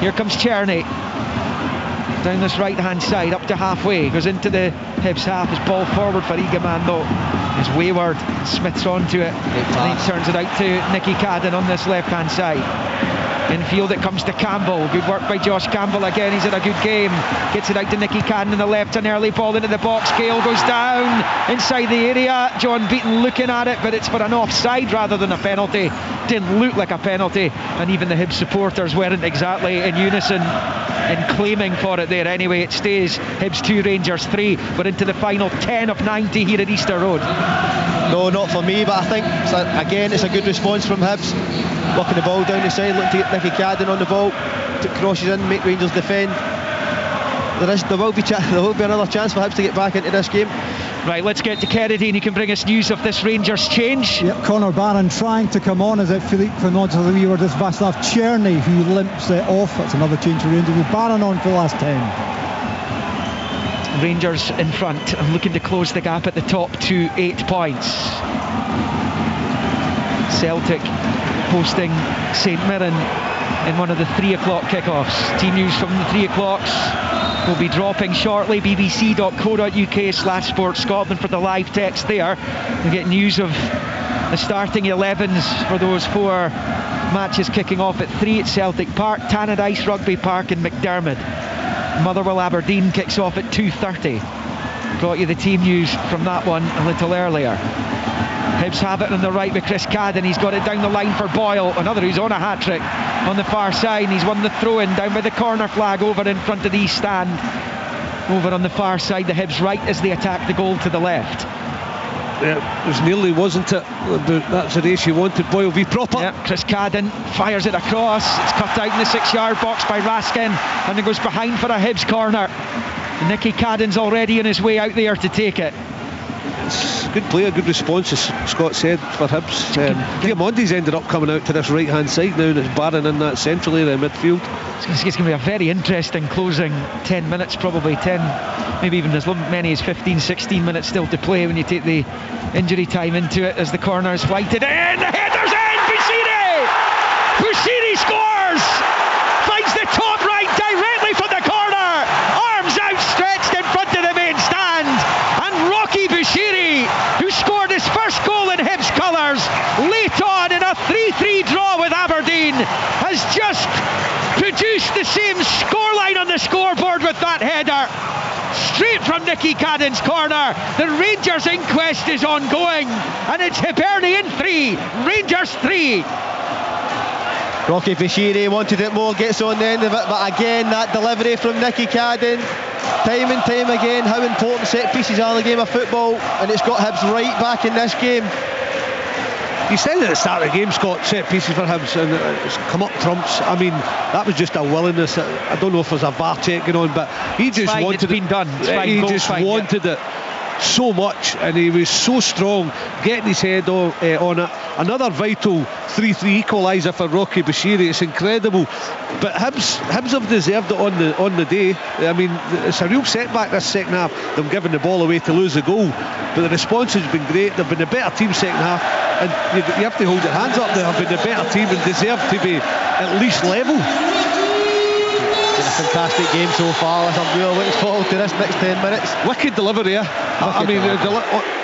Here comes Czerny down this right hand side up to halfway, goes into the Hibs half. His ball forward for Egaman though is wayward. Smith's onto it and he turns it out to Nicky Cadden on this left hand side. Infield it comes to Campbell. Good work by Josh Campbell again. He's had a good game. Gets it out to Nicky Cadden in the left. An early ball into the box. Gale goes down inside the area. John Beaton looking at it, but it's for an offside rather than a penalty. Didn't look like a penalty, and even the Hibs supporters weren't exactly in unison in claiming for it there. Anyway, it stays Hibs 2, Rangers 3. We're into the final 10 of 90 here at Easter Road. No, not for me, but I think again it's a good response from Hibs, working the ball down the side, looking to get Nicky Cadden on the ball, crosses in, make Rangers defend. There will be another chance for Hibs to get back into this game. Right, let's get to Kennedy, and he can bring us news of this Rangers change. Yep, Connor Barron trying to come on. Is it Philippe Clement to the leeward? It's Václav Czerny who limps it off. That's another change for Rangers with Barron on for the last 10. Rangers in front and looking to close the gap at the top to 8 points. Celtic hosting St Mirren in one of the 3 o'clock kickoffs. Team news from the 3 o'clocks will be dropping shortly. bbc.co.uk/Sport Scotland for the live text there. We'll get news of the starting 11s for those 4 matches kicking off at 3 at Celtic Park, Tannadice, Rugby Park and McDermott. Motherwell Aberdeen kicks off at 2:30. Brought you the team news from that one a little earlier. Hibs have it on the right with Chris Cadden. He's got it down the line for Boyle, another who's on a hat-trick on the far side. He's won the throw-in down by the corner flag over in front of the East stand. Over on the far side, the Hibs right as they attack the goal to the left. It was nearly, wasn't it? That's the race you wanted. Boyle be proper. Yeah, Chris Cadden fires it across. It's cut out in the 6-yard box by Raskin, and it goes behind for a Hibs corner. And Nicky Cadden's already on his way out there to take it. it's a good player, good response, as Scott said, for Hibs. Diamondi's ended up coming out to this right hand side now, and it's Barron in that central area midfield. It's going to be a very interesting closing 10 minutes, probably 10, maybe even as many as 15, 16 minutes still to play when you take the injury time into it, as the corner is flighted in. The header's in! Bushiri scores! Finds the top right directly from the corner, arms outstretched in front of the main stand, and Rocky Bushiri, who scored his first goal in Hibs colours late on in a 3-3 draw with Aberdeen, has just produced the same scoreline on the scoreboard with that header, straight from Nicky Cadden's corner. The Rangers inquest is ongoing, and it's Hibernian 3, Rangers 3. Rocky Bushiri wanted it more, gets on the end of it, but again that delivery from Nicky Cadden, time and time again, how important set pieces are in the game of football, and it's got Hibs right back in this game. You said at the start of the game, Scott, set pieces for Hibs, and it's come up trumps. I mean, that was just a willingness. I don't know if there's a VAR check going on, but he just wanted it's been done. He just wanted it so much, and he was so strong, getting his head on it. Another vital 3-3 equaliser for Rocky Bushiri. It's incredible, but Hibs have deserved it on the day. I mean, it's a real setback this second half, them giving the ball away to lose a goal, but the response has been great. They've been a better team second half, and you have to hold your hands up. They have been a better team and deserve to be at least level. Been a fantastic game so far. I'm really looking forward to this next 10 minutes. Wicked delivery, yeah. I mean,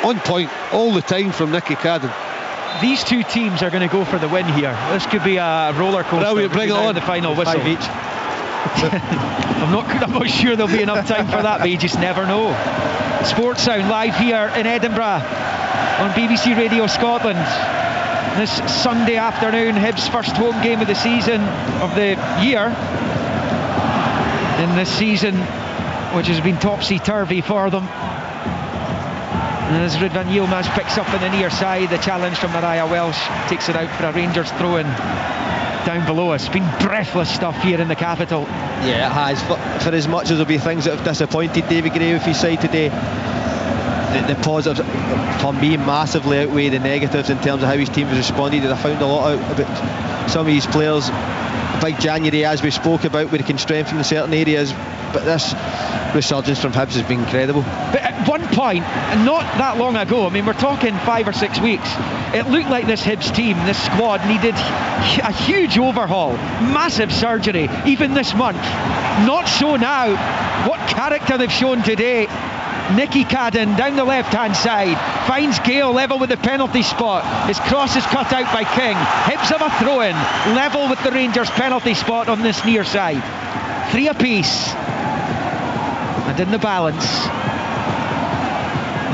on point all the time from Nicky Cadden. These two teams are going to go for the win here. This could be a roller coaster. Brilliant, bring it on. The final whistle. 5 each. I'm not sure there'll be enough time for that, but you just never know. Sports Sound live here in Edinburgh on BBC Radio Scotland. This Sunday afternoon, Hibs' first home game of the season, of the year. In this season, which has been topsy-turvy for them. And as Ridvan Yilmaz picks up on the near side, the challenge from Mariah Welsh takes it out for a Rangers throw-in down below us. It's been breathless stuff here in the capital. Yeah, it has. For as much as there'll be things that have disappointed David Gray with his side today, the positives for me massively outweigh the negatives in terms of how his team has responded. I found a lot out about some of these players. Big January, as we spoke about, where he can strengthen in certain areas, but this resurgence from Hibs has been incredible. But at one point, not that long ago, I mean, we're talking 5 or 6 weeks, it looked like this Hibs team, this squad, needed a huge overhaul, massive surgery, even this month. Not so now. What character they've shown today. Nicky Cadden down the left-hand side, finds Gale level with the penalty spot. His cross is cut out by King. Hibs have a throw-in, level with the Rangers penalty spot on this near side. 3 apiece. And in the balance,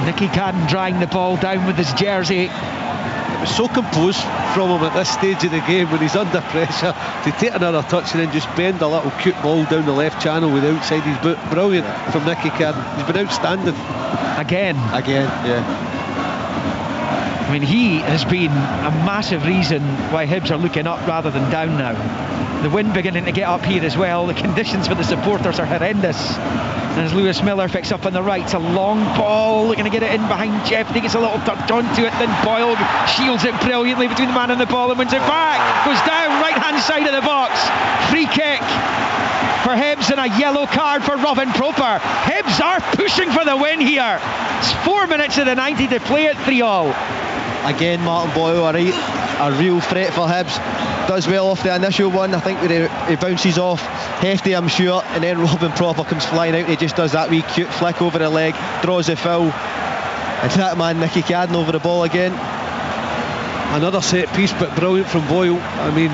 Nicky Cadden drying the ball down with his jersey. It was so composed from him at this stage of the game when he's under pressure to take another touch and then just bend a little cute ball down the left channel with the outside his boot. Brilliant from Nicky Cadden. He's been outstanding. Again, yeah. I mean, he has been a massive reason why Hibs are looking up rather than down now. The wind beginning to get up here as well. The conditions for the supporters are horrendous. And as Lewis Miller picks up on the right, it's a long ball, looking to get it in behind Jeff. He gets a little touch onto it, then Boyle shields it brilliantly between the man and the ball and wins it back. Goes down, right hand side of the box. Free kick for Hibs and a yellow card for Robin Proper. Hibs are pushing for the win here. It's 4 minutes of the 90 to play at 3-3. Again, Martin Boyle, a real threat for Hibs. Does well off the initial one. I think he bounces off hefty, I'm sure, and then Robin Proper comes flying out and he just does that wee cute flick over the leg, draws the foul, and that man Nicky Cadden over the ball again. Another set piece, but brilliant from Boyle. I mean,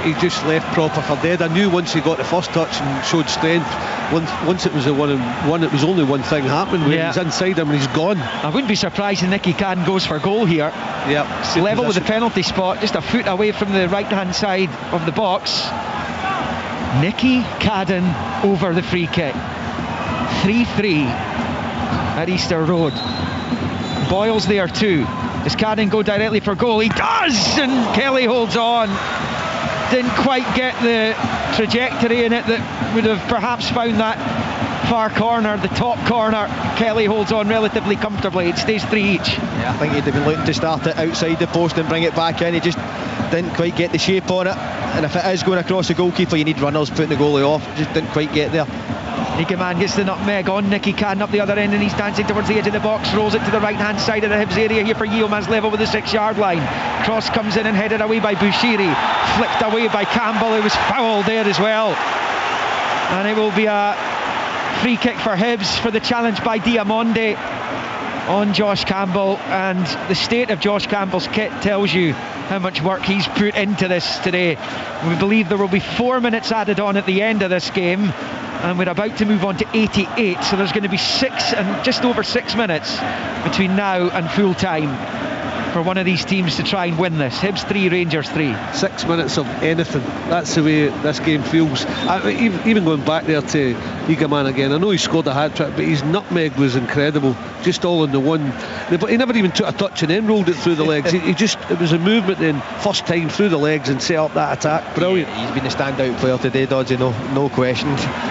he just left Proper for dead. I knew once he got the first touch and showed strength, once it was a 1-on-1, it was only one thing happened. When he's inside him and he's gone. I wouldn't be surprised if Nicky Cadden goes for goal here. Yeah, level with the penalty spot, just a foot away from the right hand side of the box. Nicky Cadden over the free kick. 3-3 at Easter Road. Boyle's there too. Does Cadden go directly for goal? He does, and Kelly holds on. Didn't quite get the trajectory in it that would have perhaps found that far corner, the top corner. Kelly holds on relatively comfortably. It stays 3 each. Yeah, I think he'd have been looking to start it outside the post and bring it back in. He just didn't quite get the shape on it. And if it is going across the goalkeeper, you need runners putting the goalie off. Just didn't quite get there. Egeman gets the nutmeg on Nicky Cadden up the other end, and he's dancing towards the edge of the box, rolls it to the right hand side of the Hibs area here for Yilmaz, level with the 6-yard line. Cross comes in and headed away by Bushiri, flicked away by Campbell, who was fouled there as well. And it will be a free kick for Hibs for the challenge by Diamonde on Josh Campbell. And the state of Josh Campbell's kit tells you how much work he's put into this today. We believe there will be 4 minutes added on at the end of this game, and we're about to move on to 88, so there's going to be just over 6 minutes between now and full time for one of these teams to try and win this. Hibs 3, Rangers 3. 6 minutes of anything. That's the way this game feels. Even going back there to Egeman again, I know he scored a hat-trick, but his nutmeg was incredible. Just all in the one. But he never even took a touch and then rolled it through the legs. It was a movement then, first time through the legs and set up that attack. Brilliant. Yeah, he's been a standout player today, Dodgy, no question.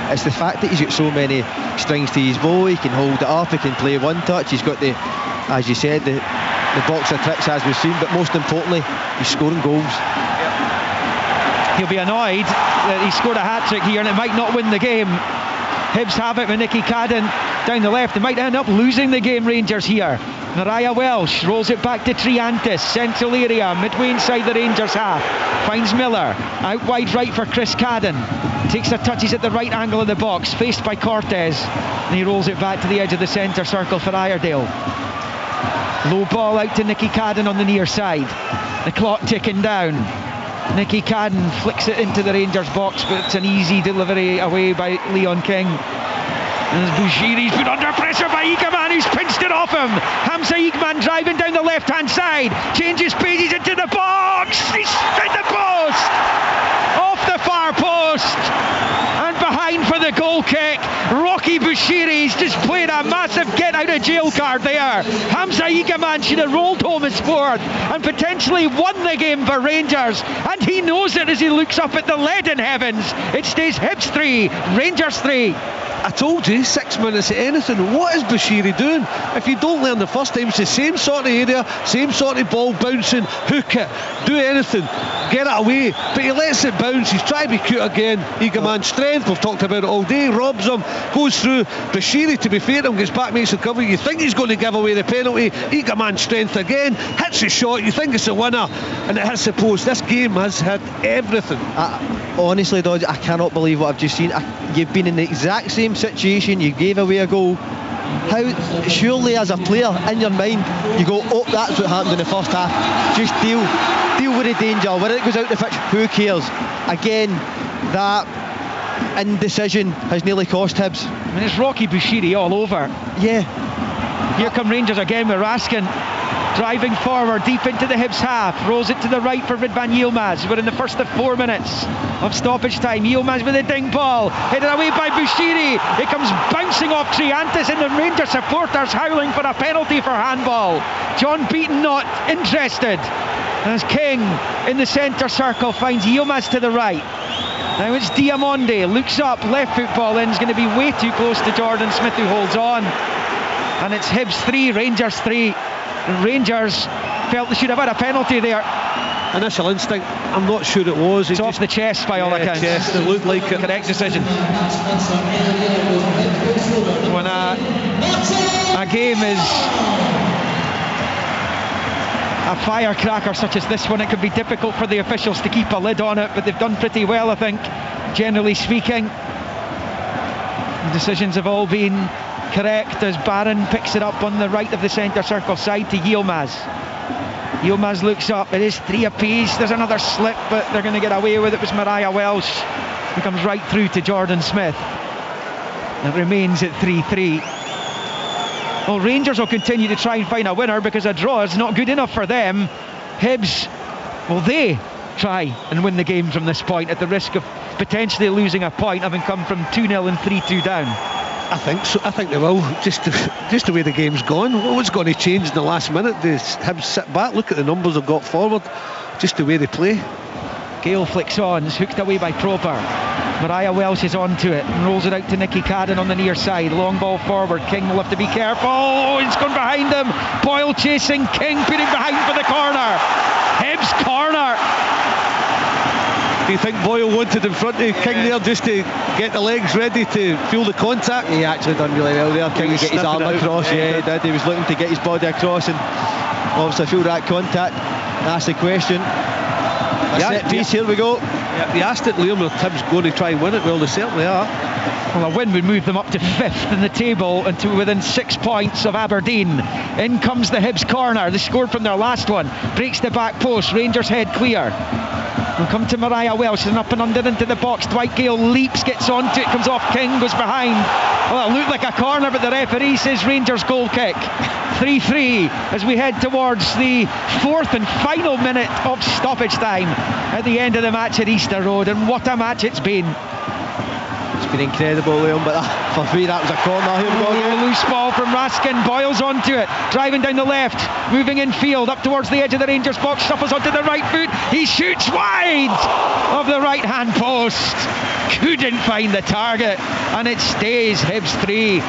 It's the fact that he's got so many strings to his bow. He can hold it up, he can play one touch, he's got the, as you said, the box of tricks as we've seen, but most importantly, he's scoring goals. He'll be annoyed that he scored a hat-trick here and it might not win the game. Hibs have it with Nicky Cadden down the left. They might end up losing the game, Rangers here. Mariah Welsh rolls it back to Triantis, central area, midway inside the Rangers half. Finds Miller, out wide right for Chris Cadden. Takes the touches at the right angle of the box, faced by Cortez. And he rolls it back to the edge of the centre circle for Iredale. Low ball out to Nicky Cadden on the near side. The clock ticking down. Nicky Cadden flicks it into the Rangers box, but it's an easy delivery away by Leon King. And Bushiri's put under pressure by Egeman, who's pinched it off him. Hamza Egeman driving down the left hand side, changes pages into the box. He's in the post, off the far post, and behind for the goal kick. Rocky Bushiri's just played a massive get out of jail card there. Hamza Egeman should have rolled home and scored and potentially won the game for Rangers, and he knows it as he looks up at the leaden heavens. It stays Hibs 3, Rangers 3. I told you, 6 minutes of anything. What is Bushiri doing? If you don't learn the first time, it's the same sort of area, same sort of ball, bouncing, hook it, do anything, get it away, but he lets it bounce. He's trying to be cute again. Egeman's strength, we've talked about it all day, robs him, goes through. Bushiri, to be fair to him, gets back, makes the cover. You think he's going to give away the penalty. Egeman's strength again, hits the shot, you think it's a winner, and it hits the post. This game has had everything. Honestly, Dodge, I cannot believe what I've just seen. You've been in the exact same situation, you gave away a goal. How, surely as a player, in your mind, you go, oh, that's what happened in the first half. Just deal with the danger. Whether it goes out the pitch, who cares? Again, that indecision has nearly cost Hibs. I mean, it's Rocky Bushiri all over. Yeah. Here come Rangers again with Raskin. Driving forward deep into the Hibs half, rolls it to the right for Ridvan Yilmaz. We're in the first of 4 minutes of stoppage time. Yilmaz with a ding ball, headed away by Bushiri. It comes bouncing off Triantis, and the Rangers supporters howling for a penalty for handball. John Beaton not interested, as King in the centre circle finds Yilmaz to the right. Now it's Diamonde, looks up, left foot ball in, is going to be way too close to Jordan Smith, who holds on. And it's Hibs 3, Rangers 3. Rangers felt they should have had a penalty there. Initial instinct, I'm not sure it was. It's off the chest by all accounts. Chest, it looked like it. Correct decision. When a game is a firecracker such as this one, it could be difficult for the officials to keep a lid on it, but they've done pretty well, I think, generally speaking. The decisions have all been correct as Barron picks it up on the right of the centre circle side to Yilmaz. Yilmaz looks up, it is 3 apiece. There's another slip, but they're going to get away with it. It was Mariah Welsh who comes right through to Jordan Smith. It remains at 3-3. Well, Rangers will continue to try and find a winner because a draw is not good enough for them. Hibs, well, they try and win the game from this point at the risk of potentially losing a point, having come from 2-0 and 3-2 down. I think so. I think they will. Just the way the game's gone. What's going to change in the last minute? The Hibs sit back, look at the numbers they've got forward, just the way they play. Gale flicks on, it's hooked away by Proper. Mariah Welsh is onto it and rolls it out to Nicky Cadden on the near side. Long ball forward, King will have to be careful. Oh, it's gone behind him. Boyle chasing, King putting behind for the corner. Hibs corner. Do you think Boyle wanted in front of King there just to get the legs ready to feel the contact? He actually done really well there. King to get his arm across. Yeah, he did. He was looking to get his body across and obviously feel that contact. That's the question. A set piece, here we go. Yeah, they asked it, Liam, are Tim's going to try and win it? Well, they certainly are. Well, a win would move them up to 5th in the table and to within 6 points of Aberdeen. In comes the Hibs corner. They scored from their last one. Breaks the back post. Rangers head clear. We'll come to Mariah Welsh and up and under into the box. Dwight Gale leaps, gets onto it, comes off King, goes behind. Well, it looked like a corner, but the referee says Rangers goal kick. 3-3 as we head towards the 4th and final minute of stoppage time at the end of the match at Easter Road. And what a match it's been. It's been incredible, Liam, but for me that was a corner. Here we go again. Loose ball from Raskin. Boyle's onto it, driving down the left, moving in field up towards the edge of the Rangers box, shuffles onto the right foot, he shoots wide of the right hand post, couldn't find the target, and it stays Hibs 3,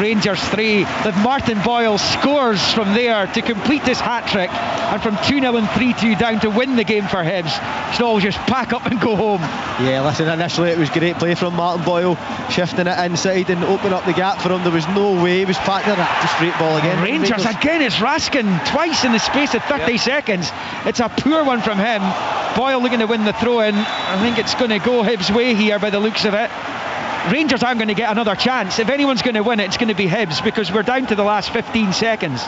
Rangers 3, with Martin Boyle scores from there to complete this hat-trick, and from 2-0 and 3-2 down to win the game for Hibs. Should all just pack up and go home. Yeah, listen, initially it was great play from Martin Boyle, shifting it inside and opening up the gap for him. There was no way he was packing it to straight ball again. Rangers again, it's Raskin twice in the space of 30 seconds. It's a poor one from him. Boyle looking to win the throw-in. I think it's going to go Hibs' way here by the looks of it. Rangers aren't going to get another chance. If anyone's going to win it, it's going to be Hibs, because we're down to the last 15 seconds.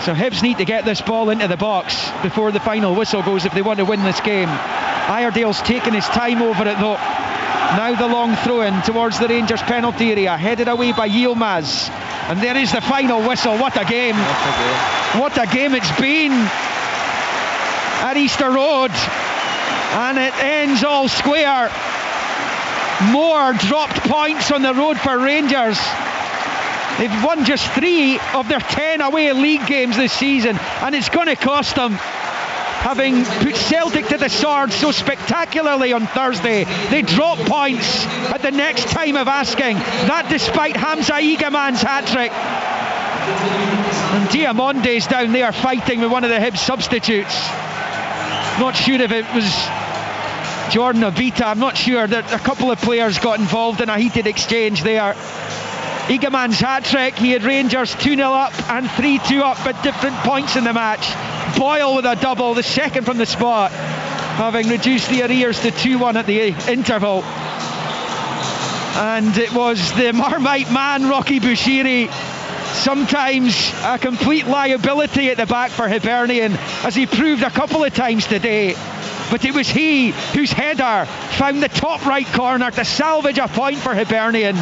So Hibs need to get this ball into the box before the final whistle goes if they want to win this game. Iredale's taking his time over it though. Now the long throw-in towards the Rangers penalty area, headed away by Yilmaz. And there is the final whistle. What a game. What a game it's been at Easter Road. And it ends all square. More dropped points on the road for Rangers. They've won just 3 of their 10 away league games this season, and it's going to cost them. Having put Celtic to the sword so spectacularly on Thursday, they drop points at the next time of asking. That despite Hamza Egaman's hat-trick. And Diamonde's down there fighting with one of the Hibs substitutes. Not sure if it was Jordan Obita, I'm not sure. That a couple of players got involved in a heated exchange there. Egaman's hat-trick, he had Rangers 2-0 up and 3-2 up at different points in the match. Boyle with a double, the second from the spot, having reduced the arrears to 2-1 at the interval. And it was the Marmite man, Rocky Bushiri, sometimes a complete liability at the back for Hibernian, as he proved a couple of times today. But it was he whose header found the top right corner to salvage a point for Hibernian,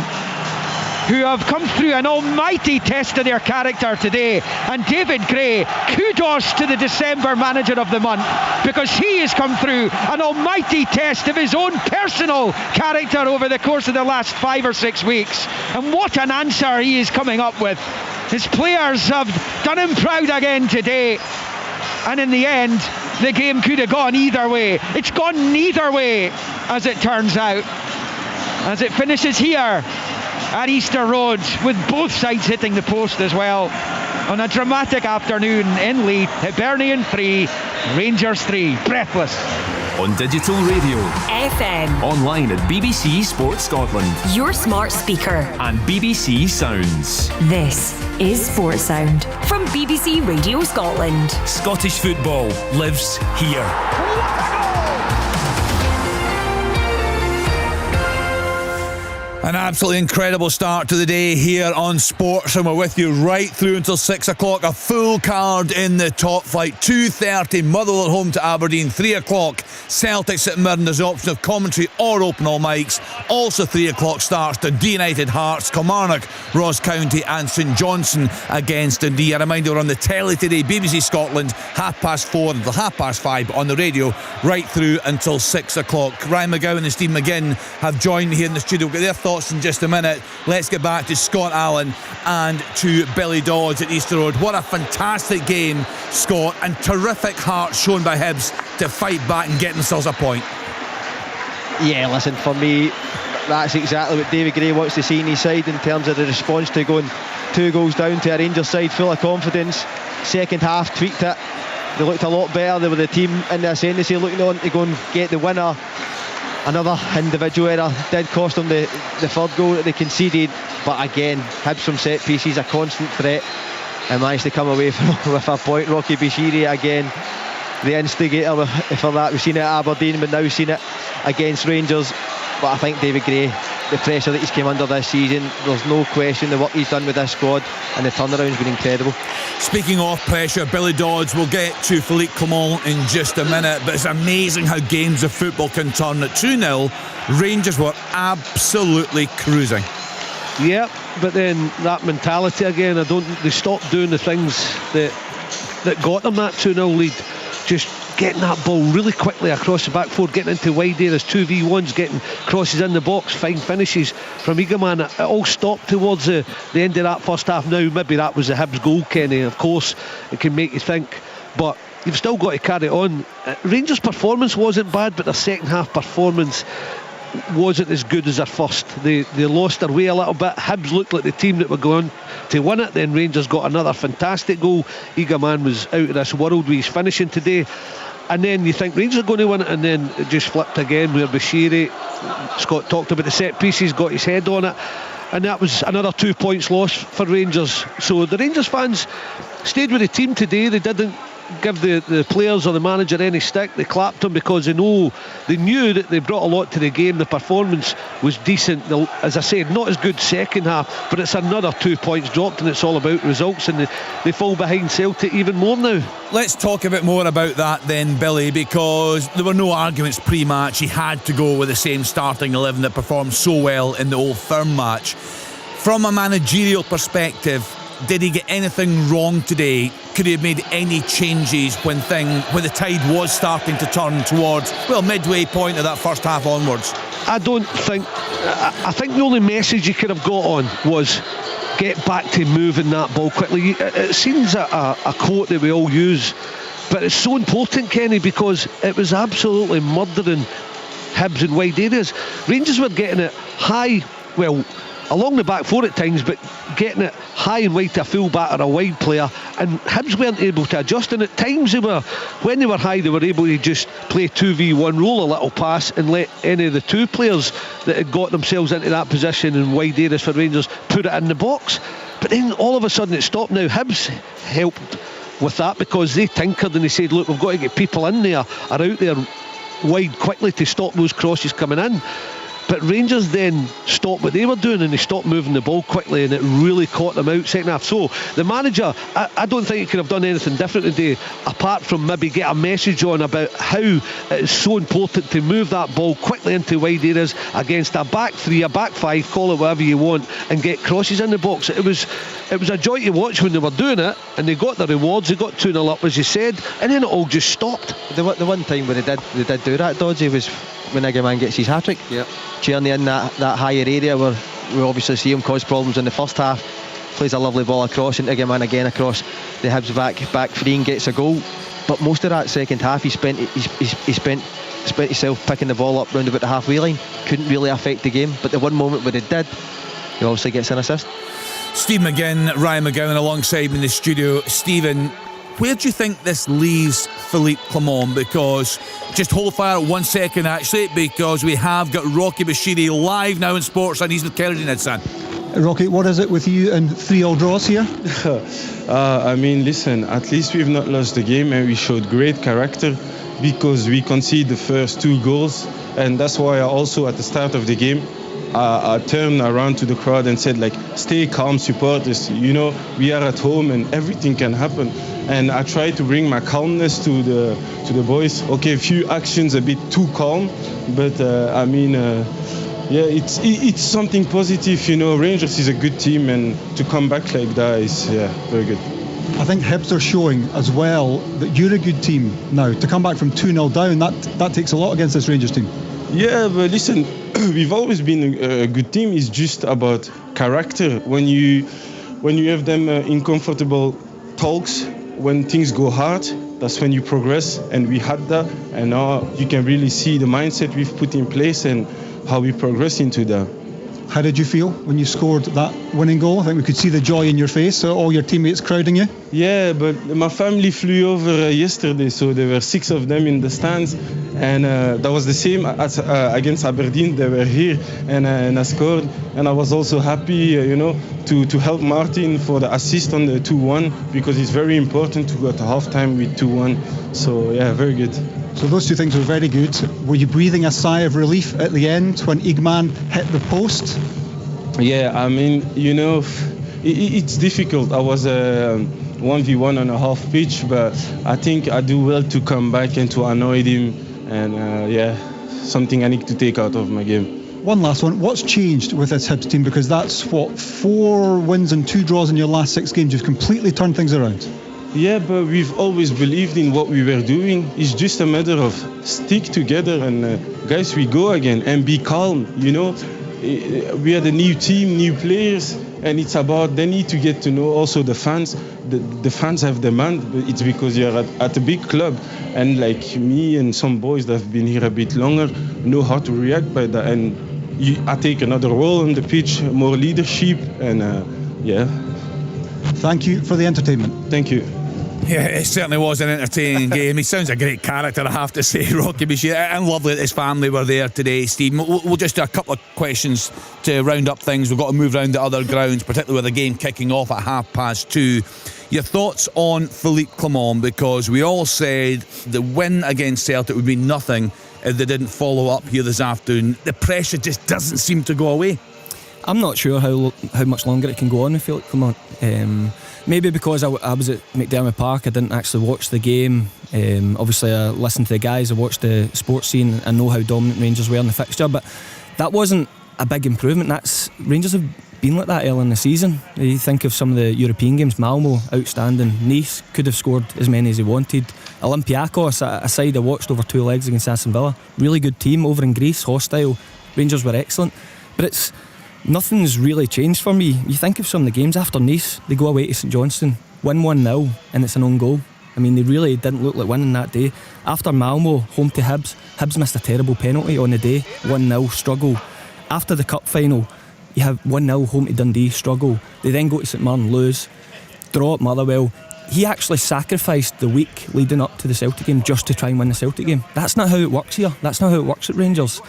who have come through an almighty test of their character today. And David Gray, kudos to the December manager of the month, because he has come through an almighty test of his own personal character over the course of the last 5 or 6 weeks. And what an answer he is coming up with. His players have done him proud again today. And in the end, the game could have gone either way. It's gone neither way, as it turns out, as it finishes here at Easter Road, with both sides hitting the post as well, on a dramatic afternoon in Leith. Hibernian 3, Rangers 3. Breathless. On digital radio, FM, online at BBC Sport Scotland, your smart speaker, and BBC Sounds. This is Sport Sound from BBC Radio Scotland. Scottish football lives here. An absolutely incredible start to the day here on Sports, and we're with you right through until 6 o'clock. A full card in the top flight. 2:30 Motherwell at home to Aberdeen. 3 o'clock Celtic St Mirren. There's an option of commentary or open all mics. Also 3 o'clock starts Dundee United, Hearts, Kilmarnock, Ross County and St Johnstone against Dundee. I remind you, we're on the telly today, BBC Scotland, 4:30 until 5:30 on the radio, right through until 6 o'clock. Ryan McGowan and Steve McGinn have joined me here in the studio. We've got their thoughts thoughts in just a minute. Let's get back to Scott Allen and to Billy Dodds at Easter Road. What a fantastic game, Scott, and terrific heart shown by Hibs to fight back and get themselves a point. Yeah, listen, for me, that's exactly what David Gray wants to see in his side in terms of the response to going 2 goals down to a Rangers side full of confidence. Second half tweaked it. They looked a lot better. They were the team in the ascendancy looking on to go and get the winner. Another individual error did cost them the third goal that they conceded, but again, Hibs from set pieces, a constant threat, and managed to come away with a point. Rocky Bashiri again, the instigator for that. We've seen it at Aberdeen, but now we've seen it against Rangers. But I think David Gray, the pressure that he's came under this season, there's no question the work he's done with this squad, and the turnaround's been incredible. Speaking of pressure, Billy Dodds, we'll get to Philippe Clement in just a minute, but it's amazing how games of football can turn. At 2-0, Rangers were absolutely cruising. Yeah, but then that mentality again, they stopped doing the things that got them that 2-0 lead. Just getting that ball really quickly across the back four, getting into wide areas, 2v1s, getting crosses in the box, fine finishes from Eagleman. It all stopped towards the end of that first half. Now maybe that was the Hibs goal, Kenny, of course it can make you think, but you've still got to carry on. Rangers' performance wasn't bad, but their second half performance wasn't as good as their first. They lost their way a little bit. Hibs looked like the team that were going to win it. Then Rangers got another fantastic goal. Eagleman was out of this world with his finishing today. And then you think Rangers are going to win it, and then it just flipped again where Bashiri, Scott talked about the set pieces, got his head on it, and that was another 2 points lost for Rangers. So the Rangers fans stayed with the team today. They didn't give the players or the manager any stick. They clapped them because they knew that they brought a lot to the game. The performance was decent. As I said, not as good second half, but it's another 2 points dropped, and it's all about results, and they fall behind Celtic even more now. Let's talk a bit more about that then, Billy, because there were no arguments pre-match. He had to go with the same starting 11 that performed so well in the Old Firm match. From a managerial perspective, did he get anything wrong today? Could he have made any changes when the tide was starting to turn towards, midway point of that first half onwards? I think the only message he could have got on was get back to moving that ball quickly. It seems a quote that we all use, but it's so important, Kenny, because it was absolutely murdering Hibs in wide areas. Rangers were getting it high, along the back four at times, but getting it high and wide to a full back or a wide player, and Hibs weren't able to adjust. And at times when they were high, they were able to just play 2v1, roll a little pass, and let any of the two players that had got themselves into that position in wide areas for Rangers put it in the box. But then all of a sudden it stopped. Now Hibs helped with that because they tinkered and they said, look, we've got to get people in there or out there wide quickly to stop those crosses coming in. But Rangers then stopped what they were doing, and they stopped moving the ball quickly, and it really caught them out second half. So the manager, I don't think he could have done anything different today, apart from maybe get a message on about how it is so important to move that ball quickly into wide areas against a back three, a back five, call it whatever you want, and get crosses in the box. It was a joy to watch when they were doing it, and they got the rewards. They got 2-0 up, as you said, and then it all just stopped. The one time where they did do that, Dodgy, was when Eagleman gets his hat-trick. Yep. Journey in that higher area where we obviously see him cause problems in the first half. Plays a lovely ball across, and Eagleman again across the Hibs back three and gets a goal. But most of that second half he spent himself picking the ball up round about the halfway line. Couldn't really affect the game, but the one moment where it did, he obviously gets an assist. Steve McGinn, Ryan McGowan alongside me in the studio. Stephen, where do you think this leaves Philippe Clement? Because just hold fire 1 second actually, because we have got Rocky Bashiri live now in Sports, and he's with Kerridge and Son. Rocky, what is it with you and 3-all draws here? Listen, at least we've not lost the game, and we showed great character because we conceded the first 2 goals, and that's why I also at the start of the game I turned around to the crowd and said, stay calm, supporters, we are at home and everything can happen. And I tried to bring my calmness to the boys. Okay, a few actions a bit too calm, but it's something positive. Rangers is a good team, and to come back like that is very good. I think Hibs are showing as well that you're a good team now. To come back from 2-0 down, that takes a lot against this Rangers team. Yeah, but listen, we've always been a good team. It's just about character. When you have them in comfortable talks, when things go hard, that's when you progress. And we had that, and now you can really see the mindset we've put in place and how we progress into that. How did you feel when you scored that winning goal? I think we could see the joy in your face, all your teammates crowding you. Yeah, but my family flew over yesterday, so there were 6 of them in the stands, and that was the same as against Hibernian. They were here, and I scored, and I was also happy, to help Martin for the assist on the 2-1, because it's very important to go to halftime with 2-1. So yeah, very good. So those two things were very good. Were you breathing a sigh of relief at the end when Igman hit the post? Yeah, I mean, it's difficult. I was 1v1 on a half pitch, but I think I do well to come back and to annoy him, and something I need to take out of my game. One last one. What's changed with this Hibs team? Because that's 4 wins and 2 draws in your last 6 games. You've completely turned things around. Yeah, but we've always believed in what we were doing. It's just a matter of stick together and guys, we go again, and be calm. We had a new team, new players, and it's about they need to get to know also the fans. The fans have demand, but it's because you're at a big club, and like me and some boys that have been here a bit longer know how to react by that. And I take another role on the pitch, more leadership, and Thank you for the entertainment. Thank you. Yeah, it certainly was an entertaining game. He sounds a great character, I have to say, Rocky Bashir. And lovely that his family were there today, Stephen. We'll just do a couple of questions to round up things. We've got to move around the other grounds, particularly with the game kicking off at 2:30. Your thoughts on Philippe Clement, because we all said the win against Celtic would be nothing if they didn't follow up here this afternoon. The pressure just doesn't seem to go away. I'm not sure how much longer it can go on with Philippe Clement. Maybe because I was at McDermott Park, I didn't actually watch the game. Obviously I listened to the guys, I watched the sports scene, I know how dominant Rangers were in the fixture, but that wasn't a big improvement. Rangers have been like that early in the season. You think of some of the European games, Malmo, outstanding. Nice could have scored as many as they wanted. Olympiacos, a side I watched over 2 legs against Aston Villa, really good team over in Greece, hostile. Rangers were excellent, but nothing's really changed for me. You think of some of the games after Nice, they go away to St Johnstone, win 1-0, and it's an own goal. I mean, they really didn't look like winning that day. After Malmo, home to Hibs missed a terrible penalty on the day, 1-0, struggle. After the cup final, you have 1-0 home to Dundee, struggle. They then go to St Mirren, lose, draw at Motherwell. He actually sacrificed the week leading up to the Celtic game just to try and win the Celtic game. That's not how it works here. That's not how it works at Rangers.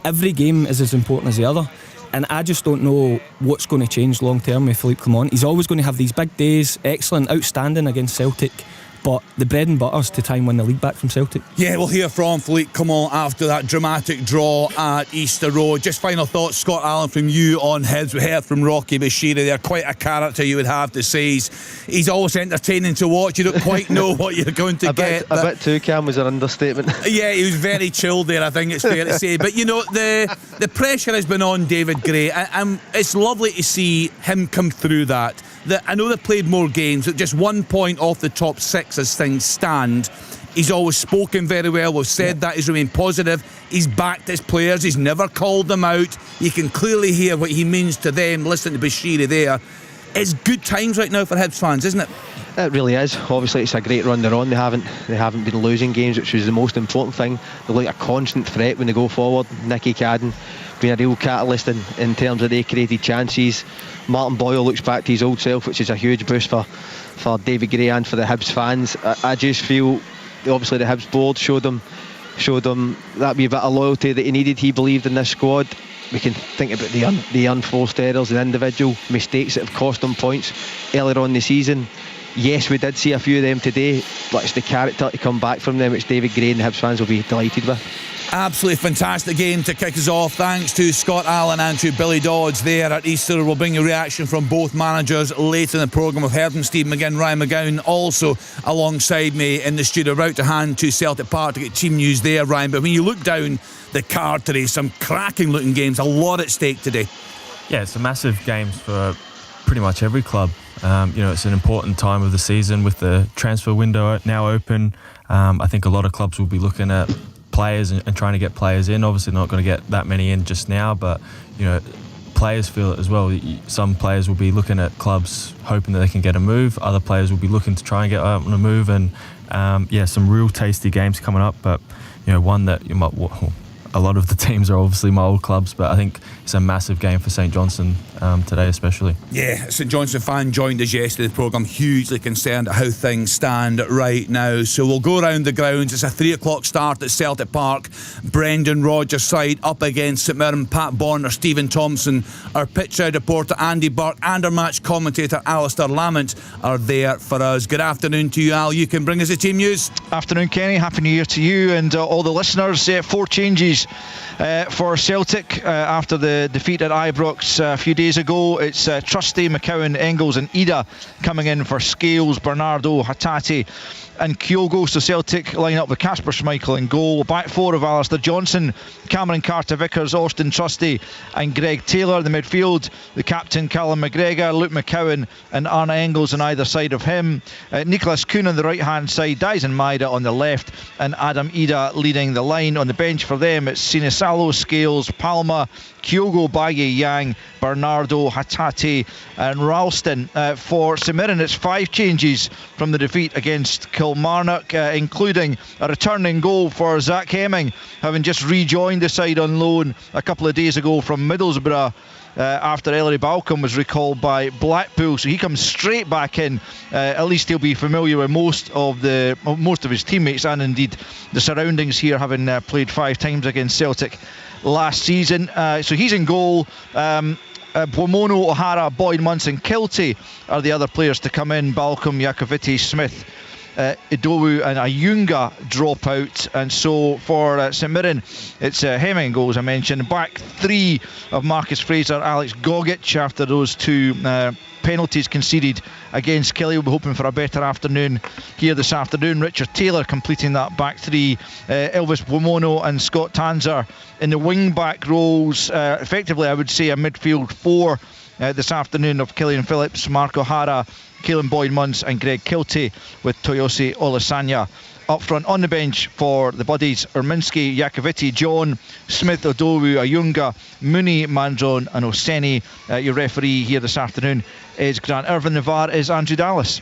Every game is as important as the other. And I just don't know what's going to change long term with Philippe Clement. He's always going to have these big days, excellent, outstanding against Celtic, but the bread and butter's to try and win the league back from Celtic. Yeah, we'll hear from Philippe Clement after that dramatic draw at Easter Road. Just final thoughts, Scott Allen, from you on Hibs. We heard from Rocky Bashir. They're quite a character, you would have to say. He's always entertaining to watch. You don't quite know what you're going to get. A bit too calm was an understatement. Yeah, he was very chilled there, I think it's fair to say. But the pressure has been on David Gray, and it's lovely to see him come through that. I know they've played more games, but just 1 point off the top 6 as things stand. He's always spoken very well. We've said that. He's remained positive. He's backed his players. He's never called them out. You can clearly hear what he means to them. Listen to Bashiri there. It's good times right now for Hibs fans, isn't it? It really is. Obviously, it's a great run they're on. They haven't been losing games, which is the most important thing. They're like a constant threat when they go forward. Nicky Cadden being a real catalyst in terms of they created chances. Martin Boyle looks back to his old self, which is a huge boost for David Gray and for the Hibs fans. I just feel obviously the Hibs board showed them that wee bit of loyalty that he needed. He believed in this squad. We can think about the unforced errors and individual mistakes that have cost them points earlier on in the season. Yes, we did see a few of them today, but it's the character to come back from them which David Gray and the Hibs fans will be delighted with. Absolutely fantastic game to kick us off. Thanks to Scott Allen and to Billy Dodds there at Easter. We'll bring you a reaction from both managers later in the programme. We've heard from Stephen McGinn, Ryan McGowan also alongside me in the studio. We're out to hand to Celtic Park to get team news there, Ryan. But when you look down the card today, some cracking looking games, a lot at stake today. Yeah, it's a massive game for pretty much every club. It's an important time of the season with the transfer window now open. I think a lot of clubs will be looking at players and trying to get players in. Obviously not going to get that many in just now, but players feel it as well. Some players will be looking at clubs hoping that they can get a move. Other players will be looking to try and get on a move. And some real tasty games coming up. But one that you might. A lot of the teams are obviously my old clubs, but I think it's a massive game for St Johnstone today especially. Yeah, a St Johnstone fan joined us yesterday in the programme, hugely concerned at how things stand right now. So we'll go around the grounds. It's a 3 o'clock start at Celtic Park. Brendan Rodgers' side up against St Mirren. Pat Bonner, Stephen Thompson, our pitch-side reporter Andy Burke and our match commentator Alistair Lamont are there for us. Good afternoon to you, Al. You can bring us the team news. Afternoon, Kenny. Happy New Year to you and all the listeners. 4 changes for Celtic after the defeat at Ibrox a few days ago. It's Trusty, McCowan, Engels and Ida coming in for Scales, Bernardo, Hatate and Kyogo. So Celtic line up with Kasper Schmeichel in goal. Back 4 of Alistair Johnson, Cameron Carter-Vickers, Austin Trusty and Greg Taylor. The midfield, the captain Callum McGregor, Luke McCowan and Arne Engels on either side of him. Nicholas Kuhn on the right hand side, Dyson Maeda on the left and Adam Ida leading the line. On the bench for them it's Sinisalo, Scales, Palma, Kyogo, Baye, Yang, Bernardo, Hatate and Ralston. For St Mirren it's 5 changes from the defeat against Kilmarnock, including a returning goal for Zach Hemming, having just rejoined the side on loan a couple of days ago from Middlesbrough after Ellery Balcom was recalled by Blackpool. So he comes straight back in. At least he'll be familiar with most of his teammates and indeed the surroundings here, having played 5 times against Celtic last season. So he's in goal. Bomono, O'Hara, Boyd, Munson, Kiltie are the other players to come in. Balcom, Iacovitti, Smith, Idowu and Ayunga drop out. And so for St Mirren it's Hemming goals, I mentioned. Back 3 of Marcus Fraser, Alex Gogic after those 2 penalties conceded against Kelly. We'll be hoping for a better afternoon here this afternoon. Richard Taylor completing that back 3. Elvis Bomono and Scott Tanzer in the wing back roles. Effectively I would say a midfield 4 this afternoon of Killian Phillips, Mark O'Hara, Caelan Boyd-Munce and Greg Kiltie, with Toyosi Olasanya up front. On the bench for the Buddies, Erminski, Iacovitti, John, Smith, Odowu, Ayunga, Mooney, Mandron and Oseni. Your referee here this afternoon is Grant Irvin. The VAR is Andrew Dallas.